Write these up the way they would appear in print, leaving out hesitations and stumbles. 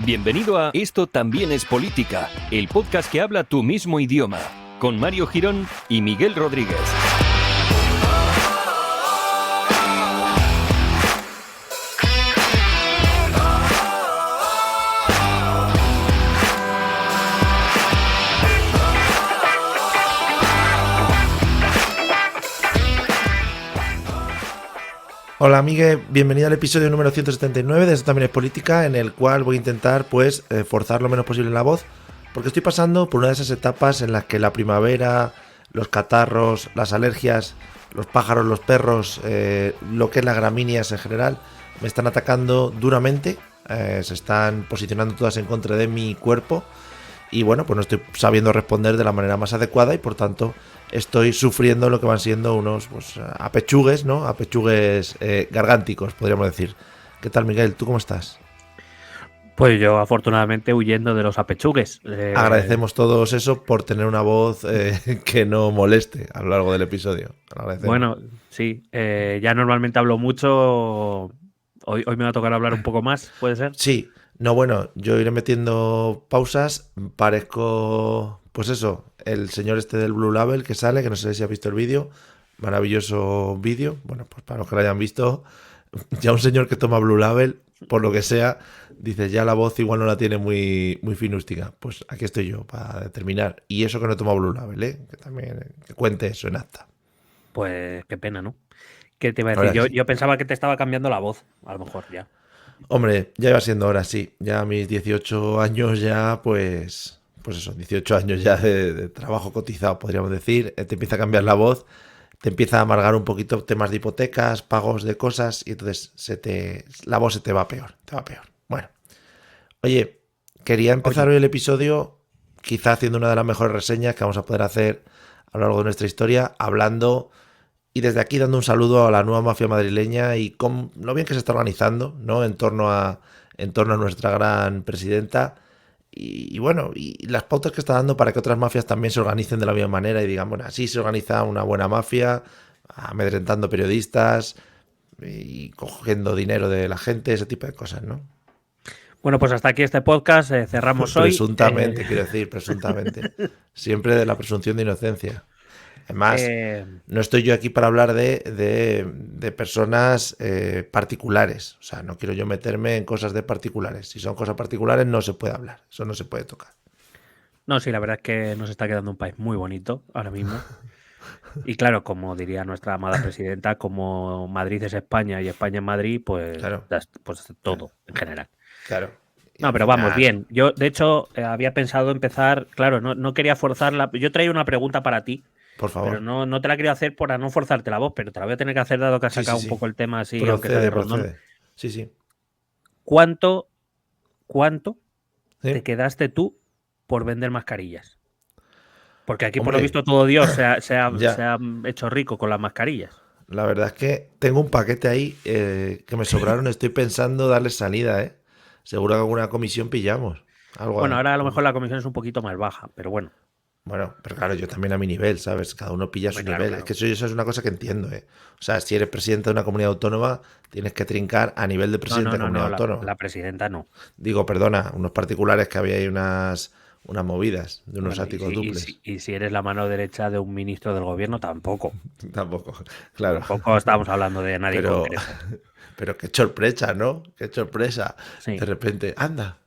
Bienvenido a Esto también es política, el podcast que habla tu mismo idioma, con Mario Girón y Miguel Rodríguez. Hola Miguel, bienvenido al episodio número 179 de Esto también es política, en el cual voy a intentar forzar lo menos posible la voz, porque estoy pasando por una de esas etapas en las que la primavera, los catarros, las alergias, los pájaros, los perros, lo que es las gramíneas en general, me están atacando duramente, se están posicionando todas en contra de mi cuerpo y bueno, pues no estoy sabiendo responder de la manera más adecuada y por tanto estoy sufriendo lo que van siendo unos apechugues, ¿no? Apechugues gargánticos, podríamos decir. ¿Qué tal, Miguel? ¿Tú cómo estás? Pues yo, afortunadamente, huyendo de los apechugues. Agradecemos todos eso por tener una voz que no moleste a lo largo del episodio. Bueno, sí. Ya normalmente hablo mucho. Hoy me va a tocar hablar un poco más, ¿puede ser? Sí. No, bueno, yo iré metiendo pausas. Parezco, pues eso, el señor este del Blue Label que sale, que no sé si ha visto el vídeo. Maravilloso vídeo. Bueno, pues para los que lo hayan visto, ya un señor que toma Blue Label, por lo que sea, dices, ya la voz igual no la tiene muy finústica. Pues aquí estoy yo para determinar. Y eso que no toma Blue Label, que también que cuente eso en acta. Pues qué pena, ¿no? ¿Qué te iba a decir? Yo pensaba que te estaba cambiando la voz, a lo mejor ya. Hombre, ya iba siendo hora, sí. Ya a mis 18 años ya, pues eso, 18 años ya de trabajo cotizado, podríamos decir. Te empieza a cambiar la voz, te empieza a amargar un poquito temas de hipotecas, pagos de cosas, y entonces la voz se te va peor, Bueno, oye, quería empezar hoy el episodio quizá haciendo una de las mejores reseñas que vamos a poder hacer a lo largo de nuestra historia, hablando y desde aquí dando un saludo a la nueva mafia madrileña y con lo bien que se está organizando, ¿no? En torno a nuestra gran presidenta. Y bueno, y las pautas que está dando para que otras mafias también se organicen de la misma manera y digan, bueno, así se organiza una buena mafia, amedrentando periodistas y cogiendo dinero de la gente, ese tipo de cosas, ¿no? Bueno, pues hasta aquí este podcast. Cerramos hoy. Presuntamente, quiero decir, presuntamente. Siempre de la presunción de inocencia. Además, no estoy yo aquí para hablar de personas particulares. O sea, no quiero yo meterme en cosas de particulares. Si son cosas particulares, no se puede hablar. Eso no se puede tocar. No, sí, la verdad es que nos está quedando un país muy bonito ahora mismo. Y claro, como diría nuestra amada presidenta, como Madrid es España y España es Madrid, pues, claro. Pues todo, en general. Claro. No, pero vamos, bien. Yo, de hecho, había pensado empezar. Claro, no quería forzarla. Yo traía una pregunta para ti. Por favor. Pero no te la quería hacer para no forzarte la voz, pero te la voy a tener que hacer dado que has sacado un poco el tema así, aunque sea de rondón. Sí. ¿Cuánto te quedaste tú por vender mascarillas? Porque aquí, por lo visto, todo Dios se ha hecho rico con las mascarillas. La verdad es que tengo un paquete ahí que me sobraron. Estoy pensando darles salida, Seguro que alguna comisión pillamos. Bueno, ahora a lo mejor la comisión es un poquito más baja, pero bueno. Bueno, pero claro, yo también a mi nivel, ¿sabes? Cada uno pilla su nivel. Claro. Es que eso es una cosa que entiendo, O sea, si eres presidente de una comunidad autónoma, tienes que trincar a nivel de presidente de comunidad autónoma. La presidenta no. Digo, perdona, unos particulares que había ahí unas movidas de unos áticos duples. Y si eres la mano derecha de un ministro del gobierno, tampoco. Tampoco, claro. Tampoco estamos hablando de nadie concreto. Pero qué sorpresa, ¿no? Qué sorpresa. Sí. De repente, anda,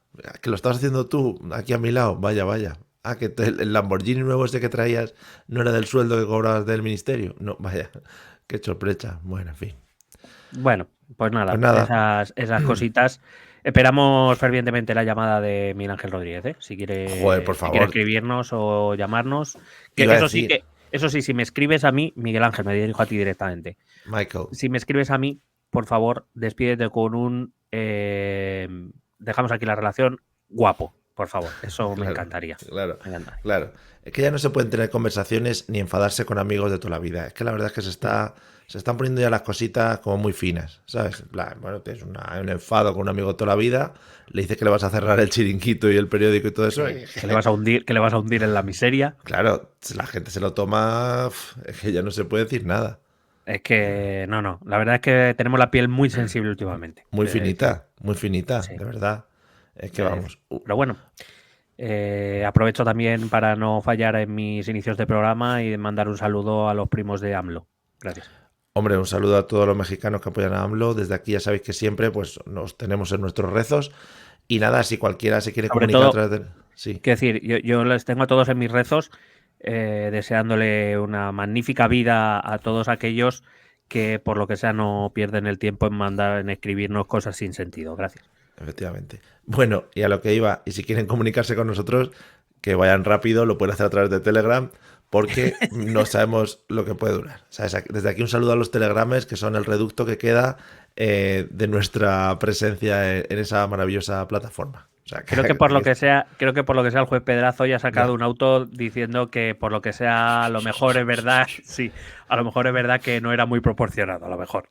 que lo estabas haciendo tú aquí a mi lado. Vaya. Que el Lamborghini nuevo ese que traías no era del sueldo que cobrabas del ministerio. No, vaya, qué sorpresa. Bueno, en fin. Bueno, pues nada. Esas cositas. Esperamos fervientemente la llamada de Miguel Ángel Rodríguez, Si quiere, por favor. Si quiere escribirnos o llamarnos. Eso sí, si me escribes a mí, Miguel Ángel, me dirijo a ti directamente. Michael. Si me escribes a mí, por favor, despídete con un dejamos aquí la relación guapo. Por favor, eso me encantaría. Claro. Es que ya no se pueden tener conversaciones ni enfadarse con amigos de toda la vida. Es que la verdad es que se están poniendo ya las cositas como muy finas, ¿sabes? En plan, bueno, tienes un enfado con un amigo de toda la vida, le dices que le vas a cerrar el chiringuito y el periódico y todo eso. Que le vas a hundir en la miseria. Claro, la gente se lo toma, es que ya no se puede decir nada. Es que la verdad es que tenemos la piel muy sensible últimamente. Muy finita, sí. De verdad. Es que vamos. Pero bueno, aprovecho también para no fallar en mis inicios de programa y mandar un saludo a los primos de AMLO. Gracias. Hombre, un saludo a todos los mexicanos que apoyan a AMLO. Desde aquí ya sabéis que siempre pues nos tenemos en nuestros rezos. Y nada, si cualquiera se quiere Sobre comunicar todo, a través de... Sí, quiero decir, yo les tengo a todos en mis rezos, deseándole una magnífica vida a todos aquellos que por lo que sea no pierden el tiempo en escribirnos cosas sin sentido. Gracias. efectivamente. Bueno, y a lo que iba, y si quieren comunicarse con nosotros, que vayan rápido, lo pueden hacer a través de Telegram, porque no sabemos lo que puede durar. O sea, desde aquí un saludo a los Telegrames, que son el reducto que queda de nuestra presencia en esa maravillosa plataforma. O sea, Creo que por lo que sea el juez Pedrazo ya ha sacado un auto diciendo que por lo que sea a lo mejor es verdad, sí, a lo mejor es verdad que no era muy proporcionado, a lo mejor.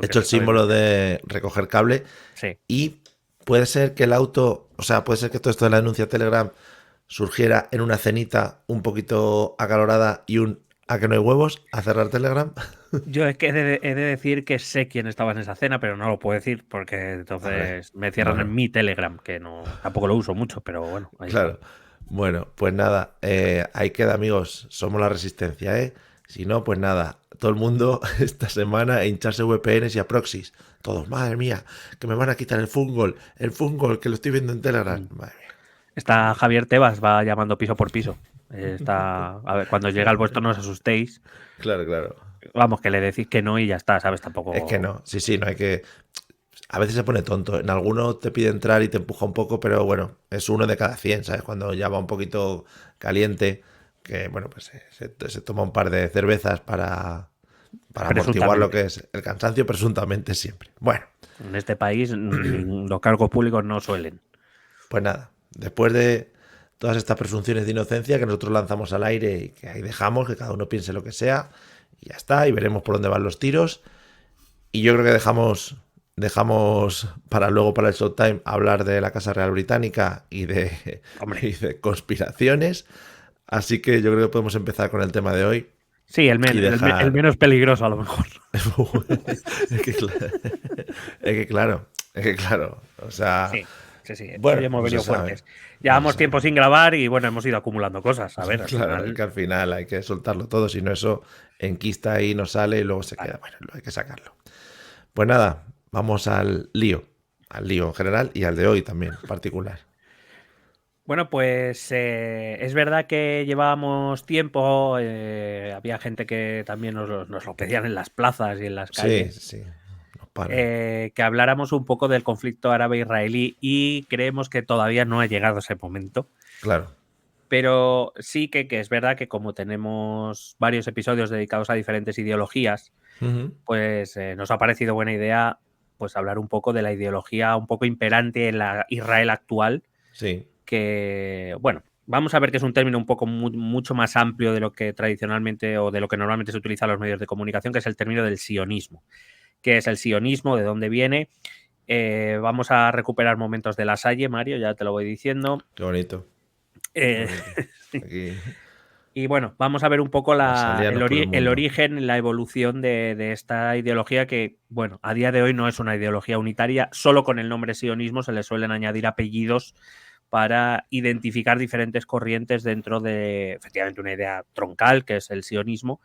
He hecho el símbolo de recoger cable. Sí. Y puede ser que el auto, o sea, puede ser que todo esto de la denuncia Telegram surgiera en una cenita un poquito acalorada y a que no hay huevos, a cerrar Telegram. Yo es que he de decir que sé quién estaba en esa cena, pero no lo puedo decir porque entonces me cierran en mi Telegram, que no tampoco lo uso mucho, pero bueno. Claro. Está. Bueno, pues nada, ahí queda, amigos. Somos la resistencia, ¿eh? Si no, pues nada, todo el mundo esta semana a hincharse VPNs y a proxies. Todos, madre mía, que me van a quitar el fútbol, que lo estoy viendo en Telegram. Madre mía. Está Javier Tebas, va llamando piso por piso. A ver, cuando llega el vuestro no os asustéis. Claro. Vamos, que le decís que no y ya está, ¿sabes? Tampoco. Es que no, sí, no hay que. A veces se pone tonto. En alguno te pide entrar y te empuja un poco, pero bueno, es uno de cada 100, ¿sabes? Cuando ya va un poquito caliente, que bueno, pues se toma un par de cervezas para amortiguar lo que es el cansancio, presuntamente siempre. Bueno. En este país los cargos públicos no suelen. Pues nada, después de todas estas presunciones de inocencia que nosotros lanzamos al aire y que ahí dejamos, que cada uno piense lo que sea, y ya está, y veremos por dónde van los tiros. Y yo creo que dejamos para luego, para el Showtime, hablar de la Casa Real Británica y de conspiraciones. Así que yo creo que podemos empezar con el tema de hoy. Sí, el menos peligroso a lo mejor. es que claro. O sea... Sí. Bueno, hemos venido fuertes. Sabe. Llevamos tiempo sin grabar y bueno, hemos ido acumulando cosas. A ver, claro, es que al final hay que soltarlo todo, si no eso enquista ahí, no sale y luego se queda. Bueno, hay que sacarlo. Pues nada, vamos al lío en general y al de hoy también en particular. Bueno, pues es verdad que llevábamos tiempo, había gente que también nos lo pedían en las plazas y en las calles. Sí. Que habláramos un poco del conflicto árabe-israelí y creemos que todavía no ha llegado ese momento. Claro. Pero sí que es verdad que como tenemos varios episodios dedicados a diferentes ideologías, pues nos ha parecido buena idea pues hablar un poco de la ideología un poco imperante en la Israel actual. Sí. Que, bueno, vamos a ver que es un término un poco mucho más amplio de lo que tradicionalmente o de lo que normalmente se utiliza en los medios de comunicación, que es el término del sionismo. ¿Qué es el sionismo? ¿De dónde viene? Vamos a recuperar momentos de La Salle, Mario, ya te lo voy diciendo. Qué bonito. Aquí. Y bueno, vamos a ver un poco el origen, la evolución de esta ideología que, bueno, a día de hoy no es una ideología unitaria. Solo con el nombre sionismo se le suelen añadir apellidos para identificar diferentes corrientes dentro de, efectivamente, una idea troncal, que es el sionismo,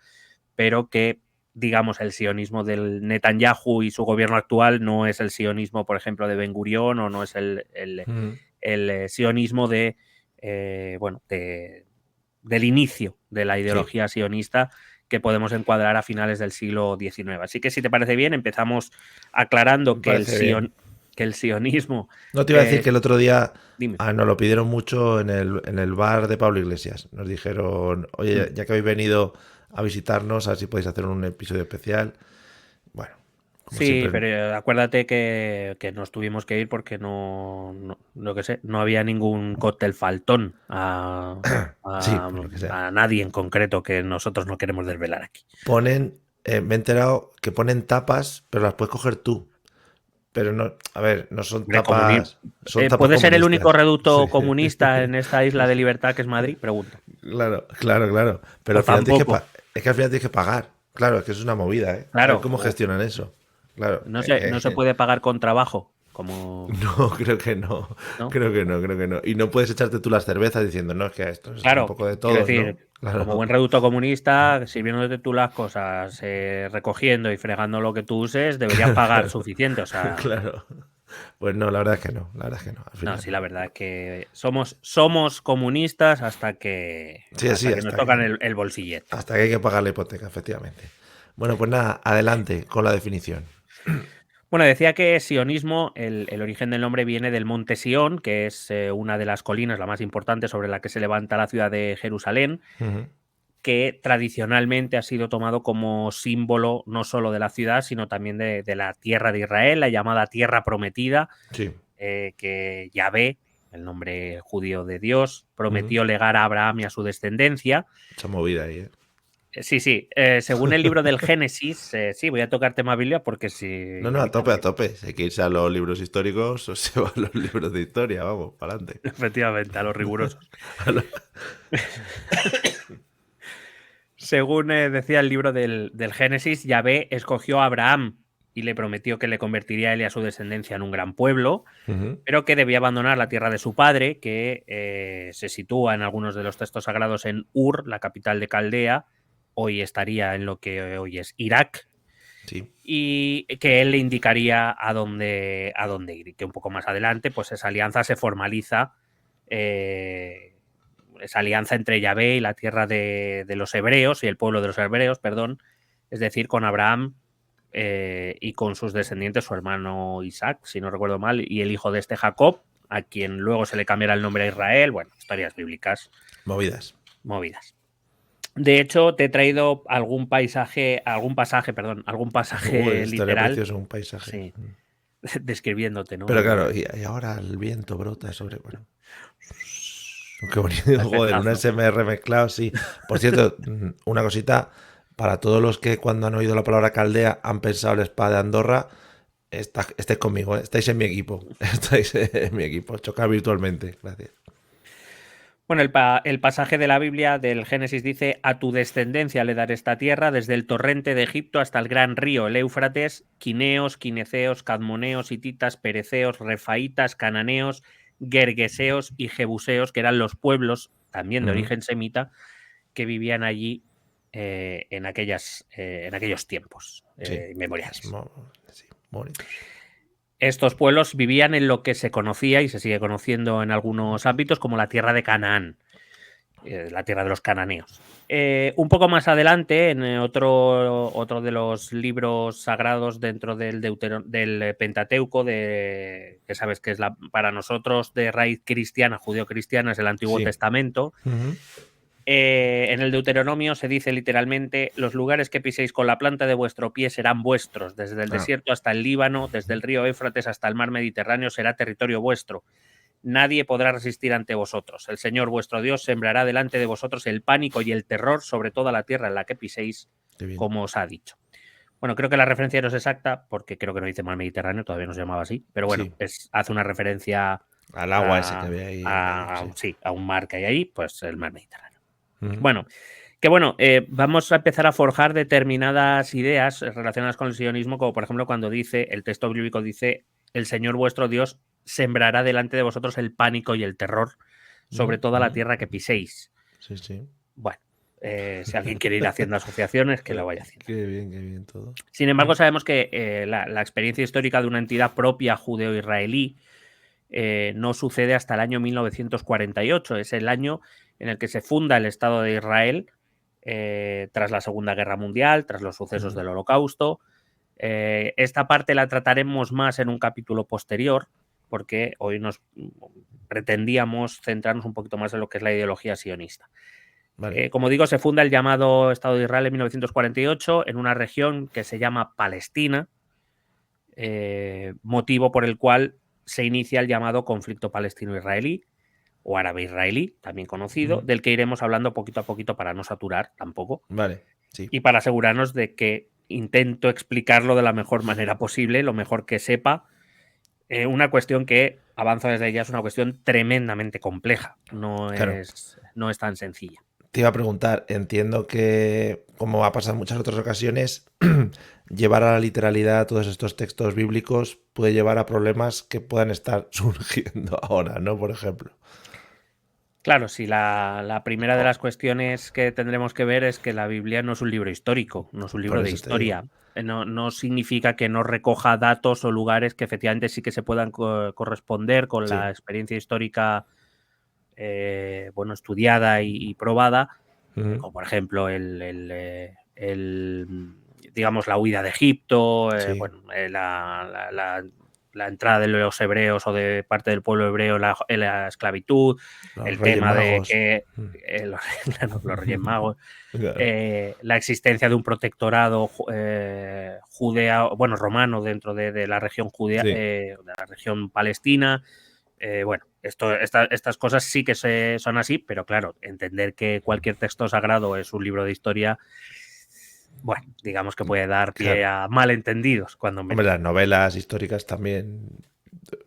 pero que digamos, el sionismo del Netanyahu y su gobierno actual no es el sionismo, por ejemplo, de Ben Gurión o no es el sionismo del inicio de la ideología sionista que podemos encuadrar a finales del siglo XIX. Así que, si te parece bien, empezamos aclarando que el sionismo... No te iba a decir que el otro día nos lo pidieron mucho en el bar de Pablo Iglesias. Nos dijeron, oye, ya que habéis venido a visitarnos, a ver si podéis hacer un episodio especial. Bueno. Sí, siempre. Pero acuérdate que nos tuvimos que ir porque no había ningún cóctel faltón a nadie en concreto que nosotros no queremos desvelar aquí. Ponen, me he enterado que ponen tapas, pero las puedes coger tú. Pero no, a ver, no son tapas. ¿Puede ser el único reducto comunista en esta isla de libertad que es Madrid? Pregunto. Claro. Pero al final es que al final tienes que pagar. Claro, es que es una movida, ¿eh? Claro. ¿Cómo gestionan eso? Claro. No se puede pagar con trabajo, Como... No, creo que no. ¿No? Creo que no. Y no puedes echarte tú las cervezas diciendo, no, es que esto es Claro, un poco de quiero todos, decir, ¿no? Claro. como buen reducto comunista, sirviéndote tú las cosas, recogiendo y fregando lo que tú uses, deberías pagar suficiente. O sea, Claro. Pues no, la verdad es que no. La verdad es que no. Al no, final sí, no. la verdad es que somos comunistas hasta que, Sí, hasta sí, que nos tocan el bolsillete. hasta que hay que pagar la hipoteca, efectivamente. Bueno, pues nada, adelante con la definición. Bueno, decía que sionismo, el origen del nombre viene del monte Sión, que es una de las colinas, la más importante sobre la que se levanta la ciudad de Jerusalén, Ujú. que tradicionalmente ha sido tomado como símbolo no solo de la ciudad, sino también de la tierra de Israel, la llamada tierra prometida, Sí. que Yahvé, el nombre judío de Dios, Ujú. prometió legar a Abraham y a su descendencia. Mucha movida ahí, ¿eh? Sí. Según el libro del Génesis, sí, voy a tocar tema Biblia porque No, sí. no, a tope, a tope. Si hay que irse a los libros históricos o se van los libros de historia, vamos, para adelante. Efectivamente, a los rigurosos. Según decía el libro del Génesis, Yahvé escogió a Abraham y le prometió que le convertiría a él y a su descendencia en un gran pueblo, Ujú. pero que debía abandonar la tierra de su padre, que se sitúa en algunos de los textos sagrados en Ur, la capital de Caldea, hoy estaría en lo que hoy es Irak, Sí. y que él le indicaría a dónde ir, y que un poco más adelante pues esa alianza se formaliza, esa alianza entre Yahvé y la tierra de los hebreos y el pueblo de los hebreos, perdón, es decir, con Abraham y con sus descendientes, su hermano Isaac, si no recuerdo mal, y el hijo de este Jacob, a quien luego se le cambiará el nombre a Israel. Bueno, historias bíblicas Movidas. movidas. De hecho, te he traído algún pasaje Estaría literal, precioso un paisaje. sí, describiéndote, ¿no? Pero claro, y ahora el viento brota sobre. Bueno. Qué bonito, joder, un Efectazo. SMR mezclado, sí. Por cierto, una cosita, para todos los que cuando han oído la palabra Caldea han pensado el spa de Andorra, estáis conmigo, ¿eh? Estáis en mi equipo. Estáis en mi equipo. Chocar virtualmente. Gracias. Bueno, el pasaje de la Biblia del Génesis dice: a tu descendencia le daré esta tierra, desde el torrente de Egipto hasta el gran río, el Éufrates, quineos, quineceos, cadmoneos, hititas, pereceos, refaítas, cananeos, gergeseos y jebuseos, que eran los pueblos también de origen semita que vivían allí en aquellos tiempos Sí, inmemoriales. sí, bonitos. Estos pueblos vivían en lo que se conocía y se sigue conociendo en algunos ámbitos como la tierra de Canaán, la tierra de los cananeos. Un poco más adelante, en otro de los libros sagrados dentro del Pentateuco, que sabes que es para nosotros de raíz cristiana, judeo-cristiana, es el Antiguo Sí. Testamento. Ujú. En el Deuteronomio se dice literalmente: los lugares que piséis con la planta de vuestro pie serán vuestros, desde el desierto hasta el Líbano, desde el río Éufrates hasta el mar Mediterráneo será territorio vuestro. Nadie podrá resistir ante vosotros. El Señor vuestro Dios sembrará delante de vosotros el pánico y el terror sobre toda la tierra en la que piséis, Qué bien. como os ha dicho. Bueno, creo que la referencia no es exacta, porque creo que no dice mar Mediterráneo, todavía no se llamaba así, pero bueno, Sí. hace una referencia Al agua ese que había ahí en medio, sí. a un mar que hay ahí, pues el mar Mediterráneo. Ujú. Bueno, vamos a empezar a forjar determinadas ideas relacionadas con el sionismo, como por ejemplo cuando el texto bíblico dice: el Señor vuestro Dios sembrará delante de vosotros el pánico y el terror sobre toda la tierra que piséis. Sí, sí. Bueno, si alguien quiere ir haciendo asociaciones, que lo vaya haciendo. Qué bien todo. Sin embargo, sabemos que la experiencia histórica de una entidad propia judeo-israelí no sucede hasta el año 1948. Es el año en el que se funda el Estado de Israel tras la Segunda Guerra Mundial, tras los sucesos del Holocausto. Esta parte la trataremos más en un capítulo posterior, porque hoy nos pretendíamos centrarnos un poquito más en lo que es la ideología sionista. Vale. Como digo, se funda el llamado Estado de Israel en 1948 en una región que se llama Palestina, motivo por el cual se inicia el llamado conflicto palestino-israelí o árabe-israelí, también conocido, del que iremos hablando poquito a poquito para no saturar tampoco. Vale, sí. Y para asegurarnos de que intento explicarlo de la mejor manera posible, lo mejor que sepa. Una cuestión que, avanzo desde ella, es una cuestión tremendamente compleja. No Claro. es tan sencilla. te iba a preguntar, entiendo que, como ha pasado en muchas otras ocasiones, llevar a la literalidad todos estos textos bíblicos puede llevar a problemas que puedan estar surgiendo ahora, ¿no? Por ejemplo. Claro, sí, la primera de las cuestiones que tendremos que ver es que la Biblia no es un libro histórico, no es un libro Por de eso te digo. historia. No significa que no recoja datos o lugares que efectivamente sí que se puedan corresponder con Sí. la experiencia histórica estudiada y probada, Ujú. como por ejemplo digamos, la huida de Egipto, Sí. la entrada de los hebreos o de parte del pueblo hebreo en la esclavitud, Los el Reyes tema de Magos. que los Reyes Magos, la existencia de un protectorado romano dentro de la región judea, Sí. de la región palestina. Estas cosas sí que son así, pero claro, entender que cualquier texto sagrado es un libro de historia, bueno, digamos que puede dar pie Claro. a malentendidos, cuando menos. Hombre, las novelas históricas también.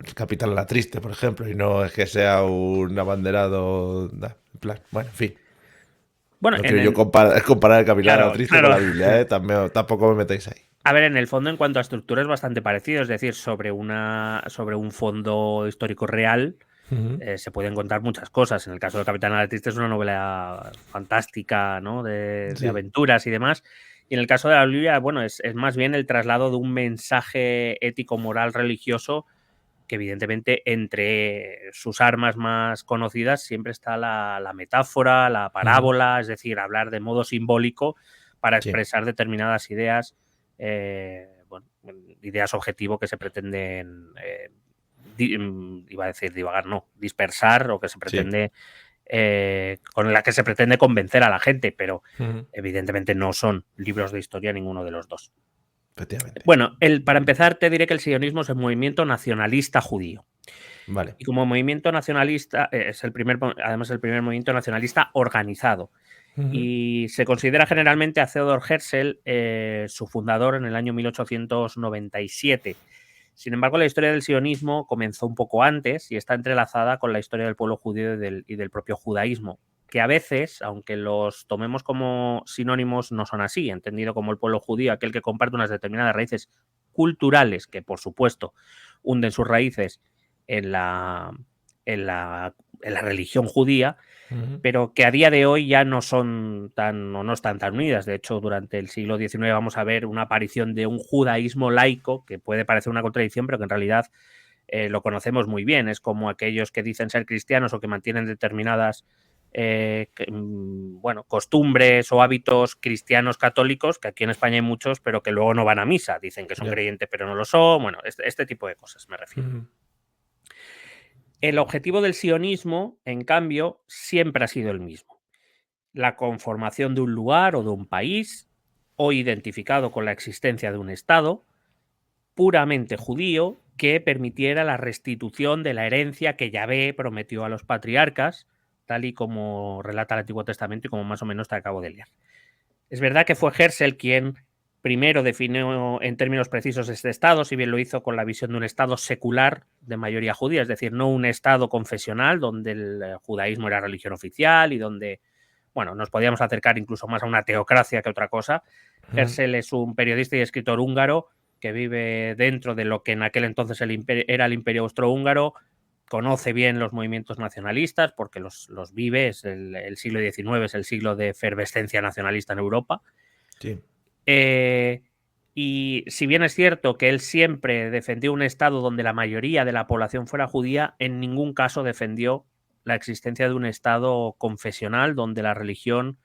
El Capitán La Triste, por ejemplo, y no es que sea un abanderado. En plan, bueno, en fin. Bueno, No quiero yo comparar el Capitán La claro, Triste con claro. la Biblia, ¿eh? Tampoco me metáis ahí. A ver, en el fondo, en cuanto a estructura, es bastante parecido, es decir, sobre un fondo histórico real. Ujú. Se pueden contar muchas cosas. En el caso del Capitán Triste es una novela fantástica, ¿no? De Sí. aventuras y demás. Y en el caso de la Biblia, bueno, es más bien el traslado de un mensaje ético, moral, religioso, que evidentemente entre sus armas más conocidas siempre está la metáfora, la Ujú. parábola, es decir, hablar de modo simbólico para Sí. expresar determinadas ideas, ideas objetivo que se pretenden iba a decir divagar, no, dispersar, o que se Sí. pretende con la que se pretende convencer a la gente, pero Ujú. evidentemente no son libros de historia ninguno de los dos. Efectivamente. Bueno, para empezar te diré que el sionismo es el movimiento nacionalista judío. Vale. Y como movimiento nacionalista es además el primer movimiento nacionalista organizado. Ujú. Y se considera generalmente a Theodor Herzl su fundador en el año 1897. Sin embargo, la historia del sionismo comenzó un poco antes y está entrelazada con la historia del pueblo judío y del propio judaísmo, que a veces, aunque los tomemos como sinónimos, no son así, entendido como el pueblo judío, aquel que comparte unas determinadas raíces culturales, que por supuesto hunden sus raíces en la, en la religión judía, Ujú. pero que a día de hoy ya no son o no están tan unidas. De hecho, durante el siglo XIX vamos a ver una aparición de un judaísmo laico, que puede parecer una contradicción, pero que en realidad lo conocemos muy bien. Es como aquellos que dicen ser cristianos o que mantienen determinadas costumbres o hábitos cristianos católicos, que aquí en España hay muchos, pero que luego no van a misa. Dicen que son Ya. creyentes, pero no lo son. Bueno, este tipo de cosas me refiero. Ujú. El objetivo del sionismo, en cambio, siempre ha sido el mismo: la conformación de un lugar o de un país, hoy identificado con la existencia de un Estado puramente judío, que permitiera la restitución de la herencia que Yahvé prometió a los patriarcas, tal y como relata el Antiguo Testamento y como más o menos te acabo de leer. Es verdad que fue Herzl quien primero definió en términos precisos este Estado, si bien lo hizo con la visión de un Estado secular de mayoría judía, es decir, no un Estado confesional donde el judaísmo era religión oficial y donde, bueno, nos podíamos acercar incluso más a una teocracia que otra cosa. Ujú. Herzl es un periodista y escritor húngaro que vive dentro de lo que en aquel entonces era el Imperio Austrohúngaro, conoce bien los movimientos nacionalistas porque los vive, el siglo XIX es el siglo de efervescencia nacionalista en Europa. Sí. Y si bien es cierto que él siempre defendió un Estado donde la mayoría de la población fuera judía, en ningún caso defendió la existencia de un Estado confesional donde la religión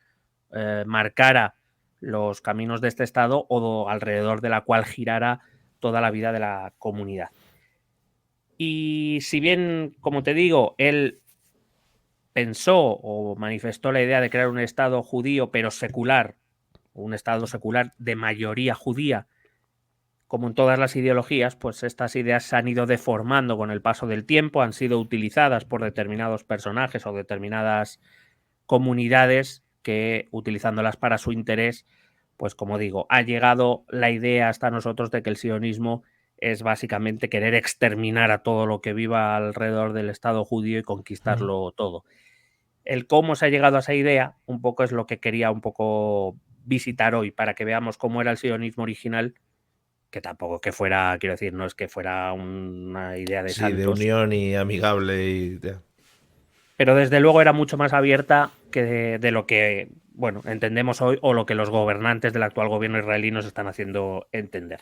marcara los caminos de este Estado o alrededor de la cual girara toda la vida de la comunidad. Y si bien, como te digo, él pensó o manifestó la idea de crear un Estado judío pero secular, un Estado secular de mayoría judía, como en todas las ideologías, pues estas ideas se han ido deformando con el paso del tiempo, han sido utilizadas por determinados personajes o determinadas comunidades que, utilizándolas para su interés, pues como digo, ha llegado la idea hasta nosotros de que el sionismo es básicamente querer exterminar a todo lo que viva alrededor del Estado judío y Ujú. conquistarlo todo. El cómo se ha llegado a esa idea un poco es lo que quería un poco visitar hoy, para que veamos cómo era el sionismo original, que tampoco que fuera, quiero decir, no es que fuera una idea de santos. Sí, de unión y amigable y... Pero desde luego era mucho más abierta que de lo que, bueno, entendemos hoy o lo que los gobernantes del actual gobierno israelí nos están haciendo entender.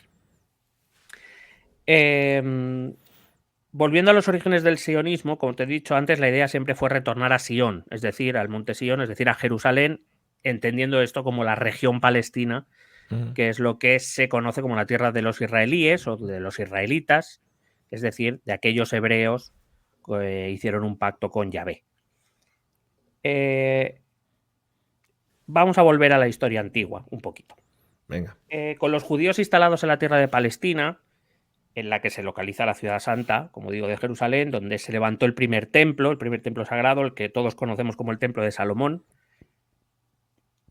Volviendo a los orígenes del sionismo, como te he dicho antes, la idea siempre fue retornar a Sion, es decir, al monte Sion, es decir, a Jerusalén, entendiendo esto como la región palestina, que es lo que se conoce como la tierra de los israelíes o de los israelitas, es decir, de aquellos hebreos que hicieron un pacto con Yahvé. Vamos a volver a la historia antigua un poquito. Venga. Con los judíos instalados en la tierra de Palestina, en la que se localiza la ciudad santa, como digo, de Jerusalén, donde se levantó el primer templo sagrado, el que todos conocemos como el templo de Salomón.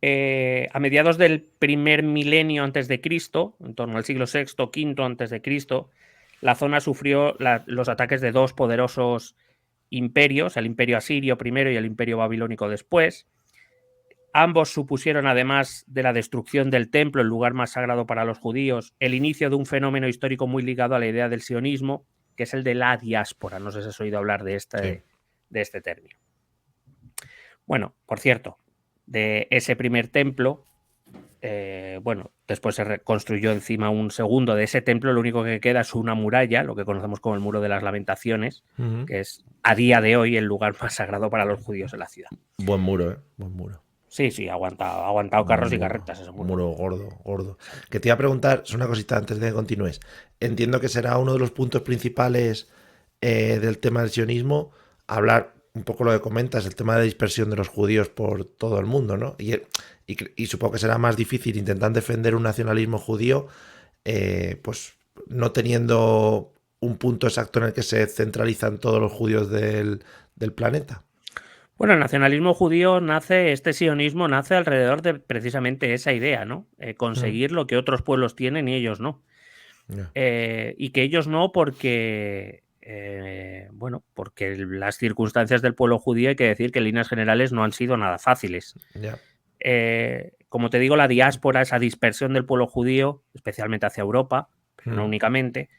A mediados del primer milenio antes de Cristo, en torno al siglo VI, V antes de Cristo, la zona sufrió los ataques de dos poderosos imperios, el imperio asirio primero y el imperio babilónico después. Ambos supusieron, además de la destrucción del templo, el lugar más sagrado para los judíos, el inicio de un fenómeno histórico muy ligado a la idea del sionismo, que es el de la diáspora. No sé si has oído hablar de este término. Bueno, por cierto, de ese primer templo, después se reconstruyó encima un segundo de ese templo. Lo único que queda es una muralla, lo que conocemos como el Muro de las Lamentaciones, que es a día de hoy el lugar más sagrado para los judíos en la ciudad. Buen muro, buen muro. Sí, ha aguantado carros y carretas. Ese muro. Muro gordo. Que te iba a preguntar, es una cosita antes de que continúes. Entiendo que será uno de los puntos principales del tema del sionismo, hablar un poco lo que comentas, el tema de la dispersión de los judíos por todo el mundo, ¿no? Y supongo que será más difícil intentar defender un nacionalismo judío, pues no teniendo un punto exacto en el que se centralizan todos los judíos del planeta. Bueno, el nacionalismo judío este sionismo nace alrededor de precisamente esa idea, ¿no? Conseguir lo que otros pueblos tienen y ellos no. Y que ellos no porque, porque las circunstancias del pueblo judío, hay que decir que en líneas generales no han sido nada fáciles. Como te digo, la diáspora, esa dispersión del pueblo judío, especialmente hacia Europa, pero no únicamente,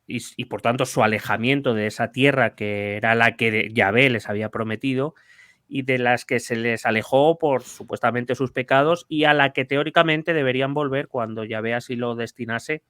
y por tanto su alejamiento de esa tierra que era la que Yahvé les había prometido y de las que se les alejó por supuestamente sus pecados y a la que teóricamente deberían volver cuando Yahvé así lo destinase.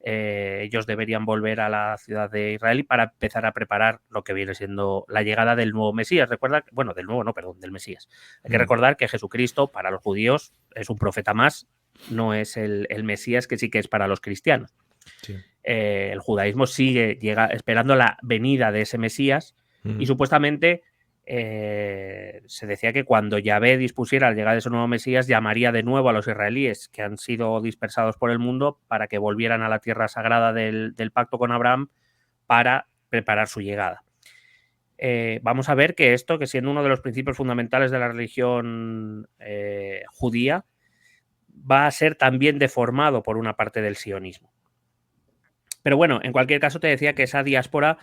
Ellos deberían volver a la ciudad de Israel para empezar a preparar lo que viene siendo la llegada del nuevo Mesías. Recuerda, del Mesías. Hay que recordar que Jesucristo para los judíos es un profeta más, no es el Mesías que sí que es para los cristianos. Sí. El judaísmo sigue esperando la venida de ese Mesías y supuestamente se decía que cuando Yahvé dispusiera la llegada de ese nuevo Mesías, llamaría de nuevo a los israelíes que han sido dispersados por el mundo para que volvieran a la tierra sagrada del pacto con Abraham para preparar su llegada. Vamos a ver que esto, que siendo uno de los principios fundamentales de la religión judía, va a ser también deformado por una parte del sionismo. Pero bueno, en cualquier caso te decía que esa diáspora,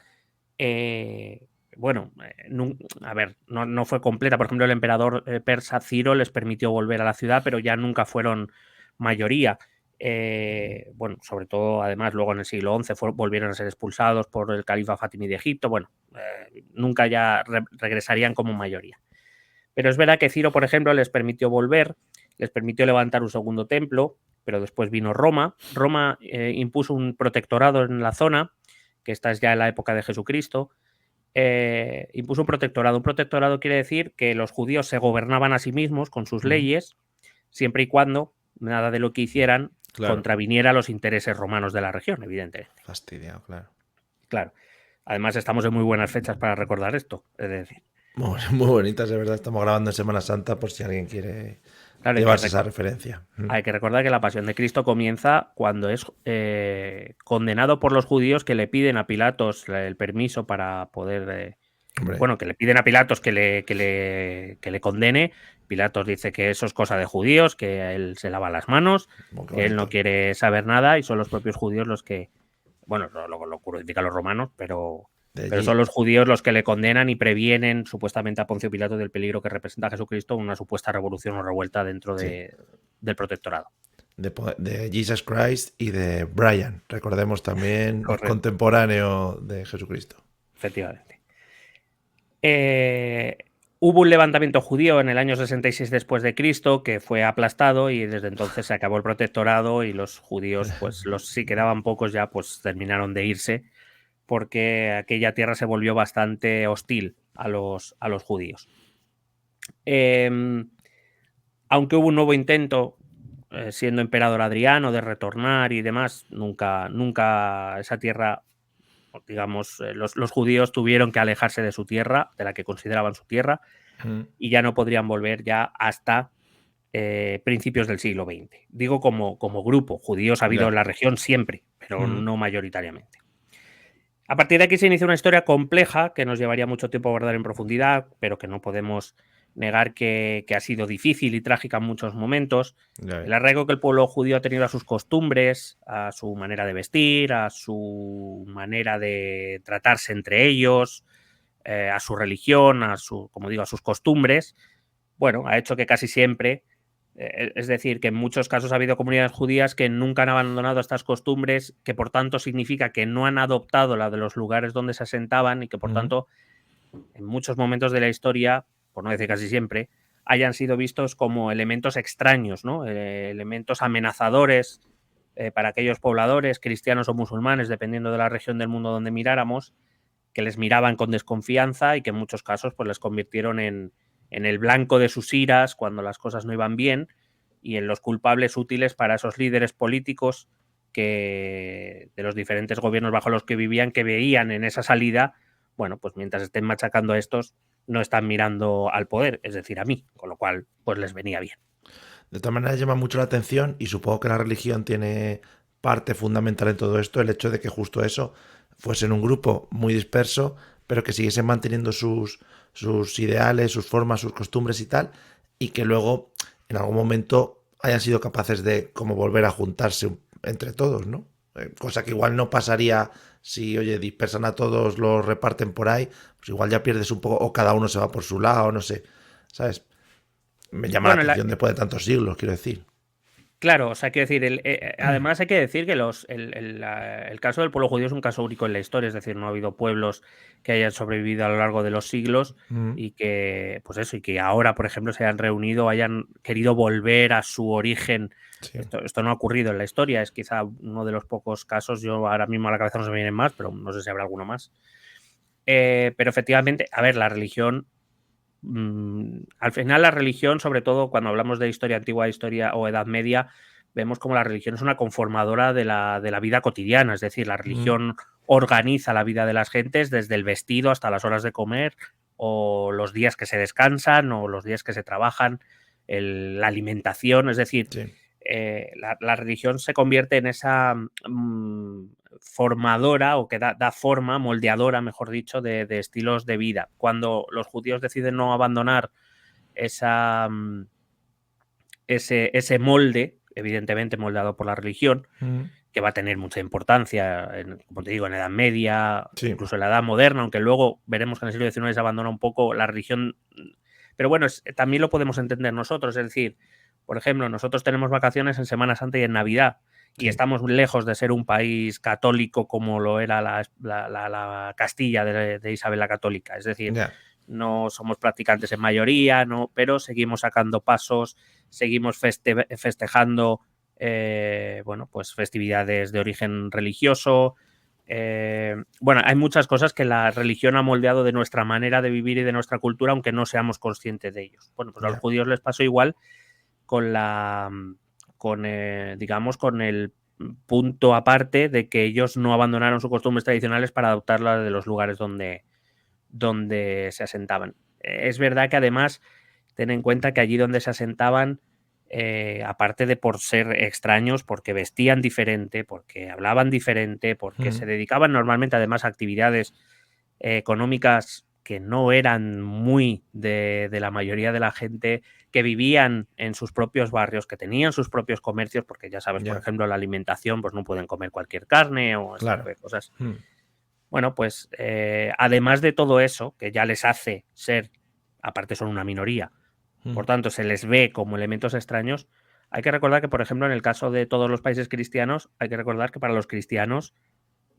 no fue completa. Por ejemplo, el emperador persa Ciro les permitió volver a la ciudad, pero ya nunca fueron mayoría. Sobre todo, además, luego en el siglo XI volvieron a ser expulsados por el califa Fatimí de Egipto. Nunca ya regresarían como mayoría. Pero es verdad que Ciro, por ejemplo, les permitió volver, les permitió levantar un segundo templo, pero después vino Roma. Roma impuso un protectorado en la zona, que esta es ya en la época de Jesucristo. Impuso un protectorado. Un protectorado quiere decir que los judíos se gobernaban a sí mismos con sus leyes, siempre y cuando nada de lo que hicieran contraviniera a los intereses romanos de la región, evidentemente. Fastidiado, Claro. Además, estamos en muy buenas fechas para recordar esto, es decir. Muy bonitas, de verdad. Estamos grabando en Semana Santa por si alguien quiere llevarse esa referencia. Hay que recordar que la Pasión de Cristo comienza cuando es condenado por los judíos, que le piden a Pilatos el permiso para poder... que le piden a Pilatos que le condene. Pilatos dice que eso es cosa de judíos, que él se lava las manos, que él no quiere saber nada y son los propios judíos los que... lo crucifican los romanos, pero Pero son los judíos los que le condenan y previenen supuestamente a Poncio Pilato del peligro que representa a Jesucristo una supuesta revolución o revuelta dentro del protectorado. De Jesus Christ y de Brian, recordemos también, contemporáneo de Jesucristo. Efectivamente. Hubo un levantamiento judío en el año 66 después de Cristo que fue aplastado y desde entonces se acabó el protectorado y los judíos, pues los si quedaban pocos ya, pues terminaron de irse porque aquella tierra se volvió bastante hostil a los judíos. Aunque hubo un nuevo intento, siendo emperador Adriano, de retornar y demás, nunca esa tierra, digamos, los judíos tuvieron que alejarse de su tierra, de la que consideraban su tierra, y ya no podrían volver ya hasta principios del siglo XX. Digo como grupo, judíos ha habido en la región siempre, pero no mayoritariamente. A partir de aquí se inicia una historia compleja que nos llevaría mucho tiempo a abordar en profundidad, pero que no podemos negar que ha sido difícil y trágica en muchos momentos. El arraigo que el pueblo judío ha tenido a sus costumbres, a su manera de vestir, a su manera de tratarse entre ellos, a su religión, como digo, a sus costumbres, bueno, ha hecho que casi siempre, es decir, que en muchos casos ha habido comunidades judías que nunca han abandonado estas costumbres, que por tanto significa que no han adoptado la de los lugares donde se asentaban y que por tanto en muchos momentos de la historia, por no decir casi siempre, hayan sido vistos como elementos extraños, ¿no? Elementos amenazadores para aquellos pobladores, cristianos o musulmanes, dependiendo de la región del mundo donde miráramos, que les miraban con desconfianza y que en muchos casos pues, les convirtieron en el blanco de sus iras cuando las cosas no iban bien y en los culpables útiles para esos líderes políticos de los diferentes gobiernos bajo los que vivían, que veían en esa salida, bueno, pues mientras estén machacando a estos, no están mirando al poder, es decir, a mí, con lo cual pues les venía bien. De todas maneras llama mucho la atención y supongo que la religión tiene parte fundamental en todo esto, el hecho de que justo eso fuesen un grupo muy disperso, pero que siguiesen manteniendo sus ideales, sus formas, sus costumbres y tal, y que luego en algún momento hayan sido capaces de como volver a juntarse entre todos, ¿no? Cosa que igual no pasaría si, oye, dispersan a todos, los reparten por ahí, pues igual ya pierdes un poco, o cada uno se va por su lado, no sé, ¿sabes? Me llama la atención después de tantos siglos, quiero decir. Claro, o sea, quiero decir, además hay que decir que el caso del pueblo judío es un caso único en la historia, es decir, no ha habido pueblos que hayan sobrevivido a lo largo de los siglos y que, pues eso, y que ahora, por ejemplo, se hayan reunido, hayan querido volver a su origen. Sí. Esto no ha ocurrido en la historia, es quizá uno de los pocos casos, yo ahora mismo a la cabeza no se me vienen más, pero no sé si habrá alguno más. Pero efectivamente, a ver, la religión... al final la religión, sobre todo cuando hablamos de historia antigua, historia o Edad Media, vemos como la religión es una conformadora de la vida cotidiana, es decir, la religión organiza la vida de las gentes desde el vestido hasta las horas de comer o los días que se descansan o los días que se trabajan, la alimentación, es decir, la religión se convierte en esa formadora o que da forma, moldeadora, mejor dicho, de estilos de vida. Cuando los judíos deciden no abandonar ese molde, evidentemente moldeado por la religión, que va a tener mucha importancia, como te digo, en la Edad Media, incluso en la Edad Moderna, aunque luego veremos que en el siglo XIX se abandona un poco la religión. Pero bueno, también lo podemos entender nosotros, es decir, por ejemplo, nosotros tenemos vacaciones en Semana Santa y en Navidad, y estamos lejos de ser un país católico como lo era la Castilla de Isabel la Católica. Es decir, no somos practicantes en mayoría, no, pero seguimos sacando pasos, seguimos festejando bueno, pues festividades de origen religioso. Bueno, hay muchas cosas que la religión ha moldeado de nuestra manera de vivir y de nuestra cultura, aunque no seamos conscientes de ellos. Bueno, pues a los judíos les pasó igual digamos, con el punto aparte de que ellos no abandonaron sus costumbres tradicionales para adoptarlas de los lugares donde se asentaban. Es verdad que además, ten en cuenta que allí donde se asentaban, aparte de por ser extraños, porque vestían diferente, porque hablaban diferente, porque se dedicaban normalmente además a actividades económicas que no eran muy de la mayoría de la gente, que vivían en sus propios barrios, que tenían sus propios comercios, porque ya sabes, por ejemplo, la alimentación, pues no pueden comer cualquier carne o ese tipo de cosas. Bueno, pues además de todo eso, que ya les hace ser, aparte son una minoría, por tanto se les ve como elementos extraños, hay que recordar que, por ejemplo, en el caso de todos los países cristianos, hay que recordar que para los cristianos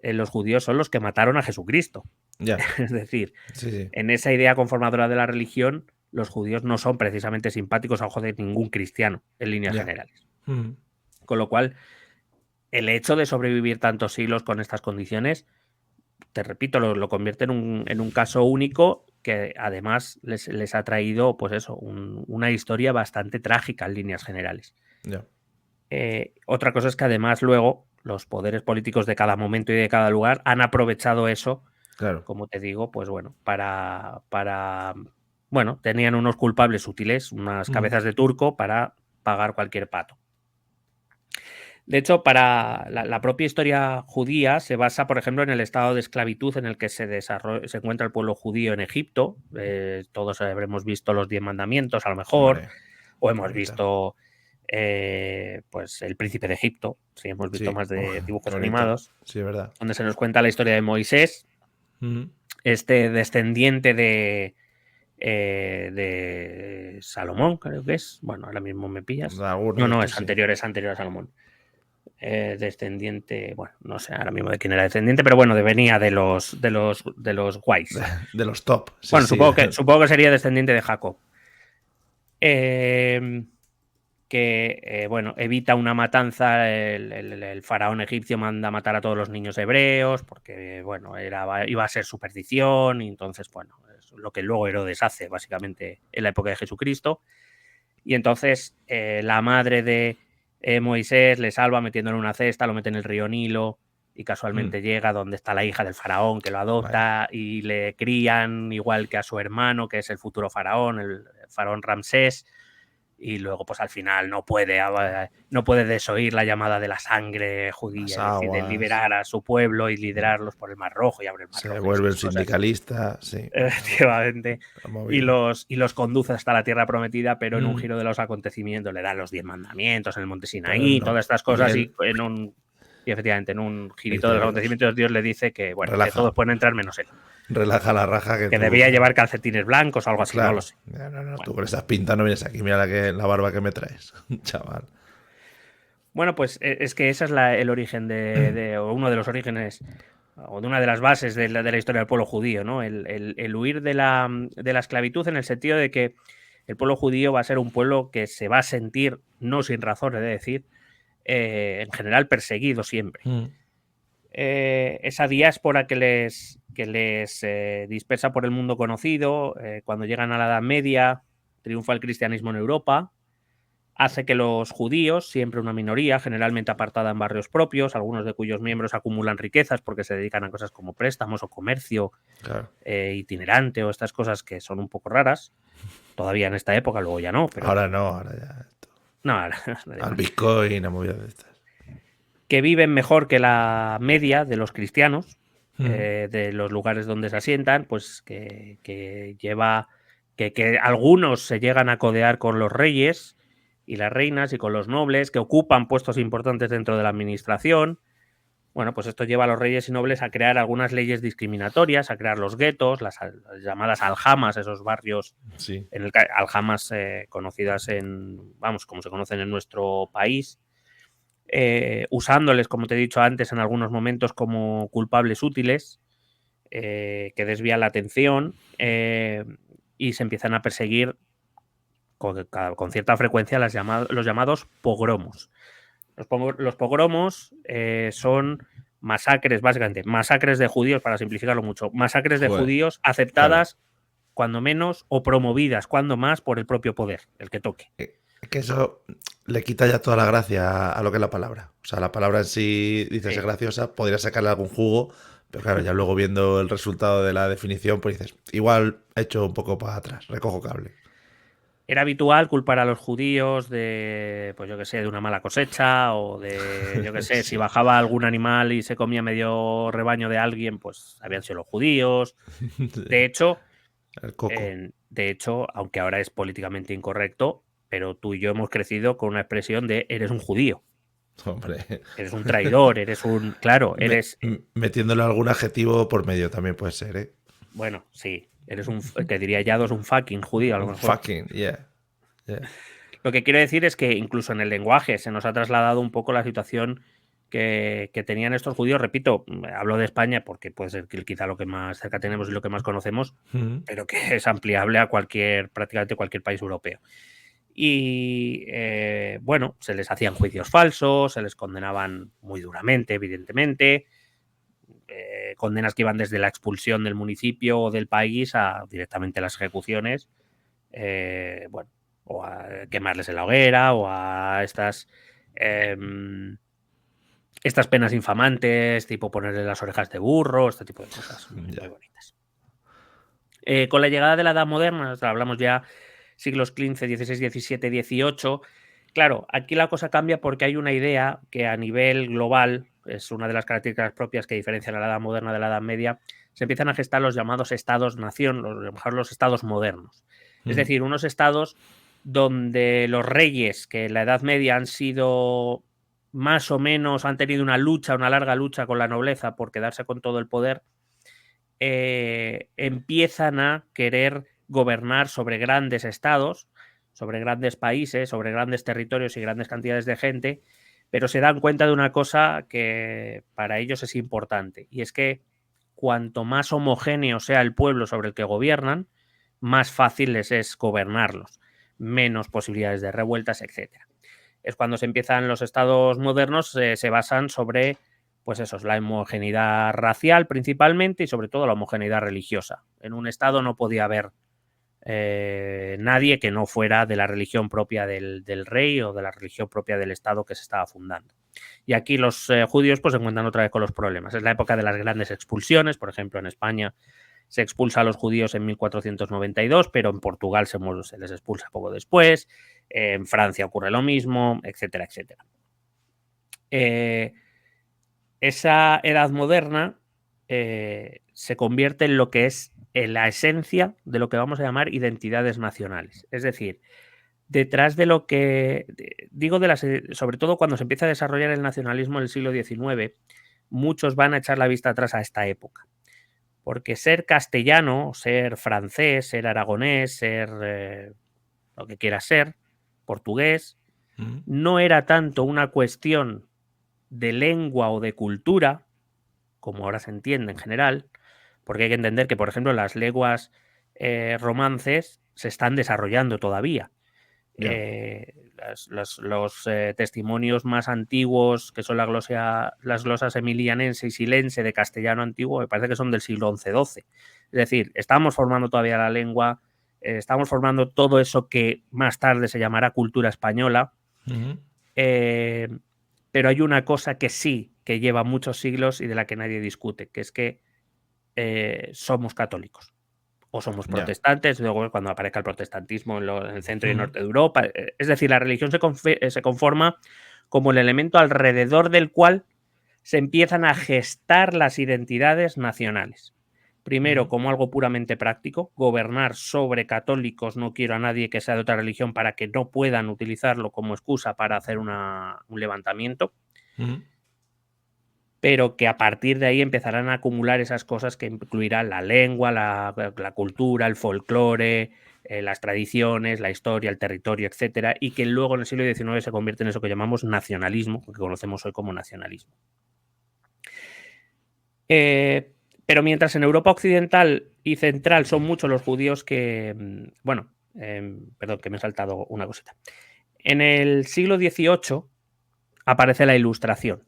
los judíos son los que mataron a Jesucristo. Ya. Es decir, Sí. en esa idea conformadora de la religión, los judíos no son precisamente simpáticos a ojos de ningún cristiano, en líneas generales. Con lo cual, el hecho de sobrevivir tantos siglos con estas condiciones, te repito, lo convierte en un caso único que además les ha traído, pues eso, una historia bastante trágica en líneas generales. Ya. Otra cosa es que además luego los poderes políticos de cada momento y de cada lugar han aprovechado eso, Claro. como te digo, pues bueno, bueno, tenían unos culpables útiles, unas cabezas de turco para pagar cualquier pato. De hecho, para la propia historia judía se basa, por ejemplo, en el estado de esclavitud en el que se encuentra el pueblo judío en Egipto. Todos habremos visto los 10 mandamientos, a lo mejor, Hombre, o hemos visto pues El Príncipe de Egipto, si hemos visto más de dibujos animados. Sí, es verdad. Donde se nos cuenta la historia de Moisés, este descendiente de Salomón, creo que es. Bueno, ahora mismo me pillas. No, es anterior a Salomón. Descendiente, bueno, no sé ahora mismo de quién era descendiente, pero bueno, venía de los guays. De los top. Sí, bueno, sí. Supongo que sería descendiente de Jacob. Bueno, evita una matanza, el faraón egipcio manda a matar a todos los niños hebreos porque, bueno, iba a ser superstición y entonces, bueno, es lo que luego Herodes hace básicamente en la época de Jesucristo. Y entonces la madre de Moisés le salva metiéndolo en una cesta, lo mete en el río Nilo y casualmente llega donde está la hija del faraón que lo adopta y le crían igual que a su hermano, que es el futuro faraón, el faraón Ramsés. Y luego, pues al final no puede desoír la llamada de la sangre judía, y decide liberar a su pueblo y liderarlos por el Mar Rojo y abre el Mar Rojo. Se vuelve un sindicalista, sí. Efectivamente. Y los conduce hasta la tierra prometida, pero en un giro de los acontecimientos le dan los 10 mandamientos en el monte Sinaí, todas estas cosas, y efectivamente en un girito de los acontecimientos Dios le dice que, bueno, que todos pueden entrar menos él. Relaja la raja. Que debía llevar calcetines blancos o algo así, no lo sé. No, bueno. Tú con esas pintas no vienes aquí, mira la barba que me traes, chaval. Bueno, pues es que ese es el origen o uno de los orígenes, o de una de las bases de la historia del pueblo judío, ¿no? El huir de la esclavitud, en el sentido de que el pueblo judío va a ser un pueblo que se va a sentir, no sin razón, he de decir, en general perseguido siempre. Esa diáspora que les dispersa por el mundo conocido, cuando llegan a la Edad Media, triunfa el cristianismo en Europa, hace que los judíos, siempre una minoría, generalmente apartada en barrios propios, algunos de cuyos miembros acumulan riquezas porque se dedican a cosas como préstamos o comercio itinerante o estas cosas que son un poco raras, todavía en esta época, luego ya no. Pero ahora no, ahora ya. No, al Bitcoin, a movidas de estas. Que viven mejor que la media de los cristianos, de los lugares donde se asientan, pues que lleva que algunos se llegan a codear con los reyes y las reinas y con los nobles, que ocupan puestos importantes dentro de la administración. Bueno, pues esto lleva a los reyes y nobles a crear algunas leyes discriminatorias, a crear los guetos, las llamadas aljamas, esos barrios, aljamas conocidas como se conocen en nuestro país, usándoles, como te he dicho antes, en algunos momentos como culpables útiles, que desvían la atención y se empiezan a perseguir con cierta frecuencia los llamados pogromos. Los pogromos son masacres, básicamente, masacres de judíos, para simplificarlo mucho, masacres de judíos aceptadas, cuando menos, o promovidas, cuando más, por el propio poder, el que toque. Que eso le quita ya toda la gracia a lo que es la palabra. O sea, la palabra en sí, dices, es graciosa, podría sacarle algún jugo, pero claro, ya luego viendo el resultado de la definición, pues dices, igual he hecho un poco para atrás, recojo cable. Era habitual culpar a los judíos de, pues yo que sé, de una mala cosecha o de, yo que sé, si bajaba algún animal y se comía medio rebaño de alguien, pues habían sido los judíos. De hecho, aunque ahora es políticamente incorrecto, pero tú y yo hemos crecido con una expresión de eres un judío. Hombre. Eres un traidor, eres un... Claro, eres... Metiéndole algún adjetivo por medio también puede ser, ¿eh? Bueno, sí, eres un... Te diría Yados un fucking judío a lo Un mejor. fucking, yeah. Lo que quiero decir es que incluso en el lenguaje se nos ha trasladado un poco la situación que tenían estos judíos. Repito, hablo de España porque puede ser que quizá lo que más cerca tenemos y lo que más conocemos, pero que es ampliable a prácticamente cualquier país europeo. Y bueno, se les hacían juicios falsos, se les condenaban muy duramente, evidentemente. Condenas que iban desde la expulsión del municipio o del país a directamente las ejecuciones. Bueno, o a quemarles en la hoguera, o a estas penas infamantes, tipo ponerle las orejas de burro, este tipo de cosas muy bonitas. Con la llegada de la Edad Moderna, hablamos ya siglos XV, XVI, XVII, XVIII, claro, aquí la cosa cambia porque hay una idea que a nivel global, es una de las características propias que diferencian a la Edad Moderna de la Edad Media, se empiezan a gestar los llamados estados-nación, los estados modernos. Es decir, unos estados donde los reyes, que en la Edad Media han sido más o menos, han tenido una larga lucha con la nobleza por quedarse con todo el poder, empiezan a querer gobernar sobre grandes estados, sobre grandes países, sobre grandes territorios y grandes cantidades de gente, pero se dan cuenta de una cosa que para ellos es importante, y es que cuanto más homogéneo sea el pueblo sobre el que gobiernan, más fácil les es gobernarlos, menos posibilidades de revueltas, etc. Es cuando se empiezan los estados modernos, se basan sobre, pues eso, la homogeneidad racial principalmente y sobre todo la homogeneidad religiosa. En un estado no podía haber nadie que no fuera de la religión propia del rey o de la religión propia del estado que se estaba fundando. Y aquí los judíos pues se encuentran otra vez con los problemas. Es la época de las grandes expulsiones. Por ejemplo, en España se expulsa a los judíos en 1492, pero en Portugal se les expulsa poco después. En Francia ocurre lo mismo, etcétera, etcétera. Esa edad moderna se convierte en lo que es la esencia de lo que vamos a llamar identidades nacionales. Es decir, detrás de lo que digo, sobre todo cuando se empieza a desarrollar el nacionalismo en el siglo XIX, muchos van a echar la vista atrás a esta época. Porque ser castellano, ser francés, ser aragonés, ser lo que quieras ser, portugués, no era tanto una cuestión de lengua o de cultura, como ahora se entiende en general, porque hay que entender que, por ejemplo, las lenguas romances se están desarrollando todavía. Los testimonios más antiguos, que son las glosas emilianense y silense de castellano antiguo, me parece que son del siglo XI-XII. Es decir, estamos formando todavía la lengua, estamos formando todo eso que más tarde se llamará cultura española, pero hay una cosa que sí, que lleva muchos siglos y de la que nadie discute, que es que somos católicos. O somos protestantes, luego cuando aparezca el protestantismo en el centro y norte de Europa. Es decir, la religión se conforma como el elemento alrededor del cual se empiezan a gestar las identidades nacionales. Primero, como algo puramente práctico, gobernar sobre católicos, no quiero a nadie que sea de otra religión para que no puedan utilizarlo como excusa para hacer un levantamiento. Pero que a partir de ahí empezarán a acumular esas cosas que incluirán la lengua, la cultura, el folclore, las tradiciones, la historia, el territorio, etcétera, y que luego en el siglo XIX se convierte en eso que llamamos nacionalismo, que conocemos hoy como nacionalismo. Pero mientras en Europa occidental y central son muchos los judíos que... Bueno, perdón, que me he saltado una cosita. En el siglo XVIII aparece la Ilustración.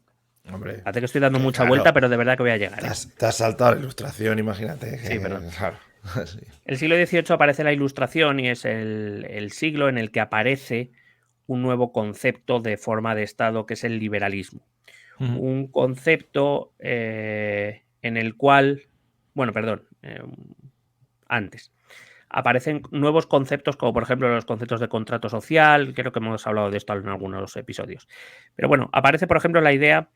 Hombre, parece que estoy dando mucha vuelta, pero de verdad que voy a llegar. Te has saltado la Ilustración, imagínate. Sí, perdón. Claro. Sí. El siglo XVIII aparece la Ilustración y es el siglo en el que aparece un nuevo concepto de forma de Estado, que es el liberalismo. Un concepto en el cual, antes, aparecen nuevos conceptos como por ejemplo los conceptos de contrato social. Creo que hemos hablado de esto en algunos episodios. Pero bueno, aparece por ejemplo la idea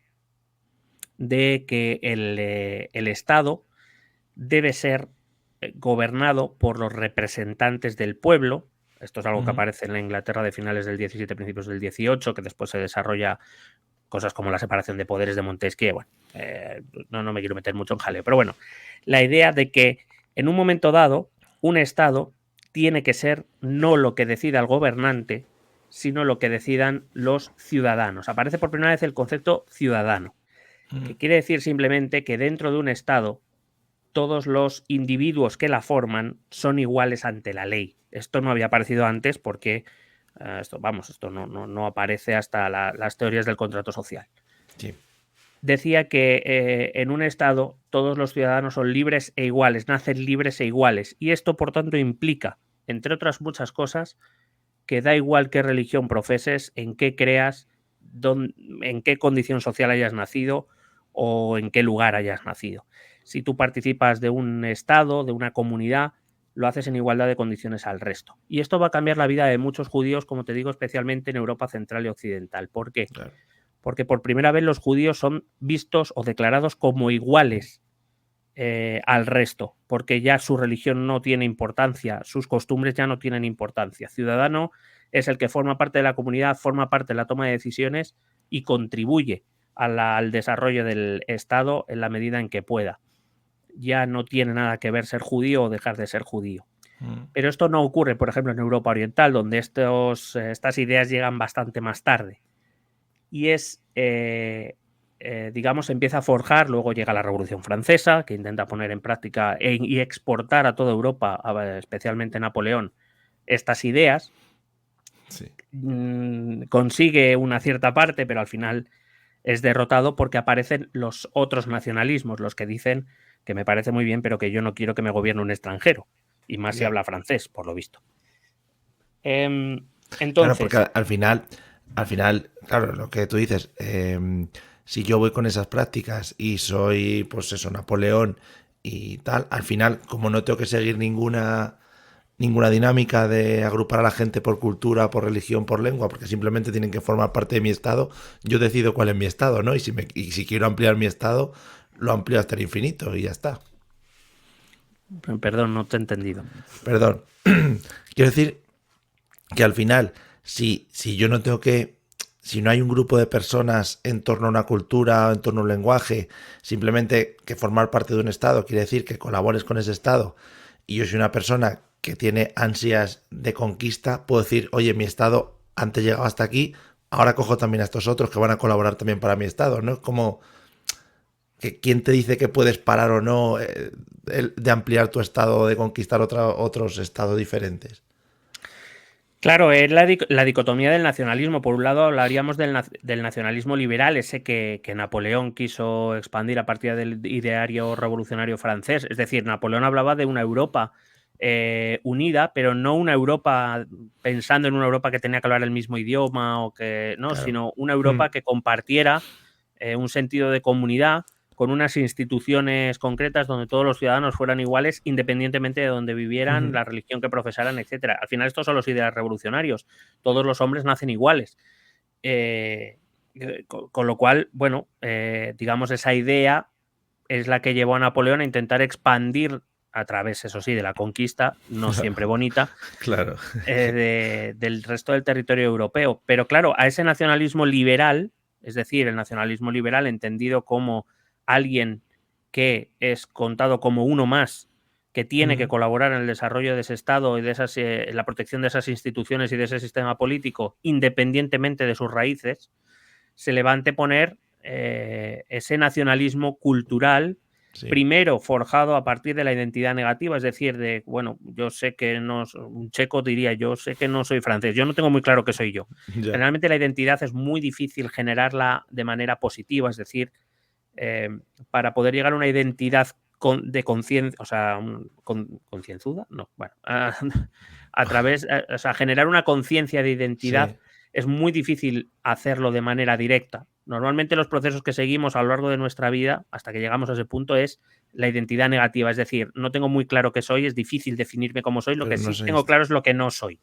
de que el Estado debe ser gobernado por los representantes del pueblo. Esto es algo que aparece en la Inglaterra de finales del XVII, principios del XVIII, que después se desarrolla cosas como la separación de poderes de Montesquieu. Bueno, no me quiero meter mucho en jaleo, pero bueno, la idea de que en un momento dado un Estado tiene que ser no lo que decida el gobernante, sino lo que decidan los ciudadanos. Aparece por primera vez el concepto ciudadano, que quiere decir simplemente que dentro de un Estado todos los individuos que la forman son iguales ante la ley. Esto no había aparecido antes porque esto no aparece hasta las teorías del contrato social. Sí. Decía que en un Estado todos los ciudadanos son libres e iguales, nacen libres e iguales. Y esto, por tanto, implica, entre otras muchas cosas, que da igual qué religión profeses, en qué creas, en qué condición social hayas nacido o en qué lugar hayas nacido. Si tú participas de un Estado, de una comunidad, lo haces en igualdad de condiciones al resto. Y esto va a cambiar la vida de muchos judíos, como te digo, especialmente en Europa central y occidental. ¿Por qué? Claro. Porque por primera vez los judíos son vistos o declarados como iguales al resto, porque ya su religión no tiene importancia, sus costumbres ya no tienen importancia. Ciudadano es el que forma parte de la comunidad, forma parte de la toma de decisiones y contribuye al desarrollo del Estado en la medida en que pueda. Ya no tiene nada que ver ser judío o dejar de ser judío. Pero esto no ocurre, por ejemplo, en Europa Oriental, donde estas ideas llegan bastante más tarde. Y es, digamos, empieza a forjar, luego llega la Revolución Francesa, que intenta poner en práctica y exportar a toda Europa, especialmente Napoleón, estas ideas. Sí. Consigue una cierta parte, pero al final es derrotado porque aparecen los otros nacionalismos, los que dicen que me parece muy bien, pero que yo no quiero que me gobierne un extranjero, y más si habla francés, por lo visto. Entonces, claro, porque al final, claro, lo que tú dices, si yo voy con esas prácticas y soy, pues eso, Napoleón y tal, al final, como no tengo que seguir ninguna dinámica de agrupar a la gente por cultura, por religión, por lengua, porque simplemente tienen que formar parte de mi estado, yo decido cuál es mi estado, ¿no? Y si quiero ampliar mi estado, lo amplío hasta el infinito y ya está. Perdón, no te he entendido. Perdón. Quiero decir que al final, si yo no tengo si no hay un grupo de personas en torno a una cultura, en torno a un lenguaje, simplemente que formar parte de un estado quiere decir que colabores con ese estado, y yo soy una persona que tiene ansias de conquista, puedo decir, oye, mi estado antes llegaba hasta aquí, ahora cojo también a estos otros que van a colaborar también para mi estado, ¿no? Como que quién te dice que puedes parar o no de ampliar tu estado, de conquistar otros estados diferentes. Claro, es la dicotomía del nacionalismo. Por un lado, hablaríamos del nacionalismo liberal, ese que Napoleón quiso expandir a partir del ideario revolucionario francés. Es decir, Napoleón hablaba de una Europa unida, pero no una Europa pensando en una Europa que tenía que hablar el mismo idioma o que no, Claro. sino una Europa que compartiera un sentido de comunidad, con unas instituciones concretas donde todos los ciudadanos fueran iguales independientemente de donde vivieran, la religión que profesaran, etcétera. Al final estos son los ideales revolucionarios. Todos los hombres nacen iguales. Con lo cual, bueno, digamos, esa idea es la que llevó a Napoleón a intentar expandir a través, eso sí, de la conquista, no siempre bonita, claro. del resto del territorio europeo. Pero claro, a ese nacionalismo liberal, es decir, el nacionalismo liberal entendido como alguien que es contado como uno más, que tiene que colaborar en el desarrollo de ese Estado y de la protección de esas instituciones y de ese sistema político, independientemente de sus raíces, se le va a anteponer ese nacionalismo cultural, primero forjado a partir de la identidad negativa, es decir, de, bueno, yo sé que no, un checo diría, yo sé que no soy francés, yo no tengo muy claro que soy yo. Ya. Generalmente la identidad es muy difícil generarla de manera positiva, es decir, para poder llegar a una identidad de conciencia, o sea, concienzuda, no, bueno, a través, o sea, generar una conciencia de identidad es muy difícil hacerlo de manera directa. Normalmente los procesos que seguimos a lo largo de nuestra vida, hasta que llegamos a ese punto, es la identidad negativa, es decir, no tengo muy claro qué soy, es difícil definirme como soy, lo Pero que no sí soy tengo claro es lo que no soy.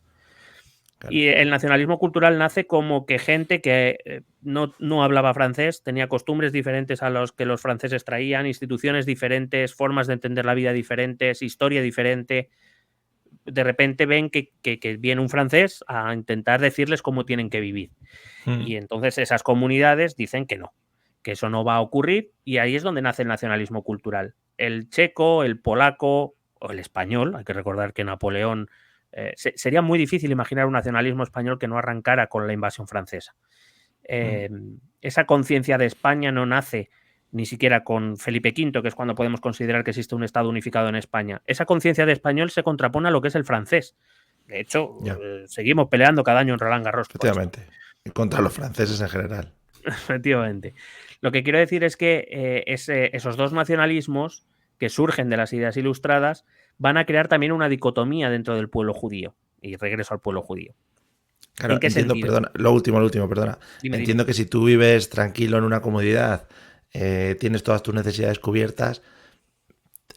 Claro. Y el nacionalismo cultural nace como que gente que no hablaba francés, tenía costumbres diferentes a los que los franceses traían, instituciones diferentes, formas de entender la vida diferentes, historia diferente, de repente ven que viene un francés a intentar decirles cómo tienen que vivir. Y entonces esas comunidades dicen que no, que eso no va a ocurrir, y ahí es donde nace el nacionalismo cultural. El checo, el polaco o el español, hay que recordar que Napoleón... sería muy difícil imaginar un nacionalismo español que no arrancara con la invasión francesa. Esa conciencia de España no nace ni siquiera con Felipe V, que es cuando podemos considerar que existe un Estado unificado en España. Esa conciencia de español se contrapone a lo que es el francés. De hecho, seguimos peleando cada año en Roland Garros. Efectivamente. Contra los franceses en general. Efectivamente. Lo que quiero decir es que esos dos nacionalismos que surgen de las ideas ilustradas van a crear también una dicotomía dentro del pueblo judío. Y regreso al pueblo judío. Claro, ¿En qué entiendo, sentido? perdona, lo último, perdona. Entiendo que si tú vives tranquilo en una comodidad, tienes todas tus necesidades cubiertas,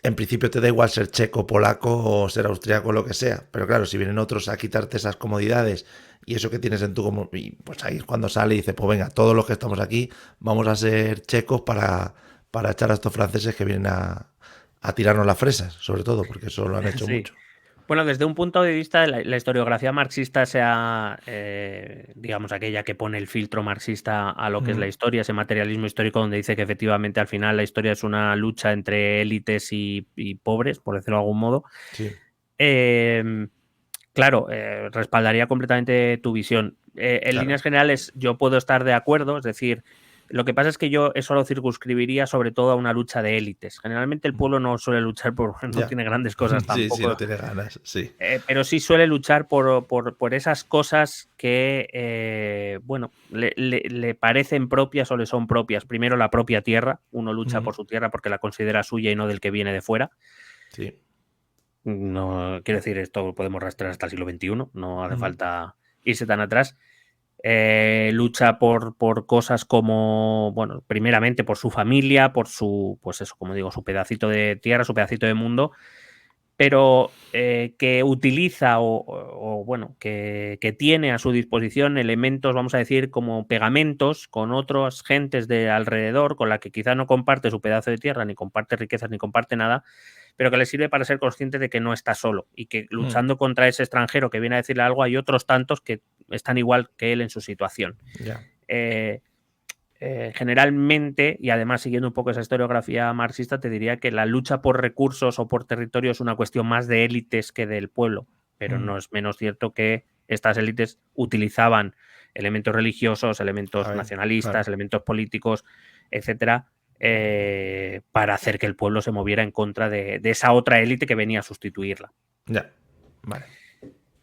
en principio te da igual ser checo, polaco o ser austriaco, lo que sea. Pero claro, si vienen otros a quitarte esas comodidades y eso que tienes en tu comodidad, pues ahí es cuando sale y dice, pues venga, todos los que estamos aquí vamos a ser checos para echar a estos franceses que vienen a tirarnos las fresas, sobre todo, porque eso lo han hecho mucho. Bueno, desde un punto de vista, la historiografía marxista sea, digamos, aquella que pone el filtro marxista a lo que es la historia, ese materialismo histórico donde dice que efectivamente al final la historia es una lucha entre élites y pobres, por decirlo de algún modo. Sí. Claro, respaldaría completamente tu visión. En líneas generales yo puedo estar de acuerdo, es decir, lo que pasa es que yo eso lo circunscribiría sobre todo a una lucha de élites. Generalmente el pueblo no suele luchar no tiene grandes cosas tampoco. Sí, no tiene ganas, sí. Pero sí suele luchar por esas cosas que, bueno, le parecen propias o le son propias. Primero la propia tierra, uno lucha por su tierra porque la considera suya y no del que viene de fuera. Sí. No quiero decir, esto lo podemos rastrear hasta el siglo XXI, no hace falta irse tan atrás. Lucha por cosas como, bueno, primeramente por su familia, por su, pues eso, como digo, su pedacito de tierra, su pedacito de mundo, pero que utiliza o bueno, que tiene a su disposición elementos, vamos a decir, como pegamentos con otras gentes de alrededor, con la que quizá no comparte su pedazo de tierra, ni comparte riquezas, ni comparte nada, pero que le sirve para ser consciente de que no está solo y que luchando contra ese extranjero que viene a decirle algo, hay otros tantos que están igual que él en su situación. Generalmente, y además siguiendo un poco esa historiografía marxista, te diría que la lucha por recursos o por territorio es una cuestión más de élites que del pueblo, pero no es menos cierto que estas élites utilizaban elementos religiosos, elementos nacionalistas, elementos políticos, etcétera, para hacer que el pueblo se moviera en contra de esa otra élite que venía a sustituirla. Vale.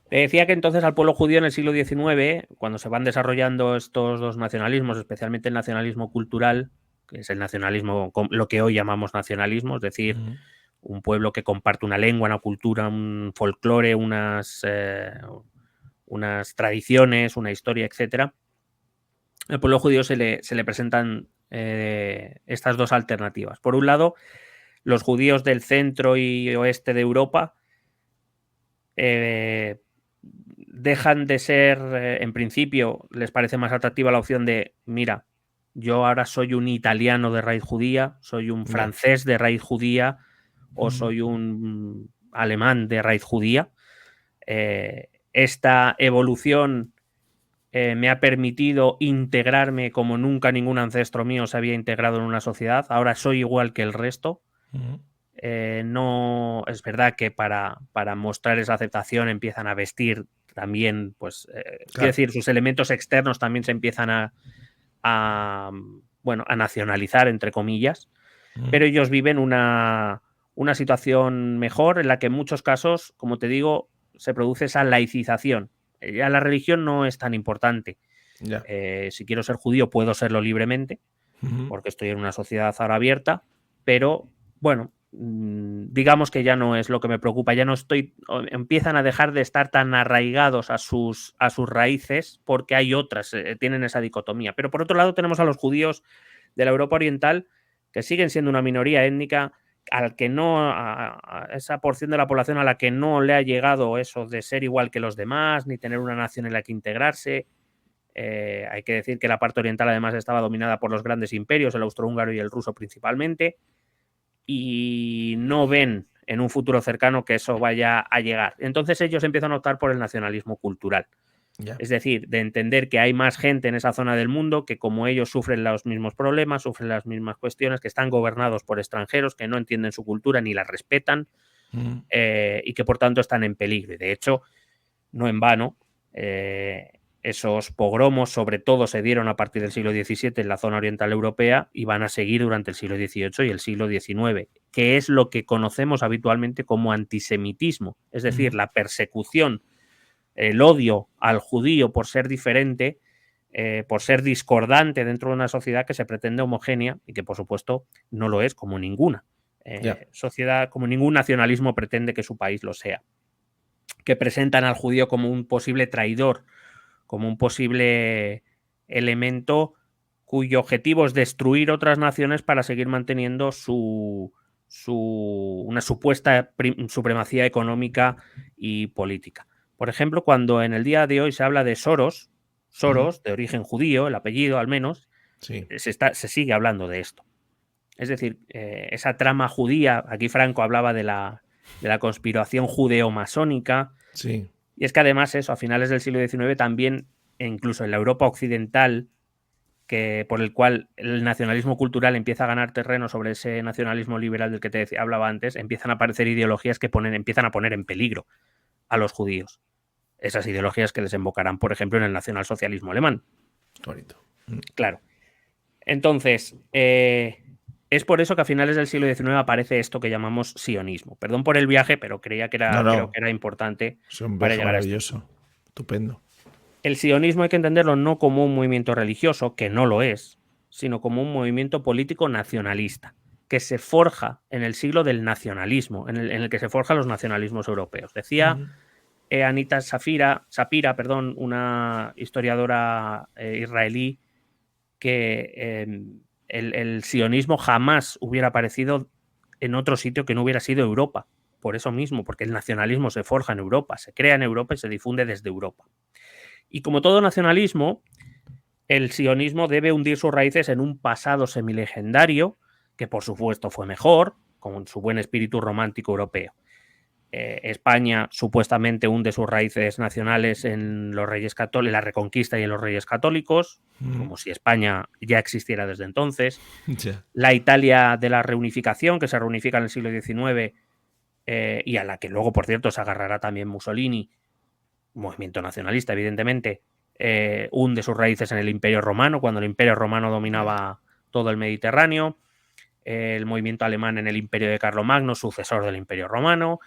Te decía que entonces al pueblo judío en el siglo XIX, cuando se van desarrollando estos dos nacionalismos, especialmente el nacionalismo cultural, que es el nacionalismo, lo que hoy llamamos nacionalismo, es decir, un pueblo que comparte una lengua, una cultura, un folclore, unas tradiciones, una historia, etcétera. Al pueblo judío se le presentan estas dos alternativas. Por un lado, los judíos del centro y oeste de Europa dejan de ser, en principio, les parece más atractiva la opción de, mira, yo ahora soy un italiano de raíz judía, soy un francés de raíz judía o soy un alemán de raíz judía. Esta evolución me ha permitido integrarme como nunca ningún ancestro mío se había integrado en una sociedad. Ahora soy igual que el resto. No es verdad que para mostrar esa aceptación empiezan a vestir también, pues, quiero decir, sus elementos externos también se empiezan a nacionalizar, entre comillas, pero ellos viven una situación mejor en la que en muchos casos, como te digo, se produce esa laicización. Ya la religión no es tan importante. Si quiero ser judío puedo serlo libremente, porque estoy en una sociedad ahora abierta, pero bueno, digamos que ya no es lo que me preocupa, ya no empiezan a dejar de estar tan arraigados a sus raíces porque hay otras, tienen esa dicotomía. Pero por otro lado tenemos a los judíos de la Europa Oriental que siguen siendo una minoría étnica al que no, a esa porción de la población a la que no le ha llegado eso de ser igual que los demás, ni tener una nación en la que integrarse. Hay que decir que la parte oriental además estaba dominada por los grandes imperios, el austrohúngaro y el ruso principalmente, y no ven en un futuro cercano que eso vaya a llegar. Entonces ellos empiezan a optar por el nacionalismo cultural. Yeah. Es decir, de entender que hay más gente en esa zona del mundo que como ellos sufren los mismos problemas, sufren las mismas cuestiones, que están gobernados por extranjeros, que no entienden su cultura ni la respetan y que por tanto están en peligro. Y de hecho, no en vano, esos pogromos sobre todo se dieron a partir del siglo XVII en la zona oriental europea y van a seguir durante el siglo XVIII y el siglo XIX, que es lo que conocemos habitualmente como antisemitismo, es decir, la persecución, el odio al judío por ser diferente, por ser discordante dentro de una sociedad que se pretende homogénea y que por supuesto no lo es como ninguna sociedad, como ningún nacionalismo pretende que su país lo sea, que presentan al judío como un posible traidor, como un posible elemento cuyo objetivo es destruir otras naciones para seguir manteniendo una supuesta supremacía económica y política. Por ejemplo, cuando en el día de hoy se habla de Soros, de origen judío, el apellido al menos, sí. se sigue hablando de esto. Es decir, esa trama judía, aquí Franco hablaba de la conspiración judeo-masónica, sí. Y es que además eso, a finales del siglo XIX también, incluso en la Europa occidental, por el cual el nacionalismo cultural empieza a ganar terreno sobre ese nacionalismo liberal del que hablaba antes, empiezan a aparecer ideologías que empiezan a poner en peligro a los judíos. Esas ideologías que desembocarán, por ejemplo, en el nacionalsocialismo alemán. Bonito. Claro. Entonces, es por eso que a finales del siglo XIX aparece esto que llamamos sionismo. Perdón por el viaje, pero creo que era importante para llegar maravilloso. A esto. Estupendo. El sionismo hay que entenderlo no como un movimiento religioso, que no lo es, sino como un movimiento político nacionalista, que se forja en el siglo del nacionalismo, en el que se forjan los nacionalismos europeos. Decía Anita Sapira, una historiadora israelí, que el sionismo jamás hubiera aparecido en otro sitio que no hubiera sido Europa. Por eso mismo, porque el nacionalismo se forja en Europa, se crea en Europa y se difunde desde Europa. Y como todo nacionalismo, el sionismo debe hundir sus raíces en un pasado semilegendario, que por supuesto fue mejor, con su buen espíritu romántico europeo. España supuestamente hunde sus raíces nacionales en los reyes católicos, la Reconquista y en los reyes católicos, como si España ya existiera desde entonces. La Italia de la reunificación, que se reunifica en el siglo XIX y a la que luego, por cierto, se agarrará también Mussolini, movimiento nacionalista, evidentemente, hunde sus raíces en el Imperio Romano, cuando el Imperio Romano dominaba todo el Mediterráneo. El movimiento alemán en el Imperio de Carlomagno, sucesor del Imperio Romano.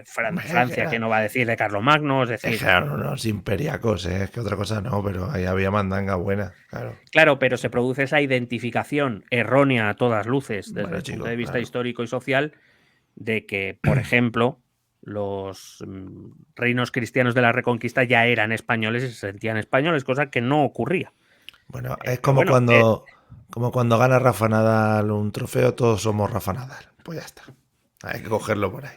Francia, que no va a decir de Carlomagno, es decir... Claro, unos imperiacos, es que otra cosa no, pero ahí había mandanga buena, claro. Claro, pero se produce esa identificación errónea a todas luces, desde el punto de vista histórico y social, de que, por ejemplo, los reinos cristianos de la Reconquista ya eran españoles y se sentían españoles, cosa que no ocurría. Bueno, es como cuando gana Rafa Nadal un trofeo, todos somos Rafa Nadal. Pues ya está. Hay que cogerlo por ahí.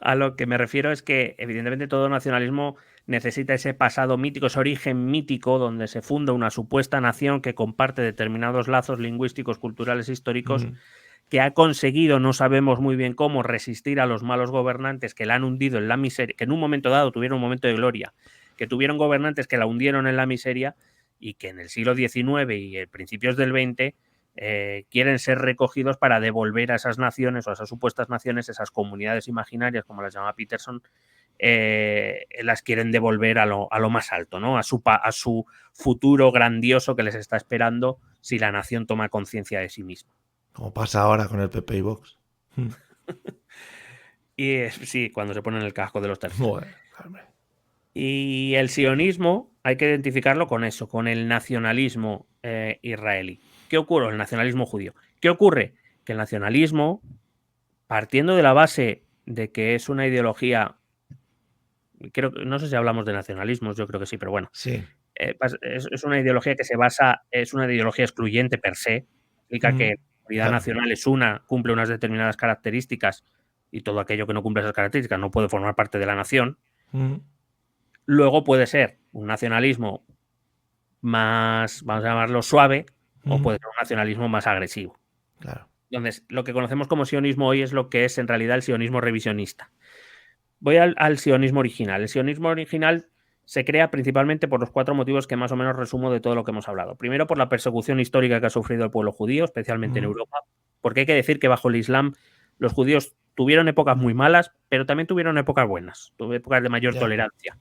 A lo que me refiero es que, evidentemente, todo nacionalismo necesita ese pasado mítico, ese origen mítico, donde se funda una supuesta nación que comparte determinados lazos lingüísticos, culturales, históricos, que ha conseguido, no sabemos muy bien cómo, resistir a los malos gobernantes que la han hundido en la miseria, que en un momento dado tuvieron un momento de gloria, que tuvieron gobernantes que la hundieron en la miseria y que en el siglo XIX y principios del XX quieren ser recogidos para devolver a esas naciones o a esas supuestas naciones, esas comunidades imaginarias, como las llama Peterson, las quieren devolver a lo más alto, ¿no? A su futuro grandioso que les está esperando si la nación toma conciencia de sí misma. Como pasa ahora con el PP y Vox. Y sí, cuando se ponen el casco de los terceros. Y el sionismo hay que identificarlo con eso, con el nacionalismo israelí. ¿Qué ocurre? El nacionalismo judío. ¿Qué ocurre? Que el nacionalismo, partiendo de la base de que es una ideología, no sé si hablamos de nacionalismos, yo creo que sí, pero bueno. Sí. Es una ideología que se basa, es una ideología excluyente per se, explica que la unidad nacional es cumple unas determinadas características y todo aquello que no cumple esas características no puede formar parte de la nación. Luego puede ser un nacionalismo más, vamos a llamarlo suave, o puede ser un nacionalismo más agresivo. Claro. Entonces, lo que conocemos como sionismo hoy es lo que es en realidad el sionismo revisionista. Voy al sionismo original. El sionismo original se crea principalmente por los 4 motivos que más o menos resumo de todo lo que hemos hablado. Primero, por la persecución histórica que ha sufrido el pueblo judío, especialmente en Europa, porque hay que decir que bajo el Islam los judíos tuvieron épocas muy malas, pero también tuvieron épocas buenas, épocas de mayor tolerancia.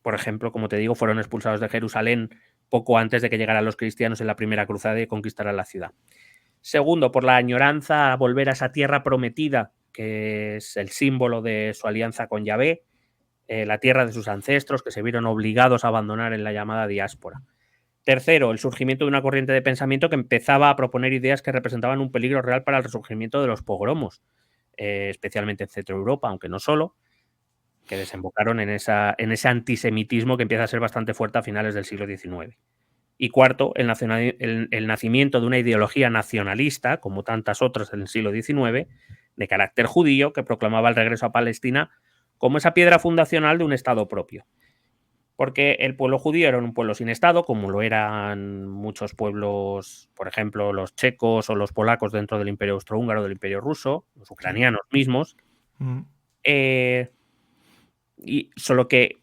Por ejemplo, como te digo, fueron expulsados de Jerusalén poco antes de que llegaran los cristianos en la primera cruzada y conquistaran la ciudad. Segundo, por la añoranza a volver a esa tierra prometida, que es el símbolo de su alianza con Yahvé, la tierra de sus ancestros, que se vieron obligados a abandonar en la llamada diáspora. Tercero, el surgimiento de una corriente de pensamiento que empezaba a proponer ideas que representaban un peligro real para el resurgimiento de los pogromos, especialmente en Centro Europa, aunque no solo, que desembocaron en ese antisemitismo que empieza a ser bastante fuerte a finales del siglo XIX. Y cuarto, el nacimiento de una ideología nacionalista, como tantas otras en el siglo XIX, de carácter judío, que proclamaba el regreso a Palestina como esa piedra fundacional de un Estado propio. Porque el pueblo judío era un pueblo sin Estado, como lo eran muchos pueblos, por ejemplo, los checos o los polacos dentro del Imperio Austrohúngaro, del Imperio Ruso, los ucranianos mismos. Y solo que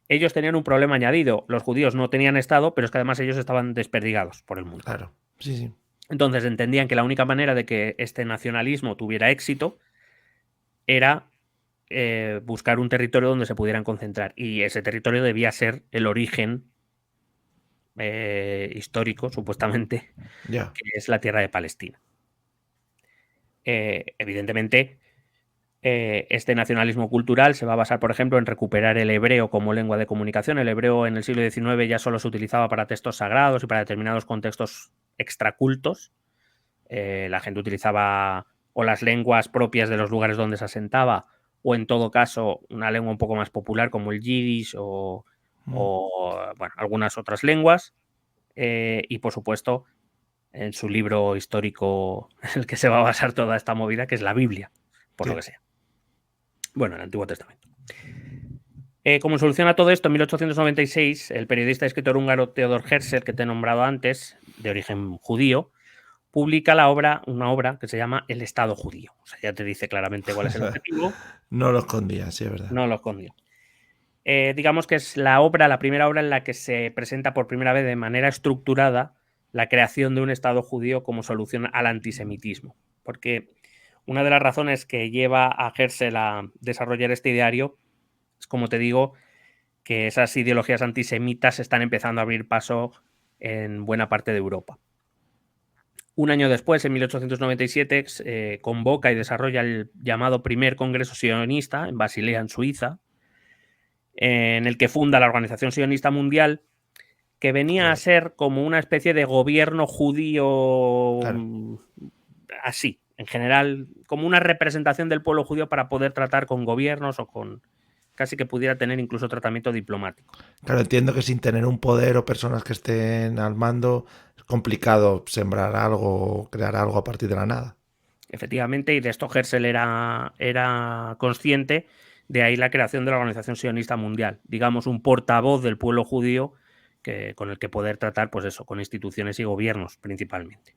ellos tenían un problema añadido. Los judíos no tenían Estado, pero es que además ellos estaban desperdigados por el mundo. Claro, sí. Entonces entendían que la única manera de que este nacionalismo tuviera éxito era buscar un territorio donde se pudieran concentrar. Y ese territorio debía ser el origen histórico, supuestamente, que es la tierra de Palestina. Evidentemente, este nacionalismo cultural se va a basar, por ejemplo, en recuperar el hebreo como lengua de comunicación. El hebreo en el siglo XIX ya solo se utilizaba para textos sagrados y para determinados contextos extracultos. La gente utilizaba o las lenguas propias de los lugares donde se asentaba, o en todo caso una lengua un poco más popular como el yiddish o bueno, algunas otras lenguas. Y por supuesto, en su libro histórico en el que se va a basar toda esta movida, que es la Biblia, por lo que sea. Bueno, el Antiguo Testamento. Como solución a todo esto, en 1896, el periodista y escritor húngaro Theodor Herzl, que te he nombrado antes, de origen judío, publica una obra que se llama El Estado Judío. O sea, ya te dice claramente cuál es el objetivo. No lo escondía, sí, es verdad. No lo escondió. Digamos que es la primera obra en la que se presenta por primera vez de manera estructurada la creación de un Estado judío como solución al antisemitismo. Porque una de las razones que lleva a Herzl a desarrollar este ideario es, como te digo, que esas ideologías antisemitas están empezando a abrir paso en buena parte de Europa. Un año después, en 1897, convoca y desarrolla el llamado Primer Congreso Sionista en Basilea, en Suiza, en el que funda la Organización Sionista Mundial, que venía a ser como una especie de gobierno judío, así, en general, como una representación del pueblo judío para poder tratar con gobiernos o con casi que pudiera tener incluso tratamiento diplomático. Claro, entiendo que sin tener un poder o personas que estén al mando es complicado sembrar algo o crear algo a partir de la nada. Efectivamente, y de esto Herzl era consciente, de ahí la creación de la Organización Sionista Mundial, digamos un portavoz del pueblo judío con el que poder tratar, pues eso, con instituciones y gobiernos principalmente.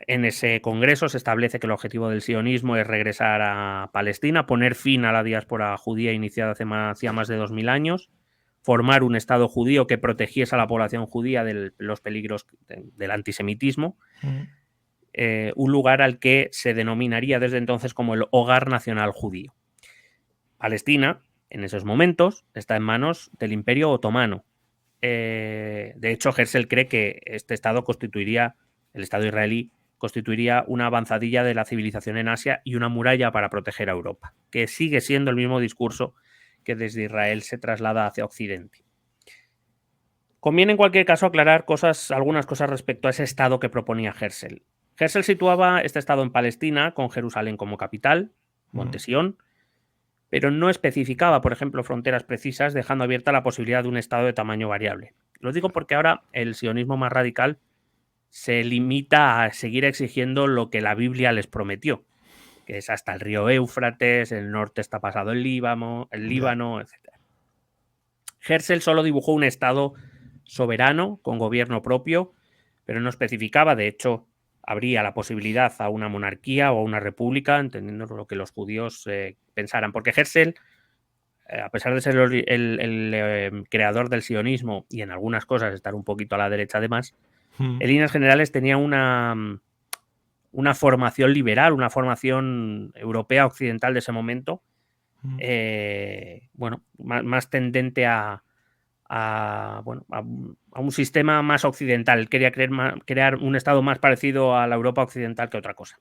En ese congreso se establece que el objetivo del sionismo es regresar a Palestina, poner fin a la diáspora judía iniciada hacía más de 2000 años, formar un Estado judío que protegiese a la población judía de los peligros del antisemitismo, un lugar al que se denominaría desde entonces como el Hogar Nacional Judío. Palestina, en esos momentos, está en manos del Imperio Otomano. De hecho, Herzl cree que este Estado el Estado israelí, constituiría una avanzadilla de la civilización en Asia y una muralla para proteger a Europa, que sigue siendo el mismo discurso que desde Israel se traslada hacia Occidente. Conviene en cualquier caso aclarar algunas cosas respecto a ese Estado que proponía Herzl. Herzl situaba este Estado en Palestina, con Jerusalén como capital, Monte Sión, pero no especificaba, por ejemplo, fronteras precisas, dejando abierta la posibilidad de un Estado de tamaño variable. Lo digo porque ahora el sionismo más radical se limita a seguir exigiendo lo que la Biblia les prometió, que es hasta el río Éufrates, el norte está pasado el Líbano, etc. Herzl solo dibujó un Estado soberano, con gobierno propio, pero no especificaba. De hecho, habría la posibilidad a una monarquía o a una república, entendiendo lo que los judíos pensaran. Porque Herzl, a pesar de ser el creador del sionismo y en algunas cosas estar un poquito a la derecha además, en líneas generales tenía una formación liberal, una formación europea occidental de ese momento, bueno, más tendente a un sistema más occidental. Él quería crear un estado más parecido a la Europa occidental que otra cosa.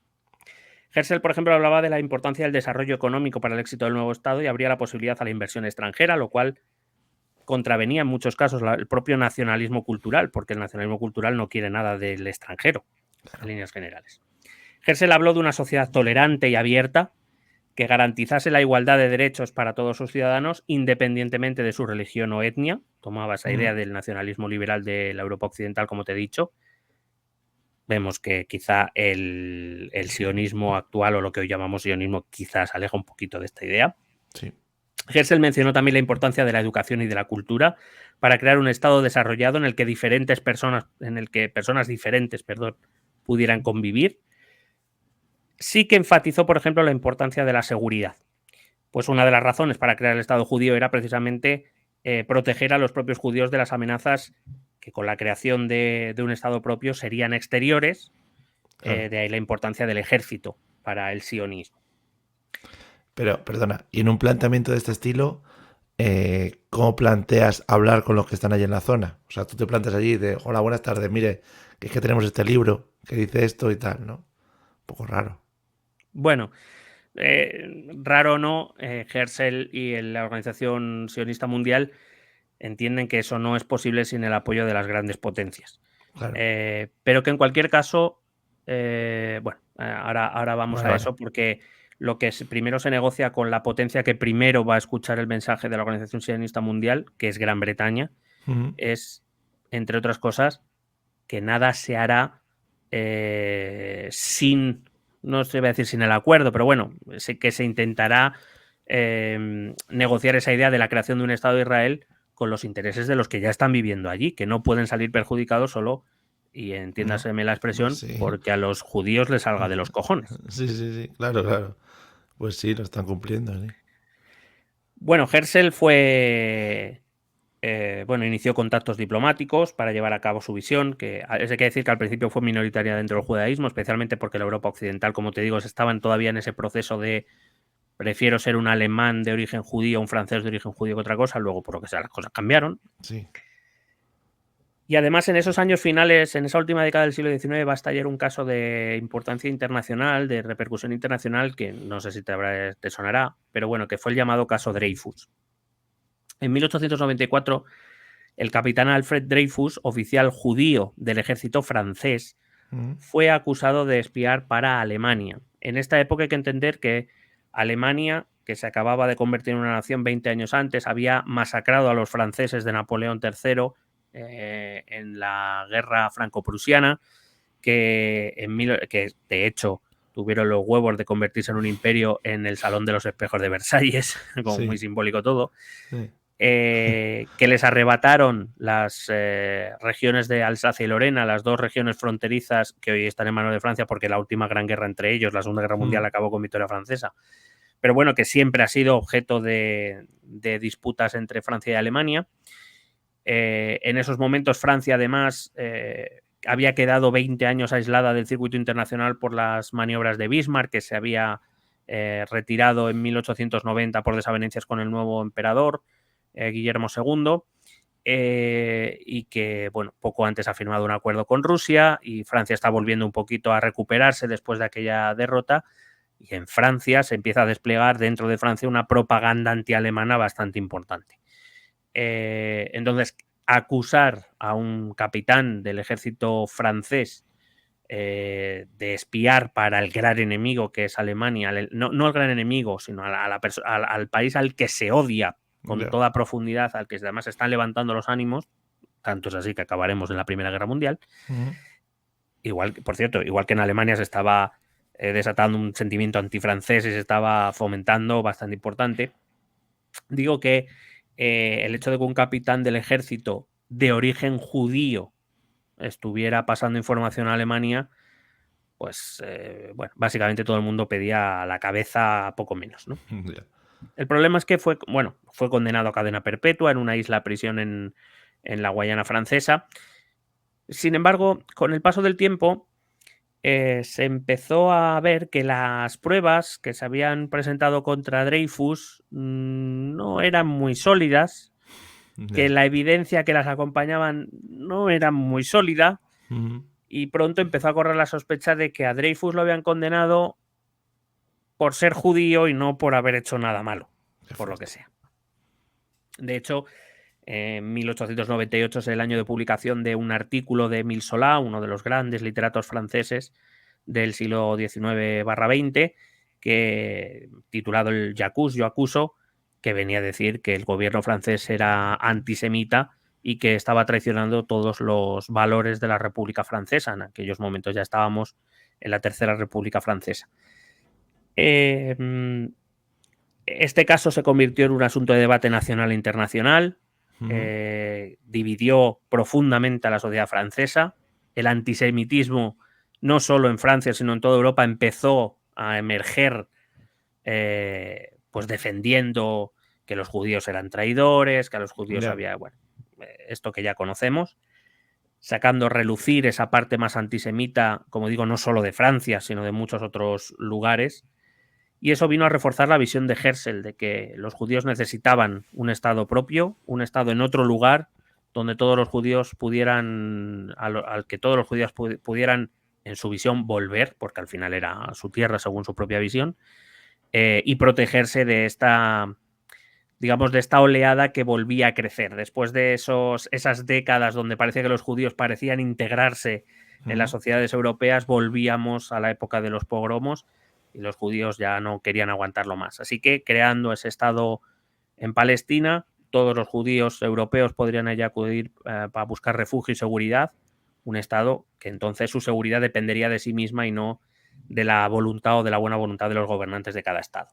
Herzl, por ejemplo, hablaba de la importancia del desarrollo económico para el éxito del nuevo Estado y abría la posibilidad a la inversión extranjera, lo cual contravenía en muchos casos el propio nacionalismo cultural, porque el nacionalismo cultural no quiere nada del extranjero, en líneas generales. Herzl habló de una sociedad tolerante y abierta que garantizase la igualdad de derechos para todos sus ciudadanos, independientemente de su religión o etnia. Tomaba esa idea del nacionalismo liberal de la Europa occidental, como te he dicho. Vemos que quizá el sionismo actual, o lo que hoy llamamos sionismo, quizás aleja un poquito de esta idea. Sí. Herzl mencionó también la importancia de la educación y de la cultura para crear un estado desarrollado en el que personas diferentes, pudieran convivir. Sí que enfatizó, por ejemplo, la importancia de la seguridad. Pues una de las razones para crear el Estado judío era precisamente proteger a los propios judíos de las amenazas que con la creación de un Estado propio serían exteriores, Claro. de ahí la importancia del ejército para el sionismo. Pero, perdona, y en un planteamiento de este estilo, ¿cómo planteas hablar con los que están allí en la zona? O sea, tú te plantas allí de, hola, buenas tardes, mire, que es que tenemos este libro que dice esto y tal, ¿no? Un poco raro. Bueno, raro o no, Herzl y la Organización Sionista Mundial entienden que eso no es posible sin el apoyo de las grandes potencias. Claro. Pero que en cualquier caso, ahora vamos a eso, porque lo que primero se negocia con la potencia que primero va a escuchar el mensaje de la Organización Sionista Mundial, que es Gran Bretaña, es, entre otras cosas, que nada se hará sin, no se va a decir sin el acuerdo, pero bueno, que se intentará negociar esa idea de la creación de un Estado de Israel con los intereses de los que ya están viviendo allí, que no pueden salir perjudicados solo, y entiéndaseme la expresión, Sí. porque a los judíos les salga de los cojones. Sí, claro. Pues sí, lo están cumpliendo, sí. Bueno, Herzl inició contactos diplomáticos para llevar a cabo su visión, que hay que decir que al principio fue minoritaria dentro del judaísmo, especialmente porque la Europa occidental, como te digo, estaban todavía en ese proceso de prefiero ser un alemán de origen judío, un francés de origen judío que otra cosa. Luego, por lo que sea, las cosas cambiaron. Sí. Y además, en esos años finales, en esa última década del siglo XIX, va a estallar un caso de importancia internacional, de repercusión internacional, que no sé si te sonará, pero bueno, que fue el llamado caso Dreyfus. En 1894, el capitán Alfred Dreyfus, oficial judío del ejército francés, fue acusado de espiar para Alemania. En esta época hay que entender que Alemania, que se acababa de convertir en una nación 20 años antes, había masacrado a los franceses de Napoleón III en la guerra franco-prusiana, que de hecho tuvieron los huevos de convertirse en un imperio en el Salón de los Espejos de Versalles, como muy simbólico todo. Sí. Que les arrebataron las regiones de Alsacia y Lorena, las dos regiones fronterizas que hoy están en manos de Francia, porque la última gran guerra entre ellos, la Segunda Guerra Mundial, acabó con victoria francesa. Pero bueno, que siempre ha sido objeto de disputas entre Francia y Alemania. En esos momentos Francia, además, había quedado 20 años aislada del circuito internacional por las maniobras de Bismarck, que se había retirado en 1890 por desavenencias con el nuevo emperador, Guillermo II, y que, bueno, poco antes ha firmado un acuerdo con Rusia, y Francia está volviendo un poquito a recuperarse después de aquella derrota, y en Francia se empieza a desplegar dentro de Francia una propaganda antialemana bastante importante. Entonces, acusar a un capitán del ejército francés de espiar para el gran enemigo que es Alemania, no el gran enemigo, sino al país al que se odia con toda profundidad, al que además están levantando los ánimos, tanto es así que acabaremos en la Primera Guerra Mundial. Igual, por cierto, igual que en Alemania se estaba desatando un sentimiento antifrancés y se estaba fomentando bastante importante. Digo que el hecho de que un capitán del ejército de origen judío estuviera pasando información a Alemania, pues bueno, básicamente todo el mundo pedía la cabeza, poco menos, ¿no? Ya. El problema es que fue condenado a cadena perpetua en una isla prisión en la Guayana Francesa. Sin embargo, con el paso del tiempo, se empezó a ver que las pruebas que se habían presentado contra Dreyfus no eran muy sólidas, que Ya. la evidencia que las acompañaban no era muy sólida, Ujú. y pronto empezó a correr la sospecha de que a Dreyfus lo habían condenado por ser judío y no por haber hecho nada malo, Qué por lo fuerte. que sea. De hecho, 1898 es el año de publicación de un artículo de Émile Zola, uno de los grandes literatos franceses del siglo XIX-XX, que, titulado el J'accuse, yo acuso, que venía a decir que el gobierno francés era antisemita y que estaba traicionando todos los valores de la República Francesa. En aquellos momentos ya estábamos en la Tercera República Francesa. Este caso se convirtió en un asunto de debate nacional e internacional. Dividió profundamente a la sociedad francesa. El antisemitismo, no solo en Francia, sino en toda Europa, empezó a emerger, pues defendiendo que los judíos eran traidores, que a los judíos Ya. había, bueno, esto que ya conocemos, sacando a relucir esa parte más antisemita, como digo, no solo de Francia, sino de muchos otros lugares. Y eso vino a reforzar la visión de Herzl de que los judíos necesitaban un estado propio, un estado en otro lugar, donde todos los judíos pudieran, al que todos los judíos pudieran, en su visión, volver, porque al final era su tierra según su propia visión, y protegerse de esta, digamos, de esta oleada que volvía a crecer. Después de esas décadas donde parecía que los judíos parecían integrarse en las sociedades europeas, volvíamos a la época de los pogromos, y los judíos ya no querían aguantarlo más. Así que, creando ese estado en Palestina, todos los judíos europeos podrían allá acudir para buscar refugio y seguridad, un estado que entonces su seguridad dependería de sí misma y no de la voluntad o de la buena voluntad de los gobernantes de cada estado.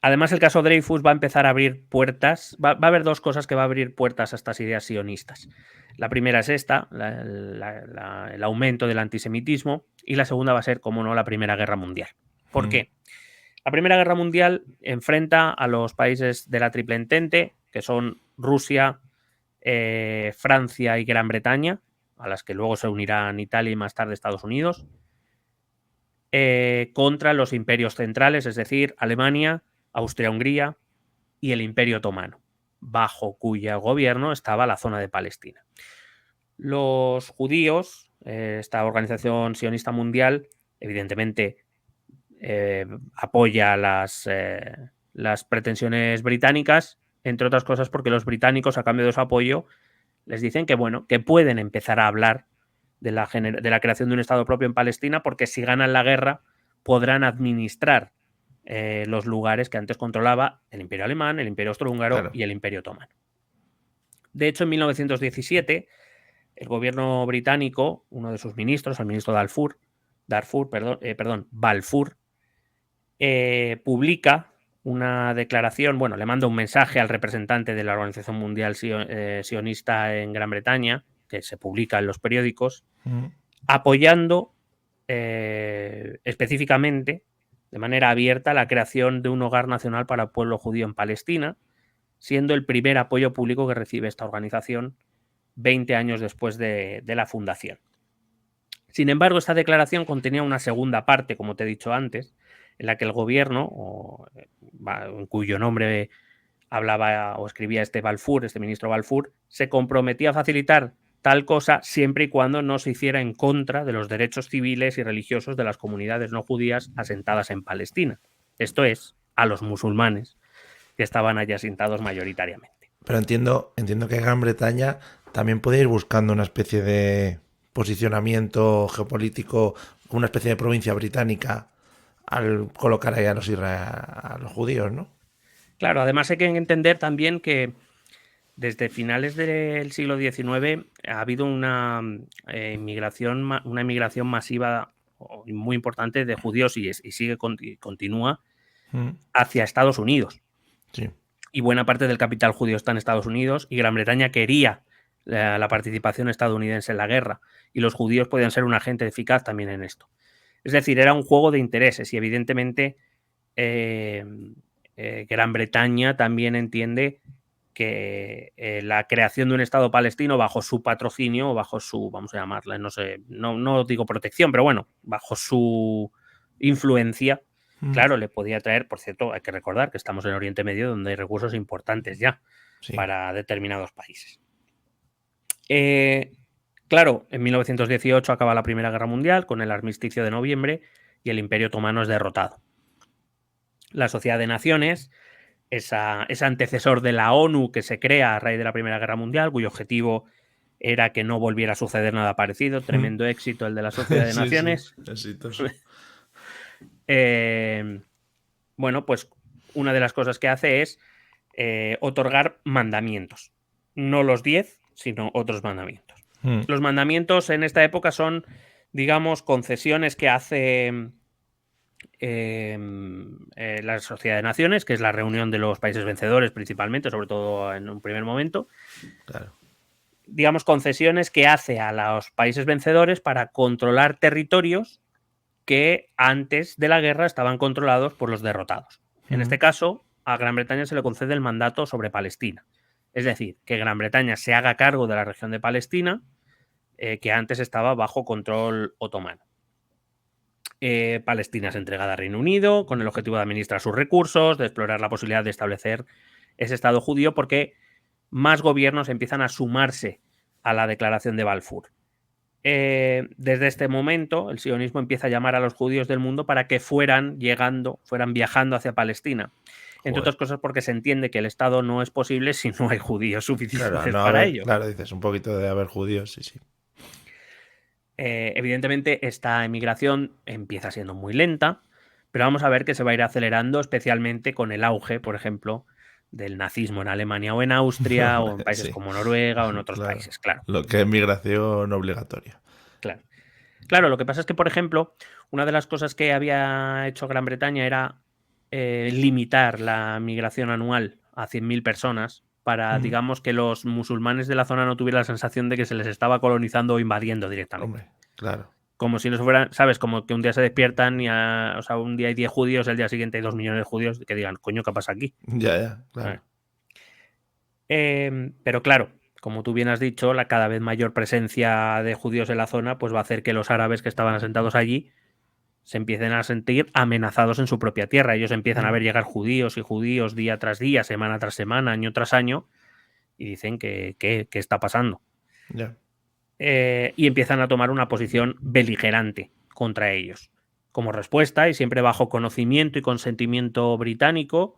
Además, el caso Dreyfus va a empezar a abrir puertas. Va a haber dos cosas que va a abrir puertas a estas ideas sionistas. La primera es esta, el aumento del antisemitismo, y la segunda va a ser, como no, la Primera Guerra Mundial. ¿Por qué? La Primera Guerra Mundial enfrenta a los países de la Triple Entente, que son Rusia, Francia y Gran Bretaña, a las que luego se unirán Italia y más tarde Estados Unidos, contra los imperios centrales, es decir, Alemania, Austria-Hungría y el Imperio Otomano, bajo cuyo gobierno estaba la zona de Palestina. Los judíos, esta organización sionista mundial, evidentemente apoya las pretensiones británicas, entre otras cosas porque los británicos, a cambio de su apoyo, les dicen que, bueno, que pueden empezar a hablar de la creación de un Estado propio en Palestina, porque si ganan la guerra podrán administrar los lugares que antes controlaba el Imperio Alemán, el Imperio Austrohúngaro, claro, y el Imperio Otomano. De hecho, en 1917, el gobierno británico, uno de sus ministros, el ministro Balfour, publica una declaración, bueno, le manda un mensaje al representante de la Organización Mundial Sionista en Gran Bretaña, que se publica en los periódicos, apoyando específicamente, de manera abierta, la creación de un hogar nacional para el pueblo judío en Palestina, siendo el primer apoyo público que recibe esta organización 20 años después de la fundación. Sin embargo, esta declaración contenía una segunda parte, como te he dicho antes, en la que el gobierno, en cuyo nombre hablaba o escribía este ministro Balfour, se comprometía a facilitar tal cosa siempre y cuando no se hiciera en contra de los derechos civiles y religiosos de las comunidades no judías asentadas en Palestina. Esto es, a los musulmanes que estaban allí asentados mayoritariamente. Pero entiendo que Gran Bretaña también puede ir buscando una especie de posicionamiento geopolítico, una especie de provincia británica al colocar ahí a los judíos, ¿no? Claro, además hay que entender también que desde finales del siglo XIX ha habido una inmigración masiva muy importante de judíos y continúa hacia Estados Unidos. Sí. y buena parte del capital judío está en Estados Unidos, y Gran Bretaña quería la participación estadounidense en la guerra, y los judíos podían ser un agente eficaz también en esto. Es decir, era un juego de intereses, y evidentemente Gran Bretaña también entiende que la creación de un Estado palestino bajo su patrocinio, o bajo su, vamos a llamarla, no sé, no digo protección, pero bueno, bajo su influencia, claro, le podía traer, por cierto, hay que recordar que estamos en Oriente Medio, donde hay recursos importantes ya para determinados países. Claro, en 1918 acaba la Primera Guerra Mundial con el Armisticio de Noviembre y el Imperio Otomano es derrotado. La Sociedad de Naciones, ese antecesor de la ONU que se crea a raíz de la Primera Guerra Mundial, cuyo objetivo era que no volviera a suceder nada parecido, tremendo éxito el de la Sociedad de Naciones. Sí, exitoso. Bueno, pues una de las cosas que hace es otorgar mandamientos. No los 10, sino otros mandamientos. Los mandamientos en esta época son, digamos, concesiones que hace la Sociedad de Naciones, que es la reunión de los países vencedores principalmente, sobre todo en un primer momento. Claro. Digamos, concesiones que hace a los países vencedores para controlar territorios que antes de la guerra estaban controlados por los derrotados. En este caso, a Gran Bretaña se le concede el mandato sobre Palestina. Es decir, que Gran Bretaña se haga cargo de la región de Palestina, que antes estaba bajo control otomano. Palestina es entregada a Reino Unido con el objetivo de administrar sus recursos, de explorar la posibilidad de establecer ese Estado judío, porque más gobiernos empiezan a sumarse a la declaración de Balfour. Desde este momento, el sionismo empieza a llamar a los judíos del mundo para que fueran viajando hacia Palestina. Entre otras cosas porque se entiende que el Estado no es posible si no hay judíos suficientes para ello. Claro, dices, un poquito de haber judíos, sí. Evidentemente, esta emigración empieza siendo muy lenta, pero vamos a ver que se va a ir acelerando, especialmente con el auge, por ejemplo, del nazismo en Alemania o en Austria, o en países como Noruega o en otros países, claro. Lo que es migración obligatoria. Claro, lo que pasa es que, por ejemplo, una de las cosas que había hecho Gran Bretaña era limitar la migración anual a 100.000 personas para, digamos, que los musulmanes de la zona no tuvieran la sensación de que se les estaba colonizando o invadiendo directamente. Hombre, claro. Como si no fueran, ¿sabes? Como que un día se despiertan y un día hay 10 judíos, el día siguiente hay 2 millones de judíos que digan, coño, ¿qué pasa aquí? Ya, claro. Pero claro, como tú bien has dicho, la cada vez mayor presencia de judíos en la zona pues va a hacer que los árabes que estaban asentados allí se empiecen a sentir amenazados en su propia tierra. Ellos empiezan a ver llegar judíos y judíos día tras día, semana tras semana, año tras año, y dicen que ¿qué está pasando? Ya. Y empiezan a tomar una posición beligerante contra ellos. Como respuesta, y siempre bajo conocimiento y consentimiento británico,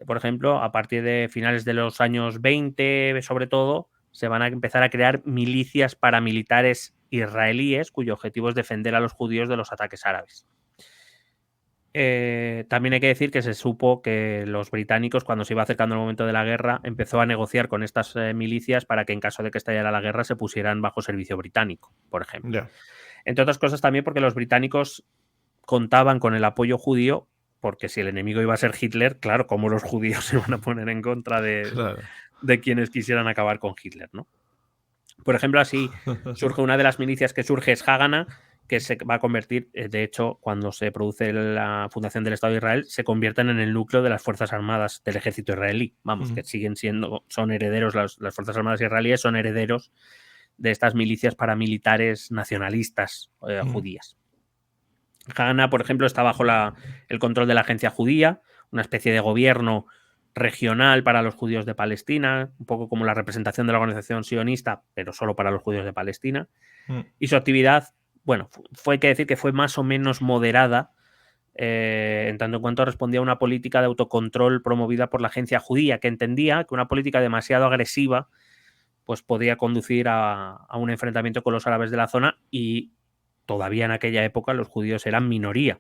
por ejemplo, a partir de finales de los años 20, sobre todo, se van a empezar a crear milicias paramilitares israelíes cuyo objetivo es defender a los judíos de los ataques árabes. También hay que decir que se supo que los británicos, cuando se iba acercando el momento de la guerra, empezó a negociar con estas milicias para que en caso de que estallara la guerra se pusieran bajo servicio británico, por ejemplo. Ya. Entre otras cosas también porque los británicos contaban con el apoyo judío, porque si el enemigo iba a ser Hitler, claro, ¿cómo los judíos se van a poner en contra de quienes quisieran acabar con Hitler, ¿no? Por ejemplo, así surge una de las milicias que surge es Haganah, que se va a convertir, de hecho, cuando se produce la fundación del Estado de Israel, se convierten en el núcleo de las Fuerzas Armadas del ejército israelí. Vamos, que siguen siendo, son herederos, las Fuerzas Armadas israelíes son herederos de estas milicias paramilitares nacionalistas judías. Haganah, por ejemplo, está bajo el control de la agencia judía, una especie de gobierno regional para los judíos de Palestina, un poco como la representación de la organización sionista, pero solo para los judíos de Palestina. Y su actividad, bueno, hay que decir que fue más o menos moderada, en tanto en cuanto respondía a una política de autocontrol promovida por la agencia judía, que entendía que una política demasiado agresiva pues podía conducir a un enfrentamiento con los árabes de la zona, y todavía en aquella época los judíos eran minoría.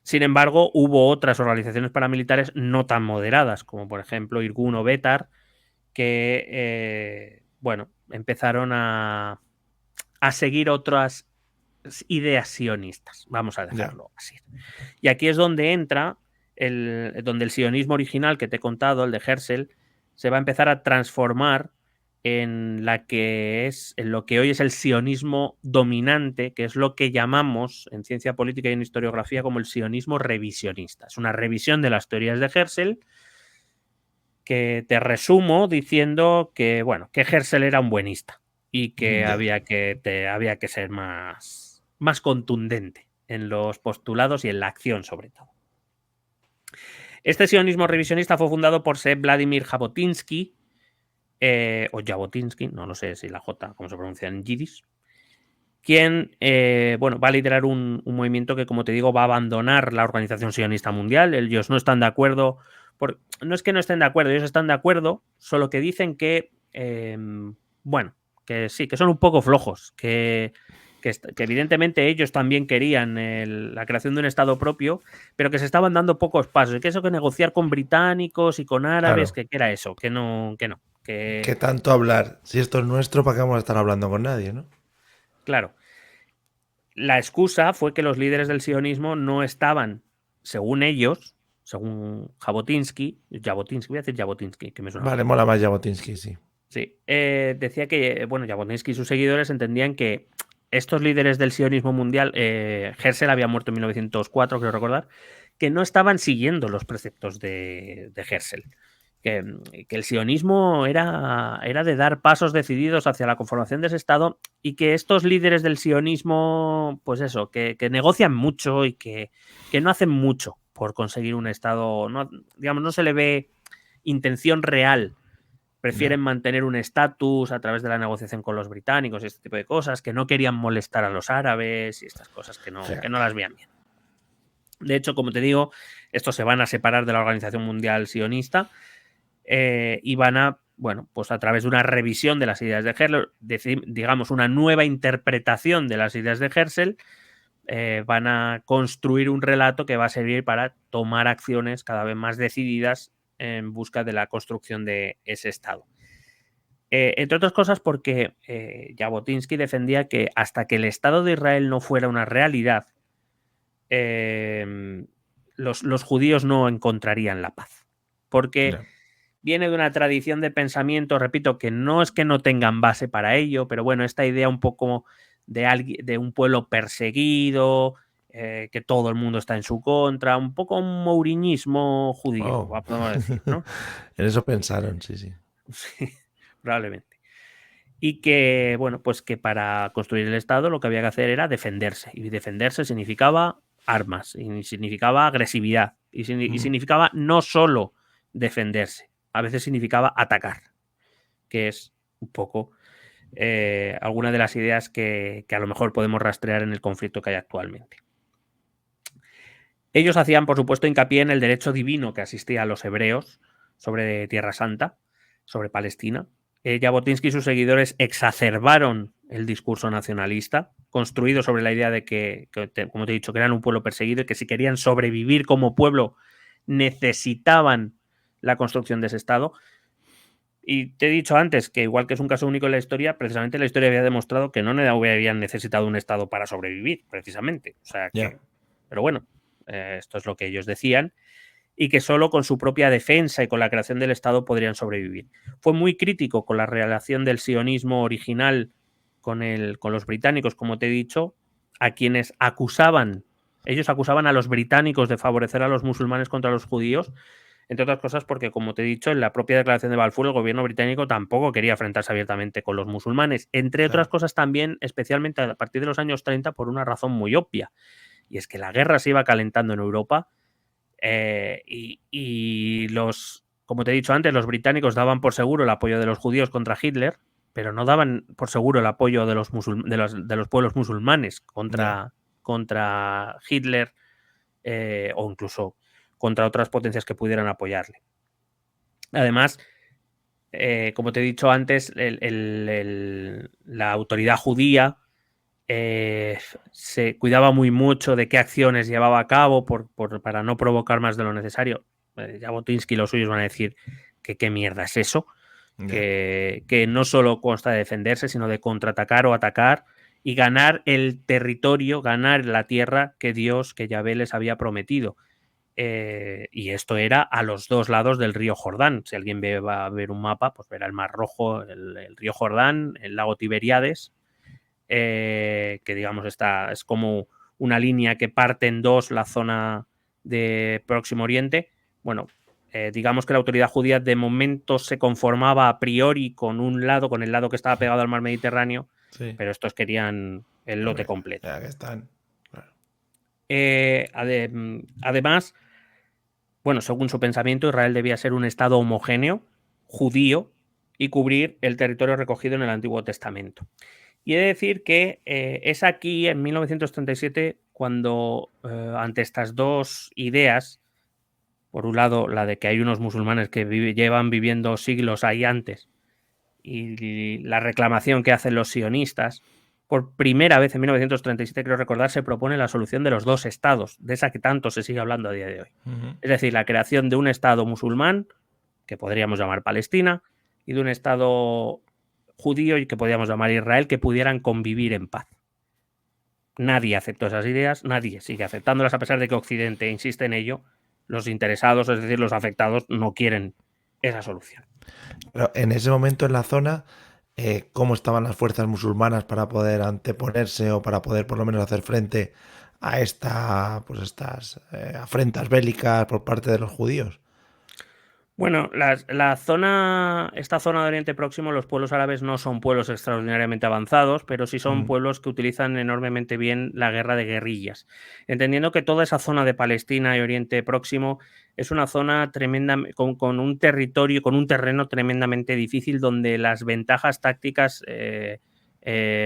Sin embargo, hubo otras organizaciones paramilitares no tan moderadas, como por ejemplo Irgun o Betar, que empezaron a seguir otras ideas sionistas, vamos a dejarlo así. Y aquí es donde entra donde el sionismo original que te he contado, el de Herzl, se va a empezar a transformar en lo que hoy es el sionismo dominante, que es lo que llamamos en ciencia política y en historiografía como el sionismo revisionista. Es una revisión de las teorías de Herzl, que te resumo diciendo que, bueno, que Herzl era un buenista y que había que ser más contundente en los postulados y en la acción, sobre todo. Este sionismo revisionista fue fundado por Vladimir Jabotinsky, o Jabotinsky, no sé si la J, cómo se pronuncia en yiddish, quien va a liderar un movimiento que, como te digo, va a abandonar la Organización Sionista Mundial. Ellos no están de acuerdo, no es que no estén de acuerdo, ellos están de acuerdo, solo que dicen que, que sí, que son un poco flojos, que evidentemente ellos también querían la creación de un Estado propio, pero que se estaban dando pocos pasos, y que eso que negociar con británicos y con árabes, claro, que era eso, que no. ¿Qué tanto hablar? Si esto es nuestro, ¿para qué vamos a estar hablando con nadie, no? Claro. La excusa fue que los líderes del sionismo no estaban, según ellos, según Jabotinsky, voy a decir Jabotinsky, que me suena. Vale, mola más Jabotinsky, sí. Sí, decía que, bueno, Jabotinsky y sus seguidores entendían que estos líderes del sionismo mundial, Herzl había muerto en 1904, creo recordar, que no estaban siguiendo los preceptos de Herzl. Que el sionismo era de dar pasos decididos hacia la conformación de ese Estado, y que estos líderes del sionismo, pues eso, que negocian mucho y que no hacen mucho por conseguir un Estado, no se le ve intención real. Prefieren mantener un estatus a través de la negociación con los británicos y este tipo de cosas, que no querían molestar a los árabes y estas cosas que no las veían bien. De hecho, como te digo, estos se van a separar de la Organización Mundial Sionista y van a, pues a través de una revisión de las ideas de Herzl, digamos una nueva interpretación de las ideas de Herzl, van a construir un relato que va a servir para tomar acciones cada vez más decididas en busca de la construcción de ese Estado. Entre otras cosas porque Jabotinsky defendía que hasta que el Estado de Israel no fuera una realidad, los judíos no encontrarían la paz. Porque viene de una tradición de pensamiento, repito, que no es que no tengan base para ello, pero bueno, esta idea un poco de un pueblo perseguido, que todo el mundo está en su contra, un poco un mouriñismo judío, podemos decir, ¿no? En eso pensaron, sí. Sí, probablemente. Y que, bueno, pues que para construir el Estado lo que había que hacer era defenderse. Y defenderse significaba armas, y significaba agresividad, y significaba no solo defenderse, a veces significaba atacar, que es un poco alguna de las ideas que a lo mejor podemos rastrear en el conflicto que hay actualmente. Ellos hacían, por supuesto, hincapié en el derecho divino que asistía a los hebreos sobre Tierra Santa, sobre Palestina. Jabotinsky y sus seguidores exacerbaron el discurso nacionalista, construido sobre la idea de que, como te he dicho, que eran un pueblo perseguido y que si querían sobrevivir como pueblo necesitaban la construcción de ese Estado. Y te he dicho antes que, igual que es un caso único en la historia, precisamente la historia había demostrado que no habían necesitado un Estado para sobrevivir, precisamente. O sea que, pero bueno, esto es lo que ellos decían, y que solo con su propia defensa y con la creación del Estado podrían sobrevivir. Fue muy crítico con la relación del sionismo original con los británicos, como te he dicho, a quienes ellos acusaban a los británicos de favorecer a los musulmanes contra los judíos, entre otras cosas porque, como te he dicho, en la propia declaración de Balfour el gobierno británico tampoco quería enfrentarse abiertamente con los musulmanes, entre otras cosas también, especialmente a partir de los años 30, por una razón muy obvia, y es que la guerra se iba calentando en Europa. Y como te he dicho antes, los británicos daban por seguro el apoyo de los judíos contra Hitler, pero no daban por seguro el apoyo de los pueblos musulmanes contra Hitler, o incluso contra otras potencias que pudieran apoyarle. Además, como te he dicho antes, la autoridad judía se cuidaba muy mucho de qué acciones llevaba a cabo para no provocar más de lo necesario. Jabotinsky y los suyos van a decir que qué mierda es eso, que no solo consta de defenderse, sino de contraatacar o atacar y ganar el territorio, ganar la tierra que Yahvé les había prometido. y esto era a los dos lados del río Jordán. Si alguien va a ver un mapa, pues verá el Mar Rojo, el río Jordán, el lago Tiberíades, que digamos es como una línea que parte en dos la zona de Próximo Oriente. Bueno, digamos que la autoridad judía de momento se conformaba a priori con un lado, con el lado que estaba pegado al mar Mediterráneo, sí, pero estos querían el lote completo. Ya que están. Claro. Además, bueno, según su pensamiento, Israel debía ser un estado homogéneo, judío, y cubrir el territorio recogido en el Antiguo Testamento. Y he de decir que es aquí, en 1937, cuando ante estas dos ideas, por un lado la de que hay unos musulmanes que llevan viviendo siglos ahí antes, y la reclamación que hacen los sionistas, por primera vez en 1937, creo recordar, se propone la solución de los dos estados, de esa que tanto se sigue hablando a día de hoy. Es decir, la creación de un estado musulmán, que podríamos llamar Palestina, y de un estado judío, y que podríamos llamar Israel, que pudieran convivir en paz. Nadie aceptó esas ideas, nadie sigue aceptándolas, a pesar de que Occidente insiste en ello. Los interesados, es decir, los afectados, no quieren esa solución. Pero en ese momento en la zona, ¿cómo estaban las fuerzas musulmanas para poder anteponerse o para poder por lo menos hacer frente a estas afrentas bélicas por parte de los judíos? Bueno, esta zona de Oriente Próximo, los pueblos árabes no son pueblos extraordinariamente avanzados, pero sí son pueblos que utilizan enormemente bien la guerra de guerrillas. Entendiendo que toda esa zona de Palestina y Oriente Próximo es una zona tremenda, con un territorio, con un terreno tremendamente difícil, donde las ventajas tácticas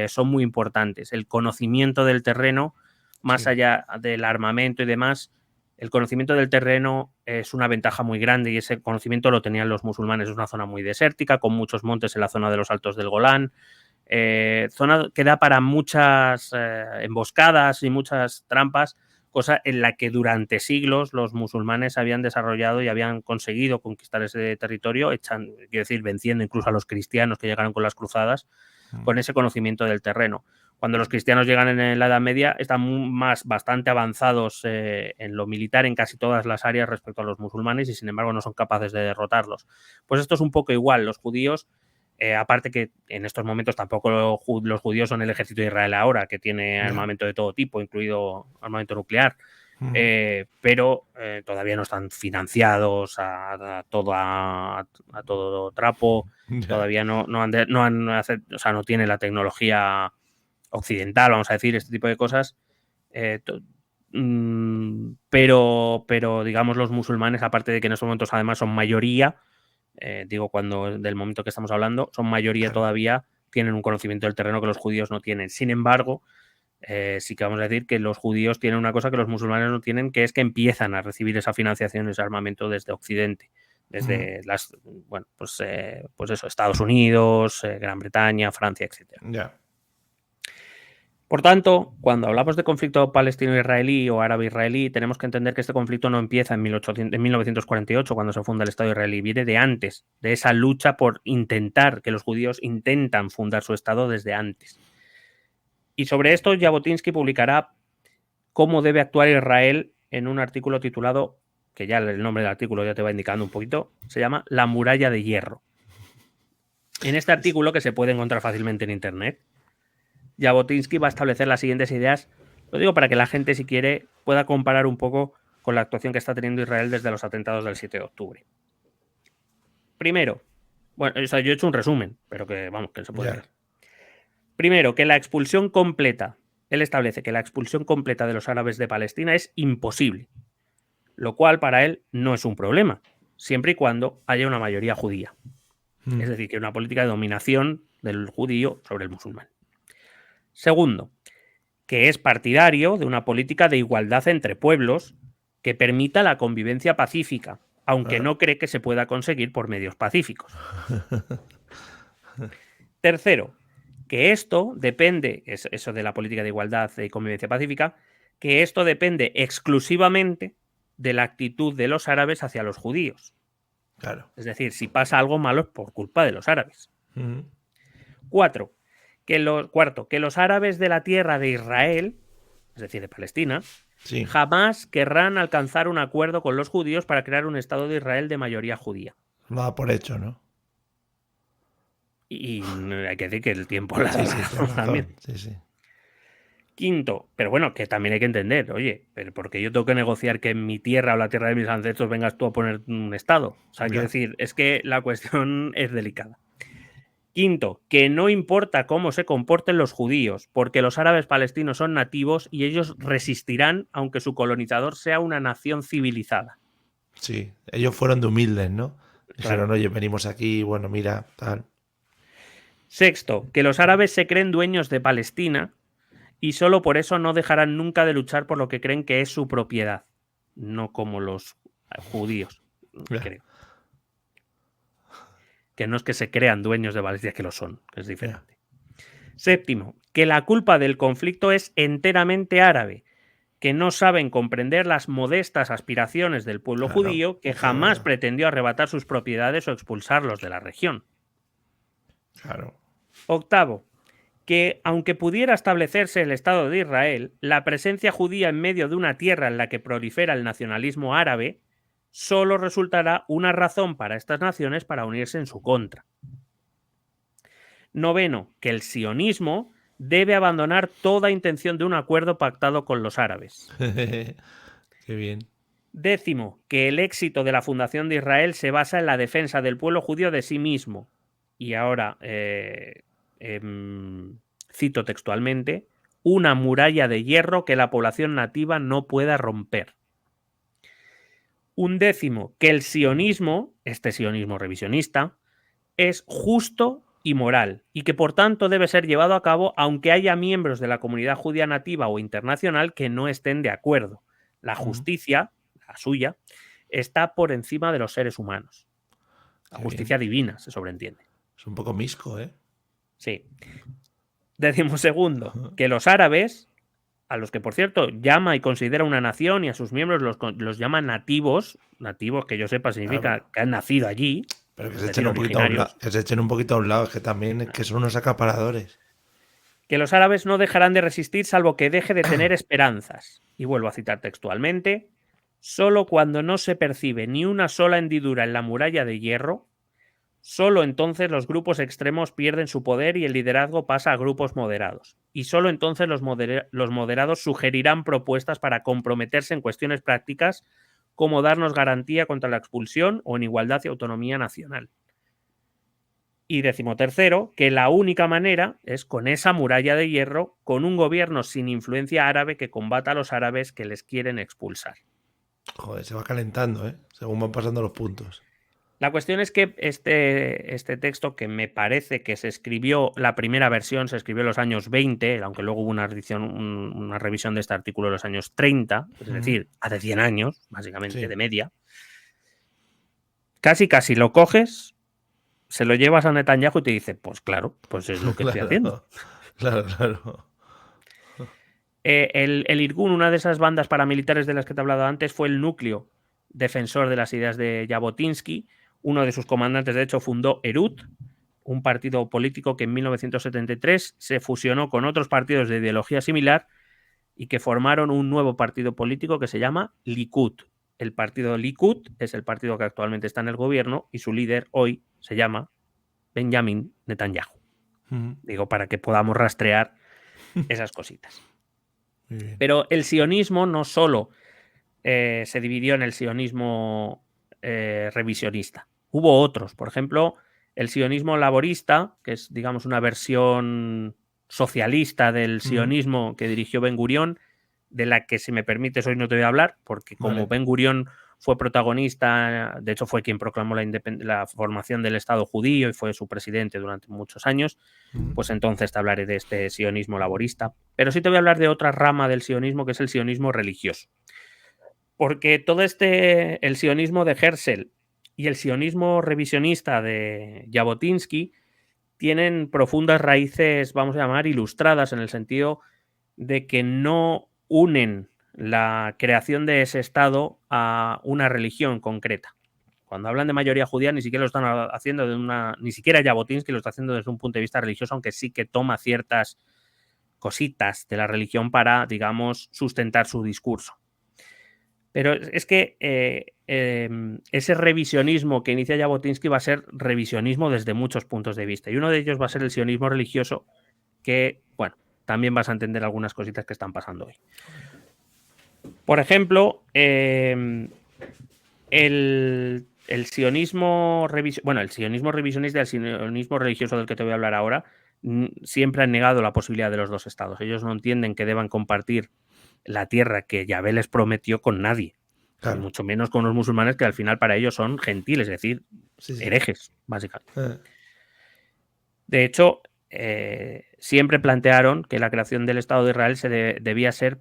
son muy importantes. El conocimiento del terreno, más allá del armamento y demás, el conocimiento del terreno es una ventaja muy grande, y ese conocimiento lo tenían los musulmanes. Es una zona muy desértica, con muchos montes en la zona de los Altos del Golán, zona que da para muchas emboscadas y muchas trampas, cosa en la que durante siglos los musulmanes habían desarrollado y habían conseguido conquistar ese territorio, quiero decir, venciendo incluso a los cristianos que llegaron con las cruzadas, con ese conocimiento del terreno. Cuando los cristianos llegan en la Edad Media, están bastante avanzados en lo militar en casi todas las áreas respecto a los musulmanes, y sin embargo no son capaces de derrotarlos. Pues esto es un poco igual. Los judíos, aparte que en estos momentos tampoco los judíos son el ejército de Israel ahora, que tiene armamento de todo tipo, incluido armamento nuclear, pero todavía no están financiados a todo trapo, todavía no tienen la tecnología occidental, vamos a decir, este tipo de cosas, pero digamos los musulmanes, aparte de que en estos momentos además son mayoría, del momento que estamos hablando, son mayoría todavía, tienen un conocimiento del terreno que los judíos no tienen. Sin embargo, sí que vamos a decir que los judíos tienen una cosa que los musulmanes no tienen, que es que empiezan a recibir esa financiación, ese armamento desde Occidente, desde Estados Unidos, Gran Bretaña, Francia, etc. Por tanto, cuando hablamos de conflicto palestino-israelí o árabe-israelí, tenemos que entender que este conflicto no empieza en 1948, cuando se funda el Estado israelí, viene de antes, de esa lucha por intentar, que los judíos intentan fundar su Estado desde antes. Y sobre esto, Jabotinsky publicará cómo debe actuar Israel en un artículo titulado, que ya el nombre del artículo ya te va indicando un poquito, se llama La muralla de hierro. En este artículo, que se puede encontrar fácilmente en Internet, Jabotinsky va a establecer las siguientes ideas. Lo digo para que la gente, si quiere, pueda comparar un poco con la actuación que está teniendo Israel desde los atentados del 7 de octubre. Primero, yo he hecho un resumen, pero que se puede ver. Primero, que la expulsión completa, él establece que la expulsión completa de los árabes de Palestina es imposible, lo cual para él no es un problema, siempre y cuando haya una mayoría judía. Es decir, que hay una política de dominación del judío sobre el musulmán. Segundo, que es partidario de una política de igualdad entre pueblos que permita la convivencia pacífica, aunque no cree que se pueda conseguir por medios pacíficos. Tercero, que esto depende, eso de la política de igualdad y convivencia pacífica, que esto depende exclusivamente de la actitud de los árabes hacia los judíos. Claro. Es decir, si pasa algo malo es por culpa de los árabes. Cuarto, que los árabes de la tierra de Israel, es decir, de Palestina, Sí. Jamás querrán alcanzar un acuerdo con los judíos para crear un Estado de Israel de mayoría judía. Lo da por hecho, ¿no? Y hay que decir que el tiempo la da Sí, tienes razón también. razón. Sí. Quinto, pero bueno, que también hay que entender, oye, pero porque yo tengo que negociar que en mi tierra o la tierra de mis ancestros vengas tú a poner un Estado. O sea, quiero decir, es que la cuestión es delicada. Quinto, que no importa cómo se comporten los judíos, porque los árabes palestinos son nativos y ellos resistirán aunque su colonizador sea una nación civilizada. Sí, ellos fueron de humildes, ¿no? Dijeron, Claro. oye, venimos aquí, bueno, mira, tal. Sexto, que los árabes se creen dueños de Palestina y solo por eso no dejarán nunca de luchar por lo que creen que es su propiedad, no como los judíos, creo. Que no es que se crean dueños de Palestina, que lo son, que es diferente. Séptimo, que la culpa del conflicto es enteramente árabe, que no saben comprender las modestas aspiraciones del pueblo judío, que jamás pretendió arrebatar sus propiedades o expulsarlos de la región. Claro. Octavo, que aunque pudiera establecerse el Estado de Israel, la presencia judía en medio de una tierra en la que prolifera el nacionalismo árabe solo resultará una razón para estas naciones para unirse en su contra. Noveno, que el sionismo debe abandonar toda intención de un acuerdo pactado con los árabes. Qué bien. Décimo, que el éxito de la fundación de Israel se basa en la defensa del pueblo judío de sí mismo. Y ahora cito textualmente, una muralla de hierro que la población nativa no pueda romper. Un décimo, que el sionismo, este sionismo revisionista, es justo y moral, y que por tanto debe ser llevado a cabo aunque haya miembros de la comunidad judía nativa o internacional que no estén de acuerdo. La justicia, la suya, está por encima de los seres humanos. La justicia divina, se sobreentiende. Es un poco misco, ¿eh? Sí. 12º, que los árabes, a los que por cierto llama y considera una nación y a sus miembros los llama nativos, nativos que yo sepa significa que han nacido allí, pero que se echen un poquito a un lado, que se echen un poquito a un lado, que también que son unos acaparadores. Que los árabes no dejarán de resistir salvo que deje de tener esperanzas. Y vuelvo a citar textualmente, solo cuando no se percibe ni una sola hendidura en la muralla de hierro, solo entonces los grupos extremos pierden su poder y el liderazgo pasa a grupos moderados. Y solo entonces los moderados sugerirán propuestas para comprometerse en cuestiones prácticas como darnos garantía contra la expulsión o en igualdad y autonomía nacional. Y 13º, que la única manera es con esa muralla de hierro, con un gobierno sin influencia árabe que combata a los árabes que les quieren expulsar. Joder, se va calentando, ¿eh? Según van pasando los puntos. La cuestión es que este texto, que me parece que se escribió, la primera versión se escribió en los años 20, aunque luego hubo una revisión de este artículo en los años 30, es decir, hace 100 años, básicamente, de media. Casi lo coges, se lo llevas a Netanyahu y te dice, pues claro, pues es lo que estoy haciendo. Claro. El Irgun, una de esas bandas paramilitares de las que te he hablado antes, fue el núcleo defensor de las ideas de Jabotinsky. Uno de sus comandantes, de hecho, fundó Erut, un partido político que en 1973 se fusionó con otros partidos de ideología similar y que formaron un nuevo partido político que se llama Likud. El partido Likud es el partido que actualmente está en el gobierno y su líder hoy se llama Benjamin Netanyahu. Digo, para que podamos rastrear esas cositas. Pero el sionismo no solo se dividió en el sionismo revisionista. Hubo otros, por ejemplo, el sionismo laborista, que es, digamos, una versión socialista del sionismo que dirigió Ben Gurión, de la que, si me permites, hoy no te voy a hablar, porque como Ben Gurión fue protagonista, de hecho fue quien proclamó la formación del Estado judío y fue su presidente durante muchos años, pues entonces te hablaré de este sionismo laborista. Pero sí te voy a hablar de otra rama del sionismo, que es el sionismo religioso. Porque todo el sionismo de Herzl y el sionismo revisionista de Jabotinsky tienen profundas raíces, vamos a llamar, ilustradas, en el sentido de que no unen la creación de ese Estado a una religión concreta. Cuando hablan de mayoría judía, ni siquiera lo están haciendo ni siquiera Jabotinsky lo está haciendo desde un punto de vista religioso, aunque sí que toma ciertas cositas de la religión para, digamos, sustentar su discurso. Pero es que ese revisionismo que inicia Jabotinsky va a ser revisionismo desde muchos puntos de vista. Y uno de ellos va a ser el sionismo religioso, que, bueno, también vas a entender algunas cositas que están pasando hoy. Por ejemplo, el sionismo revisionista y el sionismo religioso del que te voy a hablar ahora siempre han negado la posibilidad de los dos estados. Ellos no entienden que deban compartir la tierra que Yahvé les prometió con nadie, claro. Y mucho menos con los musulmanes, que al final para ellos son gentiles, es decir, herejes, básicamente. De hecho, siempre plantearon que la creación del Estado de Israel debía ser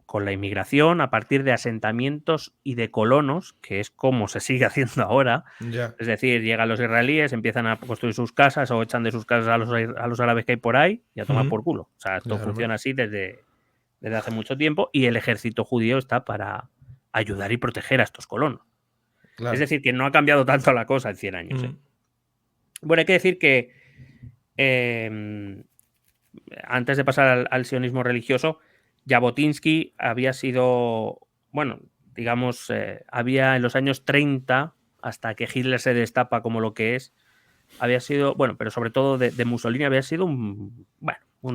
con la inmigración a partir de asentamientos y de colonos, que es como se sigue haciendo ahora. Ya. Es decir, llegan los israelíes, empiezan a construir sus casas o echan de sus casas a los árabes que hay por ahí y a tomar por culo. O sea, esto funciona así desde hace mucho tiempo, y el ejército judío está para ayudar y proteger a estos colonos. Claro. Es decir, que no ha cambiado tanto la cosa en 100 años. Bueno, hay que decir que antes de pasar al sionismo religioso, Jabotinsky había sido, bueno, digamos, había en los años 30, hasta que Hitler se destapa como lo que es, había sido, bueno, pero sobre todo de Mussolini, había sido un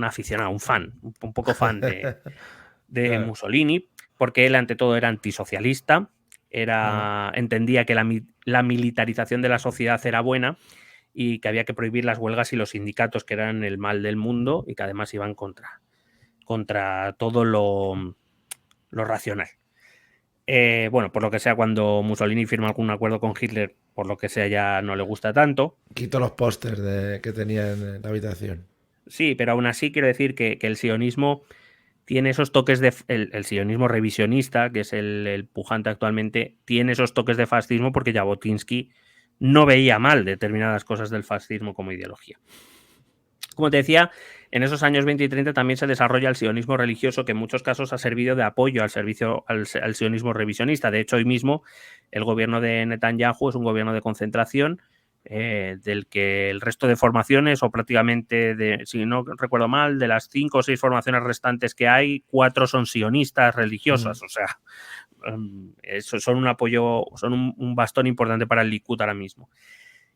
aficionado, un fan, un poco fan de claro. Mussolini, porque él ante todo era antisocialista, entendía que la militarización de la sociedad era buena y que había que prohibir las huelgas y los sindicatos, que eran el mal del mundo y que además iban contra todo lo racional. Bueno, por lo que sea, cuando Mussolini firma algún acuerdo con Hitler, por lo que sea, ya no le gusta tanto. Quito los pósters que tenía en la habitación. Sí, pero aún así quiero decir que el sionismo tiene esos toques de... El sionismo revisionista, que es el pujante actualmente, tiene esos toques de fascismo porque Jabotinsky no veía mal determinadas cosas del fascismo como ideología. Como te decía, en esos años 20 y 30 también se desarrolla el sionismo religioso, que en muchos casos ha servido de apoyo al sionismo revisionista. De hecho, hoy mismo el gobierno de Netanyahu es un gobierno de concentración, del que el resto de formaciones, o prácticamente, si no recuerdo mal, de las 5 o 6 formaciones restantes que hay, 4 son sionistas religiosas. O sea, son un apoyo, son un bastón importante para el Likud ahora mismo.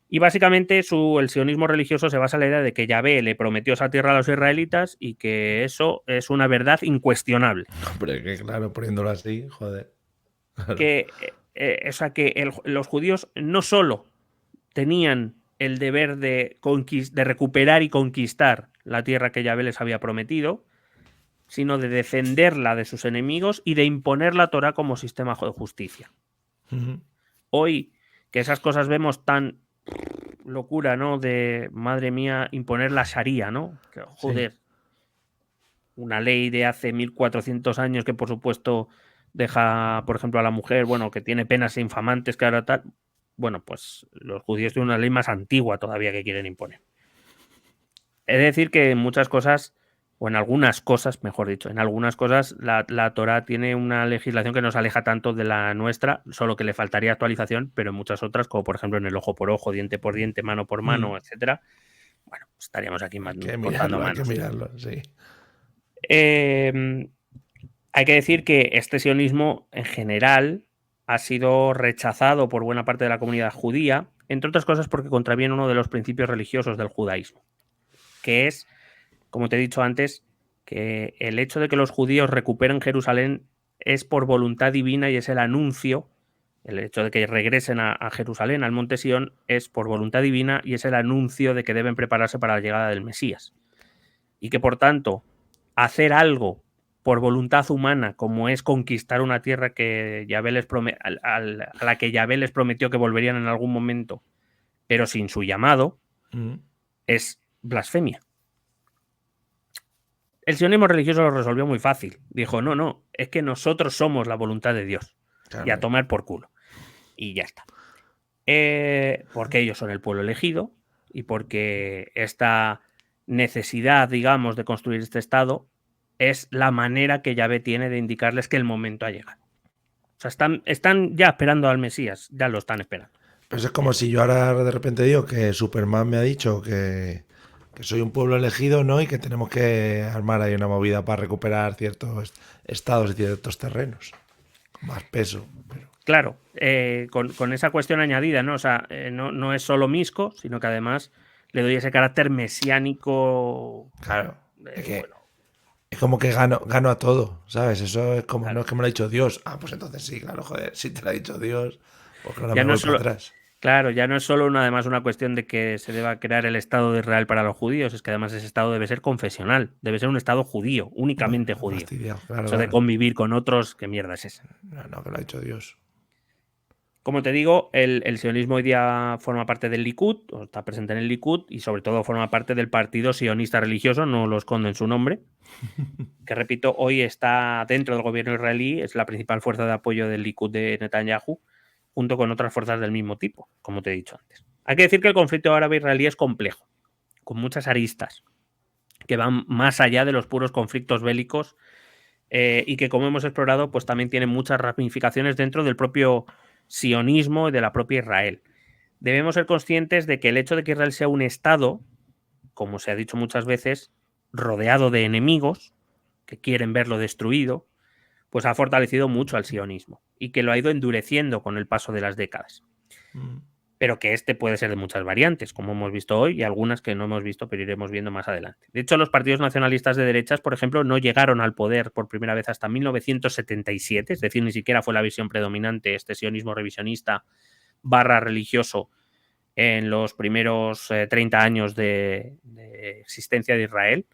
Y básicamente el sionismo religioso se basa en la idea de que Yahvé le prometió esa tierra a los israelitas y que eso es una verdad incuestionable. Hombre, que claro, poniéndolo así, joder. Claro. O sea, que los judíos no solo tenían el deber de recuperar y conquistar la tierra que Yahvé les había prometido, sino de defenderla de sus enemigos y de imponer la Torá como sistema de justicia. Hoy, que esas cosas vemos tan locura, ¿no? De, madre mía, imponer la Sharia, ¿no? Que, joder, sí. Una ley de hace 1400 años que, por supuesto, deja, por ejemplo, a la mujer, bueno, que tiene penas infamantes, que ahora tal. Bueno, pues los judíos tienen una ley más antigua todavía que quieren imponer. Es decir, que en muchas cosas, o en algunas cosas, mejor dicho, en algunas cosas la Torá tiene una legislación que nos aleja tanto de la nuestra, solo que le faltaría actualización, pero en muchas otras, como por ejemplo en el ojo por ojo, diente por diente, mano por mano, etcétera, bueno, estaríamos aquí cortando manos. Hay que mirarlo, sí. Hay que decir que este sionismo, en general, ha sido rechazado por buena parte de la comunidad judía, entre otras cosas porque contraviene uno de los principios religiosos del judaísmo, que es, como te he dicho antes, que el hecho de que los judíos recuperen Jerusalén es por voluntad divina y es el anuncio, el hecho de que regresen a Jerusalén, al monte Sión, es por voluntad divina y es el anuncio de que deben prepararse para la llegada del Mesías. Y que, por tanto, hacer algo por voluntad humana, como es conquistar una tierra que a la que Yahvé les prometió que volverían en algún momento, pero sin su llamado, es blasfemia. El sionismo religioso lo resolvió muy fácil. Dijo, no, es que nosotros somos la voluntad de Dios. Claro. Y a tomar por culo. Y ya está. Porque ellos son el pueblo elegido y porque esta necesidad, digamos, de construir este Estado es la manera que Yahvé tiene de indicarles que el momento ha llegado. O sea, están ya esperando al Mesías, ya lo están esperando. Pues es como si yo ahora de repente digo que Superman me ha dicho que que soy un pueblo elegido, ¿no? Y que tenemos que armar ahí una movida para recuperar ciertos estados y ciertos terrenos con más peso. Pero... Claro, con esa cuestión añadida, ¿no? O sea, no es solo Misco, sino que además le doy ese carácter mesiánico. Claro, es que Bueno, es como que gano a todo, ¿sabes? Eso es como, claro. no es que me lo ha dicho Dios. Ah, pues entonces sí, claro, joder, si te lo ha dicho Dios, pues ahora Ya me no voy es para solo, atrás. claro, ya no es solo además una cuestión de que se deba crear el Estado de Israel para los judíos, es que además ese Estado debe ser confesional, debe ser un Estado judío, Bueno, únicamente judío. fastidiado, claro, Eso de claro. convivir con otros, ¿qué mierda es esa? No, no, que lo ha dicho Dios. Como te digo, el sionismo hoy día forma parte del Likud, o está presente en el Likud, y sobre todo forma parte del partido sionista religioso, no lo esconde en su nombre, que repito, hoy está dentro del gobierno israelí, es la principal fuerza de apoyo del Likud de Netanyahu, junto con otras fuerzas del mismo tipo, como te he dicho antes. Hay que decir que el conflicto árabe-israelí es complejo, con muchas aristas, que van más allá de los puros conflictos bélicos y que, como hemos explorado, pues también tiene muchas ramificaciones dentro del propio sionismo y de la propia Israel. Debemos ser conscientes de que el hecho de que Israel sea un Estado, como se ha dicho muchas veces, rodeado de enemigos que quieren verlo destruido, pues ha fortalecido mucho al sionismo y que lo ha ido endureciendo con el paso de las décadas. Pero que este puede ser de muchas variantes, como hemos visto hoy, y algunas que no hemos visto, pero iremos viendo más adelante. De hecho, los partidos nacionalistas de derechas, por ejemplo, no llegaron al poder por primera vez hasta 1977, es decir, ni siquiera fue la visión predominante, este sionismo revisionista / religioso, en los primeros 30 años de existencia de Israel.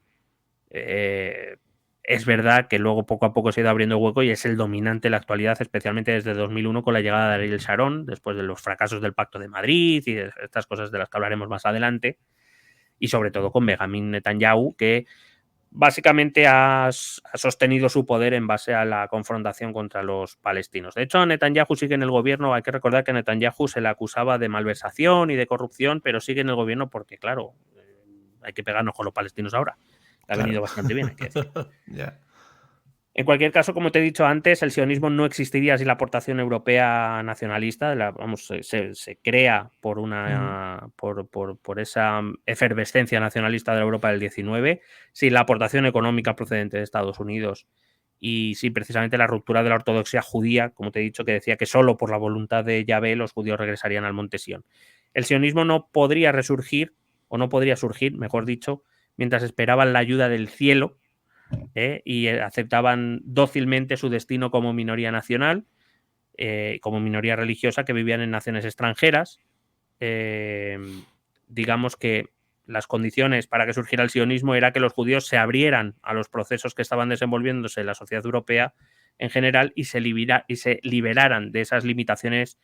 Es verdad que luego poco a poco se ha ido abriendo hueco y es el dominante en la actualidad, especialmente desde 2001 con la llegada de Ariel Sharon, después de los fracasos del Pacto de Madrid y de estas cosas de las que hablaremos más adelante, y sobre todo con Benjamin Netanyahu, que básicamente ha sostenido su poder en base a la confrontación contra los palestinos. De hecho, Netanyahu sigue en el gobierno. Hay que recordar que a Netanyahu se le acusaba de malversación y de corrupción, pero sigue en el gobierno porque, claro, hay que pegarnos con los palestinos ahora. Le ha Claro. venido bastante bien, hay que decir. Ya. En cualquier caso, como te he dicho antes, el sionismo no existiría sin la aportación europea nacionalista. Se crea por esa efervescencia nacionalista de la Europa del 19, sin la aportación económica procedente de Estados Unidos y sin precisamente la ruptura de la ortodoxia judía, como te he dicho, que decía que solo por la voluntad de Yahvé los judíos regresarían al monte Sión. El sionismo no podría resurgir, o no podría surgir, mejor dicho, mientras esperaban la ayuda del cielo, y aceptaban dócilmente su destino como minoría nacional, como minoría religiosa que vivían en naciones extranjeras. Digamos que las condiciones para que surgiera el sionismo era que los judíos se abrieran a los procesos que estaban desenvolviéndose en la sociedad europea en general y se liberaran de esas limitaciones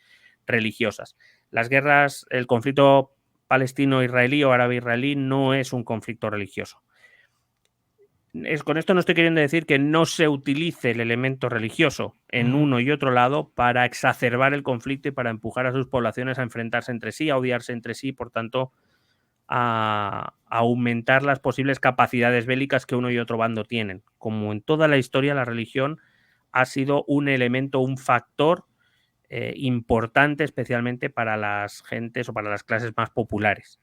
religiosas. Las guerras, el conflicto palestino-israelí o árabe-israelí no es un conflicto religioso. Con esto no estoy queriendo decir que no se utilice el elemento religioso en uno y otro lado para exacerbar el conflicto y para empujar a sus poblaciones a enfrentarse entre sí, a odiarse entre sí, por tanto, a aumentar las posibles capacidades bélicas que uno y otro bando tienen. Como en toda la historia, la religión ha sido un elemento, un factor importante, especialmente para las gentes o para las clases más populares.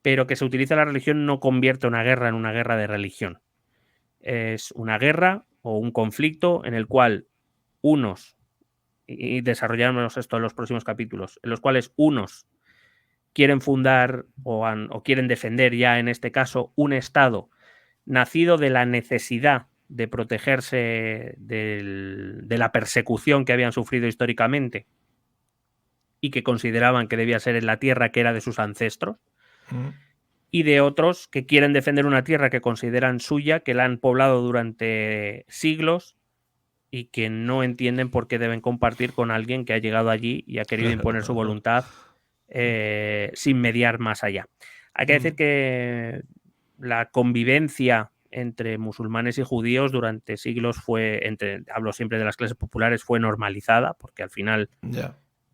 Pero que se utilice la religión no convierte una guerra en una guerra de religión. Es una guerra o un conflicto en el cual unos, y desarrollaremos esto en los próximos capítulos, en los cuales unos quieren fundar o quieren defender ya en este caso un Estado nacido de la necesidad de protegerse de la persecución que habían sufrido históricamente y que consideraban que debía ser en la tierra que era de sus ancestros, y de otros que quieren defender una tierra que consideran suya, que la han poblado durante siglos y que no entienden por qué deben compartir con alguien que ha llegado allí y ha querido imponer su voluntad sin mediar más allá. Hay que decir que la convivencia entre musulmanes y judíos durante siglos hablo siempre de las clases populares, fue normalizada, porque al final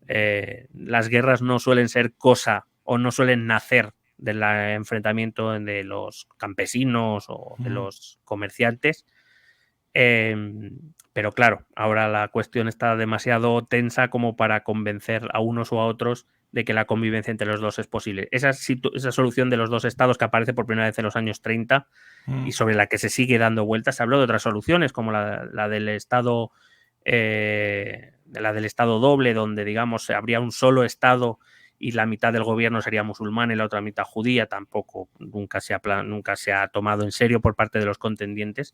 las guerras no suelen ser cosa o no suelen nacer del enfrentamiento de los campesinos o de los comerciantes. Pero claro, ahora la cuestión está demasiado tensa como para convencer a unos o a otros de que la convivencia entre los dos es posible. Esa solución de los dos estados que aparece por primera vez en los años 30 y sobre la que se sigue dando vueltas, se habló de otras soluciones como la del estado doble, donde digamos habría un solo estado y la mitad del gobierno sería musulmán y la otra mitad judía. Tampoco nunca se ha tomado en serio por parte de los contendientes.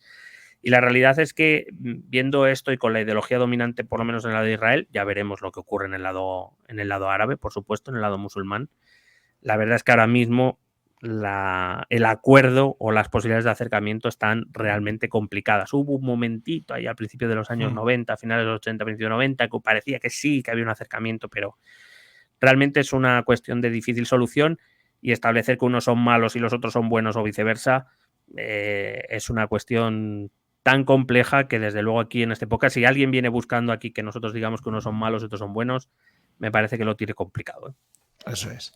Y la realidad es que, viendo esto y con la ideología dominante, por lo menos en el lado de Israel, ya veremos lo que ocurre en el lado árabe, por supuesto, en el lado musulmán. La verdad es que ahora mismo el acuerdo o las posibilidades de acercamiento están realmente complicadas. Hubo un momentito ahí al principio de los años 90, finales de los 80, principios de 90, que parecía que sí, que había un acercamiento, pero realmente es una cuestión de difícil solución, y establecer que unos son malos y los otros son buenos o viceversa es una cuestión tan compleja que desde luego aquí en esta época, si alguien viene buscando aquí que nosotros digamos que unos son malos y otros son buenos, me parece que lo tiene complicado, ¿eh? Eso es.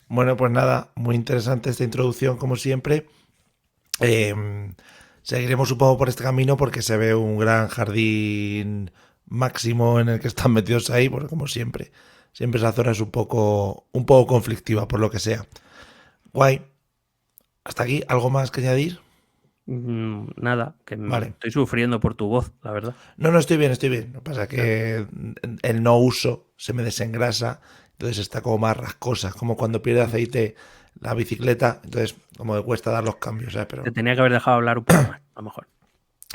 Bueno, pues nada, muy interesante esta introducción como siempre. Seguiremos supongo por este camino porque se ve un gran jardín máximo en el que están metidos ahí, porque como siempre esa zona es un poco conflictiva por lo que sea. Guay. Hasta aquí, ¿algo más que añadir? Nada, que vale. Estoy sufriendo por tu voz, la verdad. No, estoy bien. Lo que pasa es que el no uso se me desengrasa, entonces está como más rascosa, como cuando pierde aceite la bicicleta, entonces como me cuesta dar los cambios, ¿sabes? Pero... Te tenía que haber dejado hablar un poco más, a lo mejor.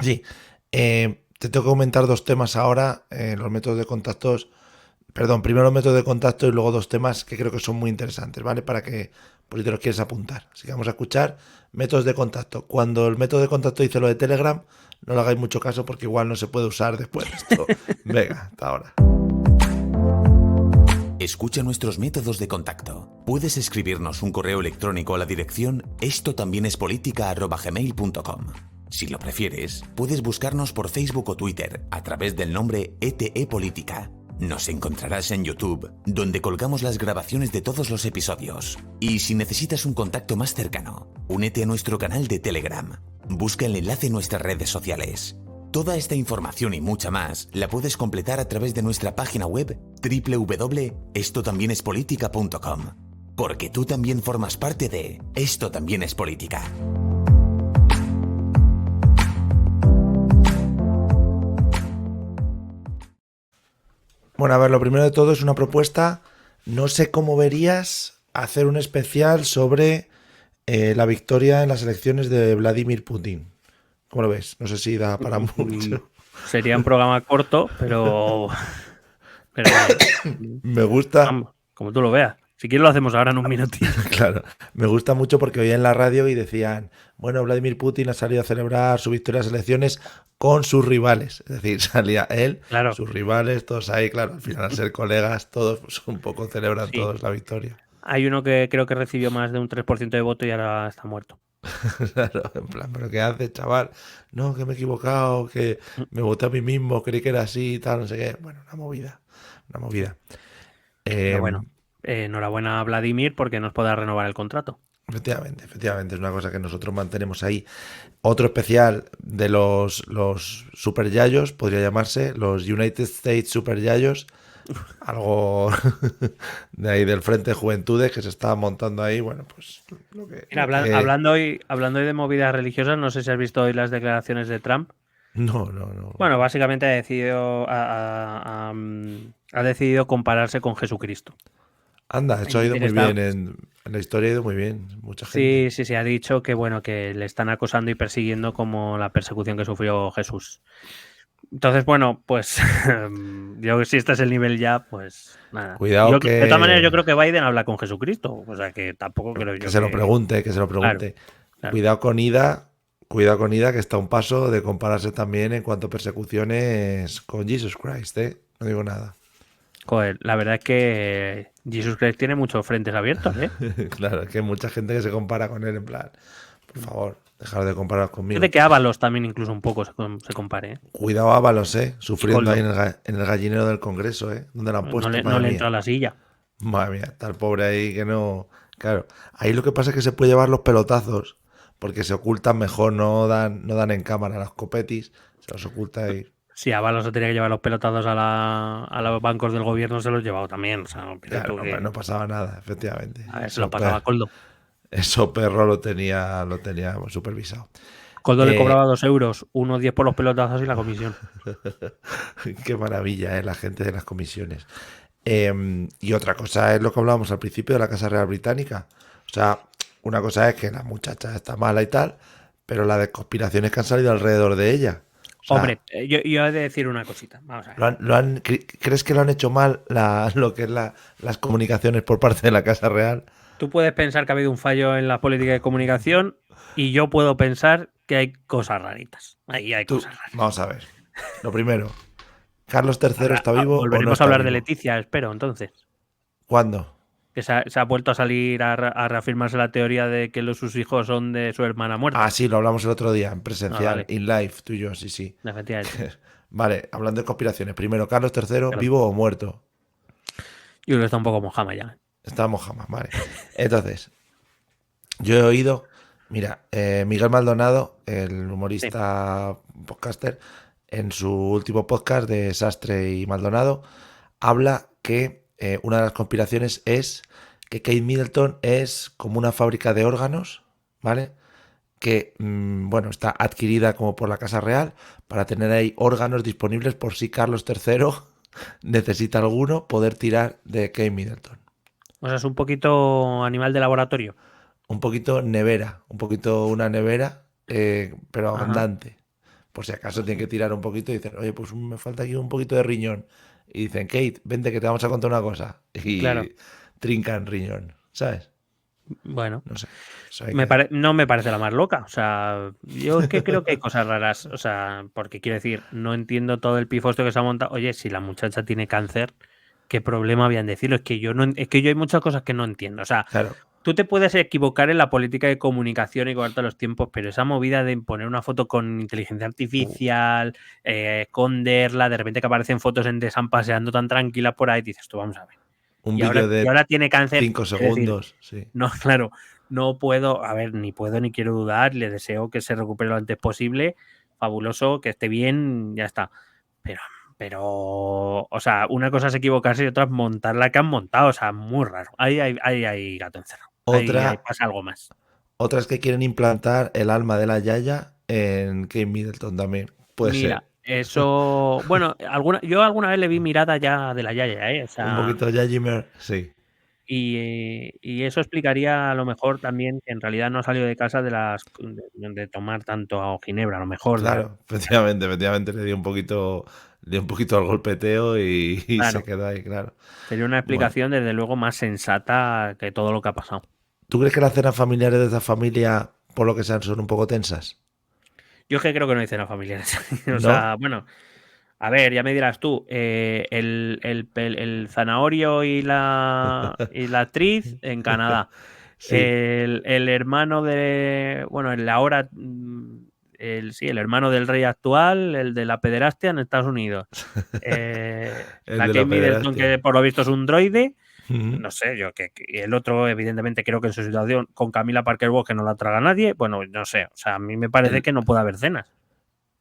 Sí, te tengo que comentar dos temas ahora, los métodos de contactos. Perdón, primero los métodos de contacto y luego dos temas que creo que son muy interesantes, ¿vale? Para que, por si te los quieres apuntar. Así que vamos a escuchar métodos de contacto. Cuando el método de contacto dice lo de Telegram, no le hagáis mucho caso porque igual no se puede usar después de esto. Venga, hasta ahora. Escucha nuestros métodos de contacto. Puedes escribirnos un correo electrónico a la dirección estotambiénespolitica@gmail.com. Si lo prefieres, puedes buscarnos por Facebook o Twitter a través del nombre ETE Política. Nos encontrarás en YouTube, donde colgamos las grabaciones de todos los episodios. Y si necesitas un contacto más cercano, únete a nuestro canal de Telegram. Busca el enlace en nuestras redes sociales. Toda esta información y mucha más la puedes completar a través de nuestra página web www.estotambiénespolitica.com. Porque tú también formas parte de Esto También es Política. Bueno, a ver, lo primero de todo es una propuesta. No sé cómo verías hacer un especial sobre la victoria en las elecciones de Vladimir Putin. ¿Cómo lo ves? No sé si da para mucho. Sería un programa corto, pero me gusta. Como tú lo veas. Si quieres lo hacemos ahora en un minutito. Claro, me gusta mucho porque oí en la radio y decían, bueno, Vladimir Putin ha salido a celebrar su victoria en las elecciones con sus rivales. Es decir, salía él, claro, sus rivales, todos ahí, claro, al final al ser colegas, todos pues, un poco celebran todos la victoria. Hay uno que creo que recibió más de un 3% de voto y ahora está muerto. Claro, en plan, ¿pero qué haces, chaval? No, que me he equivocado, que me voté a mí mismo, creí que era así y tal, no sé qué. Bueno, una movida. Pero bueno, enhorabuena a Vladimir porque nos pueda renovar el contrato. Efectivamente, es una cosa que nosotros mantenemos ahí. Otro especial de los Super Yayos, podría llamarse, los United States Super Yayos, algo de ahí del Frente de Juventudes que se está montando ahí, bueno, pues... Mira, hablando hoy de movidas religiosas, no sé si has visto hoy las declaraciones de Trump. No. Bueno, básicamente ha decidido compararse con Jesucristo. Anda, eso ha ido muy bien, en la historia ha ido muy bien, mucha gente. Sí, ha dicho que bueno, que le están acosando y persiguiendo como la persecución que sufrió Jesús. Entonces, bueno, pues yo si este es el nivel ya, pues nada. Cuidado que... De todas maneras, yo creo que Biden habla con Jesucristo, o sea que tampoco creo yo que... se lo pregunte. Claro. Cuidado con Ida, que está a un paso de compararse también en cuanto a persecuciones con Jesus Christ, ¿eh? No digo nada. Joder, la verdad es que Jesus Christ tiene muchos frentes abiertos, ¿eh? Claro, es que hay mucha gente que se compara con él en plan, por favor, dejar de compararos conmigo. De que Ábalos también incluso un poco se compare, ¿eh? Cuidado Ábalos, sufriendo ahí en el gallinero del Congreso, ¿Dónde lo han puesto? No le entra a la silla. Madre mía, está el pobre ahí que no... Claro, ahí lo que pasa es que se puede llevar los pelotazos porque se ocultan mejor, no dan en cámara los copetis, Se los oculta ahí. Si Ábalos se tenía que llevar los pelotazos a los bancos del gobierno, se los llevaba también. O sea, claro, no pasaba nada, efectivamente. A ver, se lo pasaba a Koldo. Eso Perro lo tenía supervisado. Koldo le cobraba 2 euros, 1,10 por los pelotazos y la comisión. Qué maravilla, la gente de las comisiones. Y otra cosa es lo que hablábamos al principio de la Casa Real Británica. O sea, una cosa es que la muchacha está mala y tal, pero las de conspiraciones que han salido alrededor de ella. O sea, hombre, yo he de decir una cosita. Vamos a ver. ¿Crees que lo han hecho mal lo que es las comunicaciones por parte de la Casa Real? Tú puedes pensar que ha habido un fallo en la política de comunicación y yo puedo pensar que hay cosas raritas. Ahí hay cosas raras. Vamos a ver. Lo primero, ¿Carlos III está vivo? Volveremos a hablar de Leticia, espero, entonces. ¿Cuándo? Que se ha vuelto a salir a reafirmarse la teoría de que sus hijos son de su hermana muerta. Ah, sí, lo hablamos el otro día, en presencial, vale. In live, tú y yo, sí. Efectivamente. Vale, hablando de conspiraciones. Primero, ¿Carlos III claro. vivo o muerto? Yo creo que está un poco mojama ya. Está mojama, vale. Entonces, yo he oído, mira, Miguel Maldonado, el humorista podcaster, en su último podcast de Sastre y Maldonado, habla que una de las conspiraciones es que Kate Middleton es como una fábrica de órganos, ¿vale? Que, bueno, está adquirida como por la Casa Real para tener ahí órganos disponibles por si Carlos III necesita alguno, poder tirar de Kate Middleton. O sea, es un poquito animal de laboratorio. Un poquito nevera, una nevera, pero andante. Por si acaso tienen que tirar un poquito y dicen, oye, pues me falta aquí un poquito de riñón. Y dicen, Kate, vente que te vamos a contar una cosa. Y claro. Trincan riñón, ¿sabes? Bueno, no sé. No me parece la más loca. O sea, yo es que creo que hay cosas raras. O sea, porque quiero decir, no entiendo todo el pifostio que se ha montado. Oye, si la muchacha tiene cáncer, ¿qué problema habían de decirlo? Es que yo hay muchas cosas que no entiendo. O sea, claro. Tú te puedes equivocar en la política de comunicación y cortar los tiempos, pero esa movida de poner una foto con inteligencia artificial, esconderla, de repente que aparecen fotos en Desan paseando tan tranquila por ahí, dices tú, vamos a ver. Un vídeo de ahora tiene cáncer. 5 segundos. Decir, sí. No, claro, no puedo, a ver, ni puedo ni quiero dudar, le deseo que se recupere lo antes posible, fabuloso, que esté bien, ya está. Pero, o sea, una cosa es equivocarse y otra es montar la que han montado, o sea, muy raro. Ahí hay gato encerrado. Ahí pasa algo más. Otra es que quieren implantar el alma de la Yaya en Kate Middleton también. Puede ser. Eso. Bueno, yo alguna vez le vi mirada ya de la Yaya, ¿eh? O sea, un poquito Yayimer, sí. Y eso explicaría a lo mejor también que en realidad no ha salido de casa de tomar tanto ginebra, a lo mejor. Claro, efectivamente le dio un poquito al golpeteo y claro. Se quedó ahí, claro. Sería una explicación, desde luego, más sensata que todo lo que ha pasado. ¿Tú crees que las cenas familiares de esta familia, por lo que sean, son un poco tensas? Yo es que creo que no hay cenas familiares. ¿No? sea, bueno, a ver, ya me dirás tú, el zanahorio y la actriz en Canadá. Sí. El hermano de, bueno, el ahora, el hermano del rey actual, el de la pederastia en Estados Unidos. La Kate Middleton, que por lo visto es un droide. No sé, yo que el otro, evidentemente, creo que en su situación con Camila Parker Bowles, que no la traga nadie, bueno, no sé, o sea, a mí me parece que no puede haber cenas.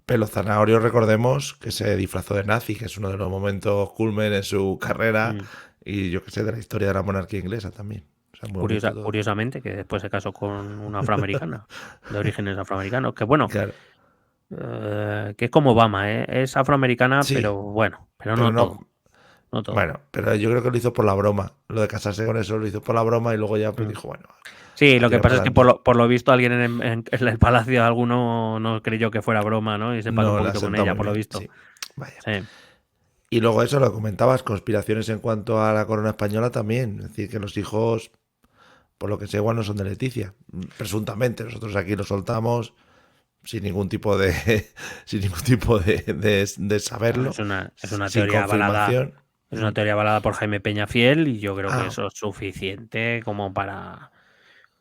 Pero Zanahorio, recordemos que se disfrazó de nazi, que es uno de los momentos culmen en su carrera y yo que sé, de la historia de la monarquía inglesa también. O sea, curiosamente, que después se casó con una afroamericana, de orígenes afroamericanos, que bueno, claro. Que es como Obama, es afroamericana, sí, pero bueno, pero no todo. No todo. Bueno, pero yo creo que lo hizo por la broma. Lo de casarse con eso lo hizo por la broma y luego ya pues dijo, bueno. Sí, lo que pasa es que por lo visto alguien en el palacio, alguno no creyó que fuera broma, ¿no? Y se pasó un poquito con ella, por lo visto. Sí. Vaya. Sí. Y luego eso, lo comentabas, conspiraciones en cuanto a la corona española también. Es decir, que los hijos, por lo que sé, igual no son de Leticia. Presuntamente, nosotros aquí lo soltamos sin ningún tipo de saberlo. Es una teoría avalada. Es una teoría avalada por Jaime Peñafiel y yo creo que eso es suficiente como para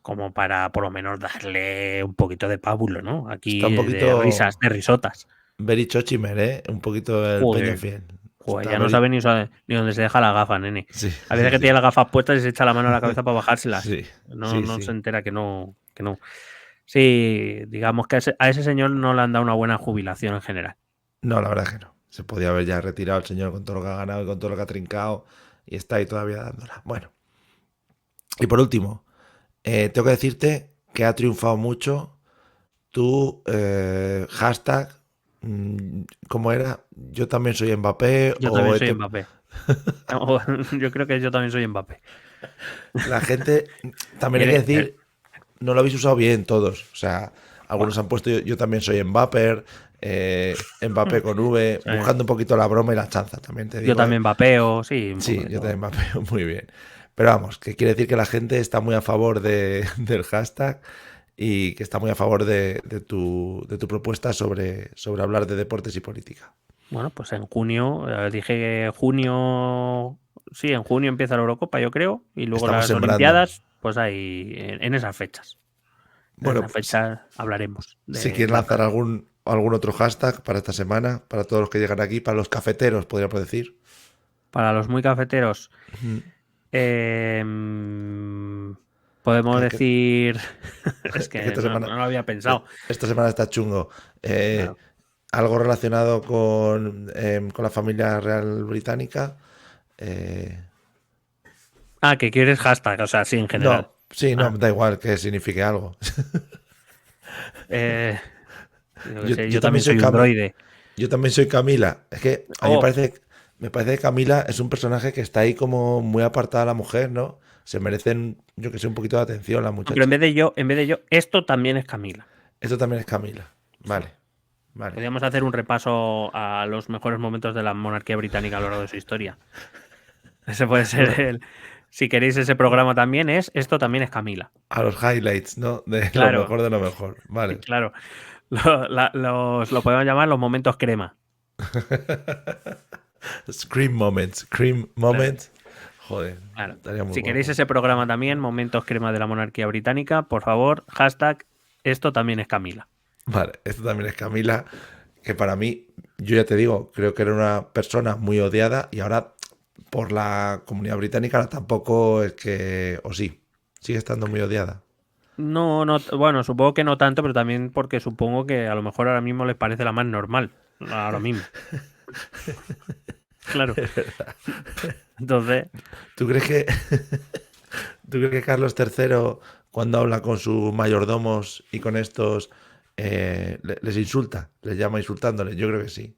por lo menos darle un poquito de pábulo, ¿no? Aquí un poquito de risas, de risotas. Very Chochimer, ¿eh? Un poquito el Peñafiel. Joder, ya no sabe ni dónde se deja la gafa, nene. Sí, a veces que tiene las gafas puestas y se echa la mano a la cabeza para bajárselas. Sí, no se entera que no. Sí, digamos que a ese señor no le han dado una buena jubilación en general. No, la verdad es que no. Se podía haber ya retirado el señor con todo lo que ha ganado y con todo lo que ha trincado y está ahí todavía dándola. Bueno. Y por último, tengo que decirte que ha triunfado mucho tu hashtag. ¿Cómo era? Yo también soy Mbappé. Yo también soy Mbappé. Yo creo que yo también soy Mbappé. La gente, también hay que decir, no lo habéis usado bien todos. O sea, algunos han puesto yo también soy Mbappé, Mbappé con V, Sí. buscando un poquito la broma y la chanza, también te digo. Yo también Mbappeo, sí. Sí, yo también Mbappeo, muy bien. Pero vamos, que quiere decir que la gente está muy a favor del hashtag y que está muy a favor de tu propuesta sobre hablar de deportes y política. Bueno, pues en junio, dije que junio, sí, en junio empieza la Eurocopa, yo creo, y luego Estamos las sembrando. Olimpiadas, pues ahí, en esas fechas. Bueno, en esas fechas hablaremos. Si quieres lanzar algún otro hashtag para esta semana, para todos los que llegan aquí, para los cafeteros, podríamos decir. Para los muy cafeteros, podemos decir... es que no lo había pensado. Esta semana está chungo. Claro. Algo relacionado con la familia real británica. Que quieres hashtag, o sea, sí, en general. No, sí, no, da igual que signifique algo. Yo también soy un droide. Yo también soy Camila. Es que a mí me parece que Camila es un personaje que está ahí como muy apartada de la mujer, ¿no? Se merecen, yo que sé, un poquito de atención la muchacha. Pero en vez de yo, esto también es Camila. Esto también es Camila. Vale. Podríamos hacer un repaso a los mejores momentos de la monarquía británica a lo largo de su historia. Ese puede ser si queréis ese programa también esto también es Camila. A los highlights, ¿no? De claro. Lo mejor de lo mejor. Vale. Claro. Lo podemos llamar los momentos crema. Cream moments. Claro. Joder. Claro. Muy si queréis ese programa también, momentos crema de la monarquía británica, por favor, hashtag esto también es Camila. Vale, esto también es Camila, que para mí, yo ya te digo, creo que era una persona muy odiada y ahora por la comunidad británica tampoco es que, o sí, sigue estando muy odiada. No, bueno, supongo que no tanto, pero también porque supongo que a lo mejor ahora mismo les parece la más normal, ahora mismo. Claro. Entonces, ¿Tú crees que Carlos III, cuando habla con sus mayordomos y con estos, les insulta? ¿Les llama insultándoles? Yo creo que sí.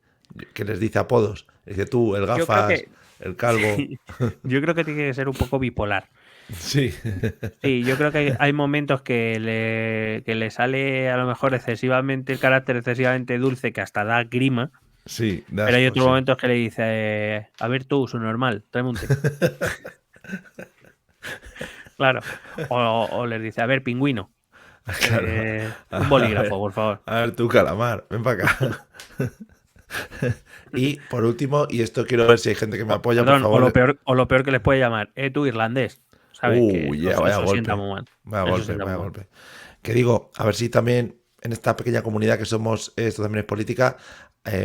Que les dice apodos. Dice tú, el gafas, el calvo. Sí, yo creo que tiene que ser un poco bipolar. Sí. Sí, yo creo que hay momentos que le sale a lo mejor el carácter excesivamente dulce que hasta da grima. Sí, pero hay otros momentos que le dice, a ver tú, su normal, tráeme un té. Claro. O les dice, a ver, pingüino. Claro. Un bolígrafo, por favor. A ver tú, calamar, ven para acá. Y por último, y esto quiero ver si hay gente que me apoya, Perdón, por favor. O lo peor que les puede llamar, tú irlandés. ¿Sabes? Vaya golpe. Sienta muy mal. Vaya golpe. Que digo, a ver si también en esta pequeña comunidad que somos, esto también es política,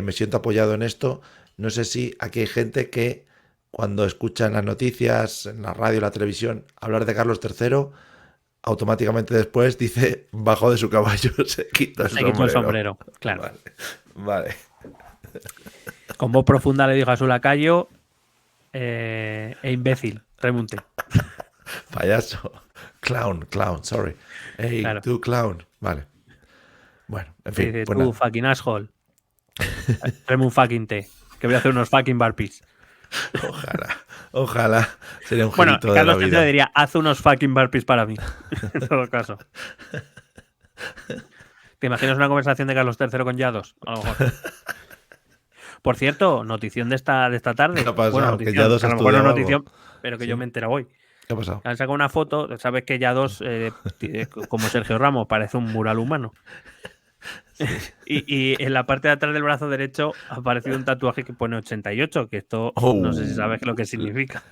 me siento apoyado en esto. No sé si aquí hay gente que cuando escuchan las noticias, en la radio, en la televisión, hablar de Carlos III, automáticamente después dice, bajó de su caballo, se quitó el sombrero. Claro. Vale. Con voz profunda le dijo a su lacayo, imbécil, remonte. Payaso. Clown, sorry. Hey, claro. Tú clown. Vale. Bueno, en fin. Dice, tú fucking asshole. Tráeme un fucking té, que voy a hacer unos fucking burpees. Ojalá. Sería un girito de la vida. Carlos III diría, haz unos fucking burpees para mí. En todo caso. ¿Te imaginas una conversación de Carlos III con Yados? A lo mejor. Por cierto, notición de esta tarde. ¿Qué ha pasado? Bueno, notición, que Yados a lo mejor no notición, pero que yo me entero hoy. ¿Qué ha pasado? Han sacado una foto, sabes que Yados, como Sergio Ramos, parece un mural humano. Sí. Y en la parte de atrás del brazo derecho ha aparecido un tatuaje que pone 88, que esto no sé si sabes lo que significa.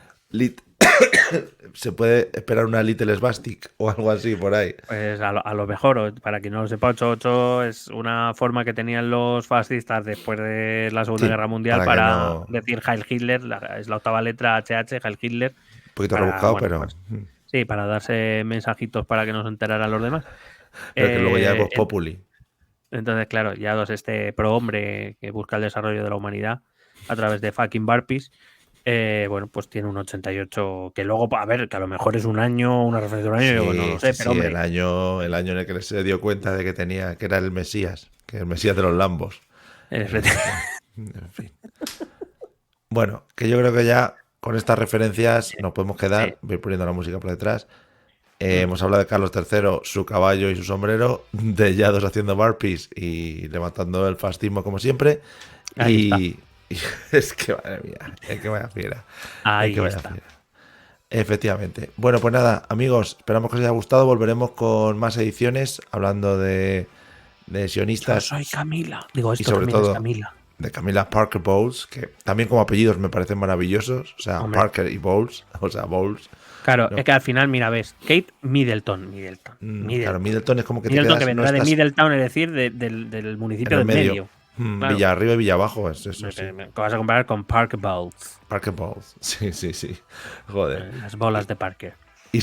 ¿Se puede esperar una Little Svastic o algo así por ahí? Pues a lo mejor, para quien no lo sepa, 88 es una forma que tenían los fascistas después de la Segunda Guerra Mundial para decir Heil Hitler, es la octava letra HH, Heil Hitler. Un poquito rebuscado, pero... Pues, sí, para darse mensajitos para que no se enteraran los demás. Pero que luego ya es Vox Populi. Entonces, claro, ya este prohombre que busca el desarrollo de la humanidad a través de fucking burpees, bueno, pues tiene un 88, que luego, a ver, que a lo mejor es un año, una referencia de un año, yo no lo sé, pero hombre. El año en el que se dio cuenta de que era el Mesías, que el Mesías de los Lambos. En fin. Bueno, que yo creo que ya con estas referencias nos podemos quedar. Sí. Voy poniendo la música por detrás. Hemos hablado de Carlos III, su caballo y su sombrero, de Yados haciendo burpees y levantando el fascismo como siempre. Y es que, madre mía, es que vaya fiera. Ahí está. Fiera. Efectivamente. Bueno, pues nada, amigos, esperamos que os haya gustado. Volveremos con más ediciones hablando de sionistas. Yo soy Camila. Digo, esto y sobre también todo es Camila. De Camila Parker Bowles, que también como apellidos me parecen maravillosos. O sea, hombre. Parker y Bowles. O sea, Bowles. Claro, no. Es que al final, mira, ves, Kate Middleton. Claro, Middleton es como que Middleton, te quedas, que vendrá de Middletown, es decir, del municipio del medio. Claro. Villa arriba y Villa abajo, es eso. Sí. Vas a comparar con Parker Bowles. Parker Bowles, sí. Joder. Las bolas de Parker. Y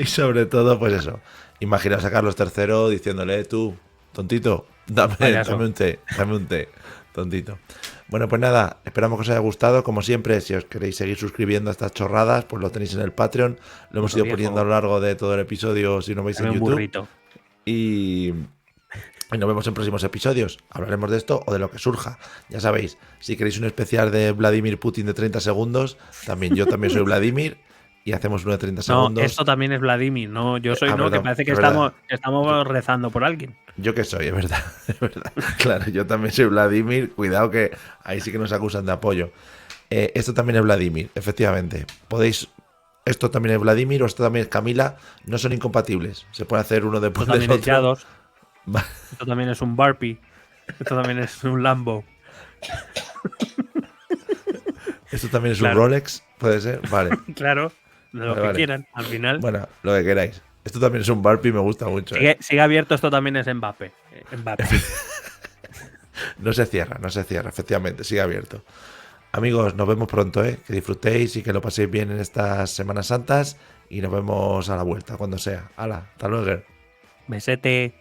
sobre todo, pues eso. Imaginaos a Carlos III diciéndole, tú, tontito, dame un té, tontito. Bueno, pues nada, esperamos que os haya gustado. Como siempre, si os queréis seguir suscribiendo a estas chorradas, pues lo tenéis en el Patreon. Lo hemos ido poniendo a lo largo de todo el episodio, si no veis en YouTube. Y nos vemos en próximos episodios. Hablaremos de esto o de lo que surja. Ya sabéis, si queréis un especial de Vladimir Putin de 30 segundos, yo también soy Vladimir. Y hacemos uno de 30 segundos. No, esto también es Vladimir, no, yo soy no, perdón, que parece que estamos rezando por alguien. Yo que soy, es verdad. Claro, yo también soy Vladimir, cuidado que ahí sí que nos acusan de apoyo. Esto también es Vladimir, efectivamente. Esto también es Vladimir o esto también es Camila, no son incompatibles. Se puede hacer uno después del otro. Esto también es Yados, esto también es un Burpee, esto también es un Lambo. Esto también es un Rolex, puede ser, vale. Claro. Lo que quieran, al final. Bueno, lo que queráis. Esto también es un Burpee, me gusta mucho. Sigue abierto, esto también es Mbappé. No se cierra, efectivamente, sigue abierto. Amigos, nos vemos pronto, que disfrutéis y que lo paséis bien en estas Semanas Santas y nos vemos a la vuelta, cuando sea. Hala, hasta luego. Besete.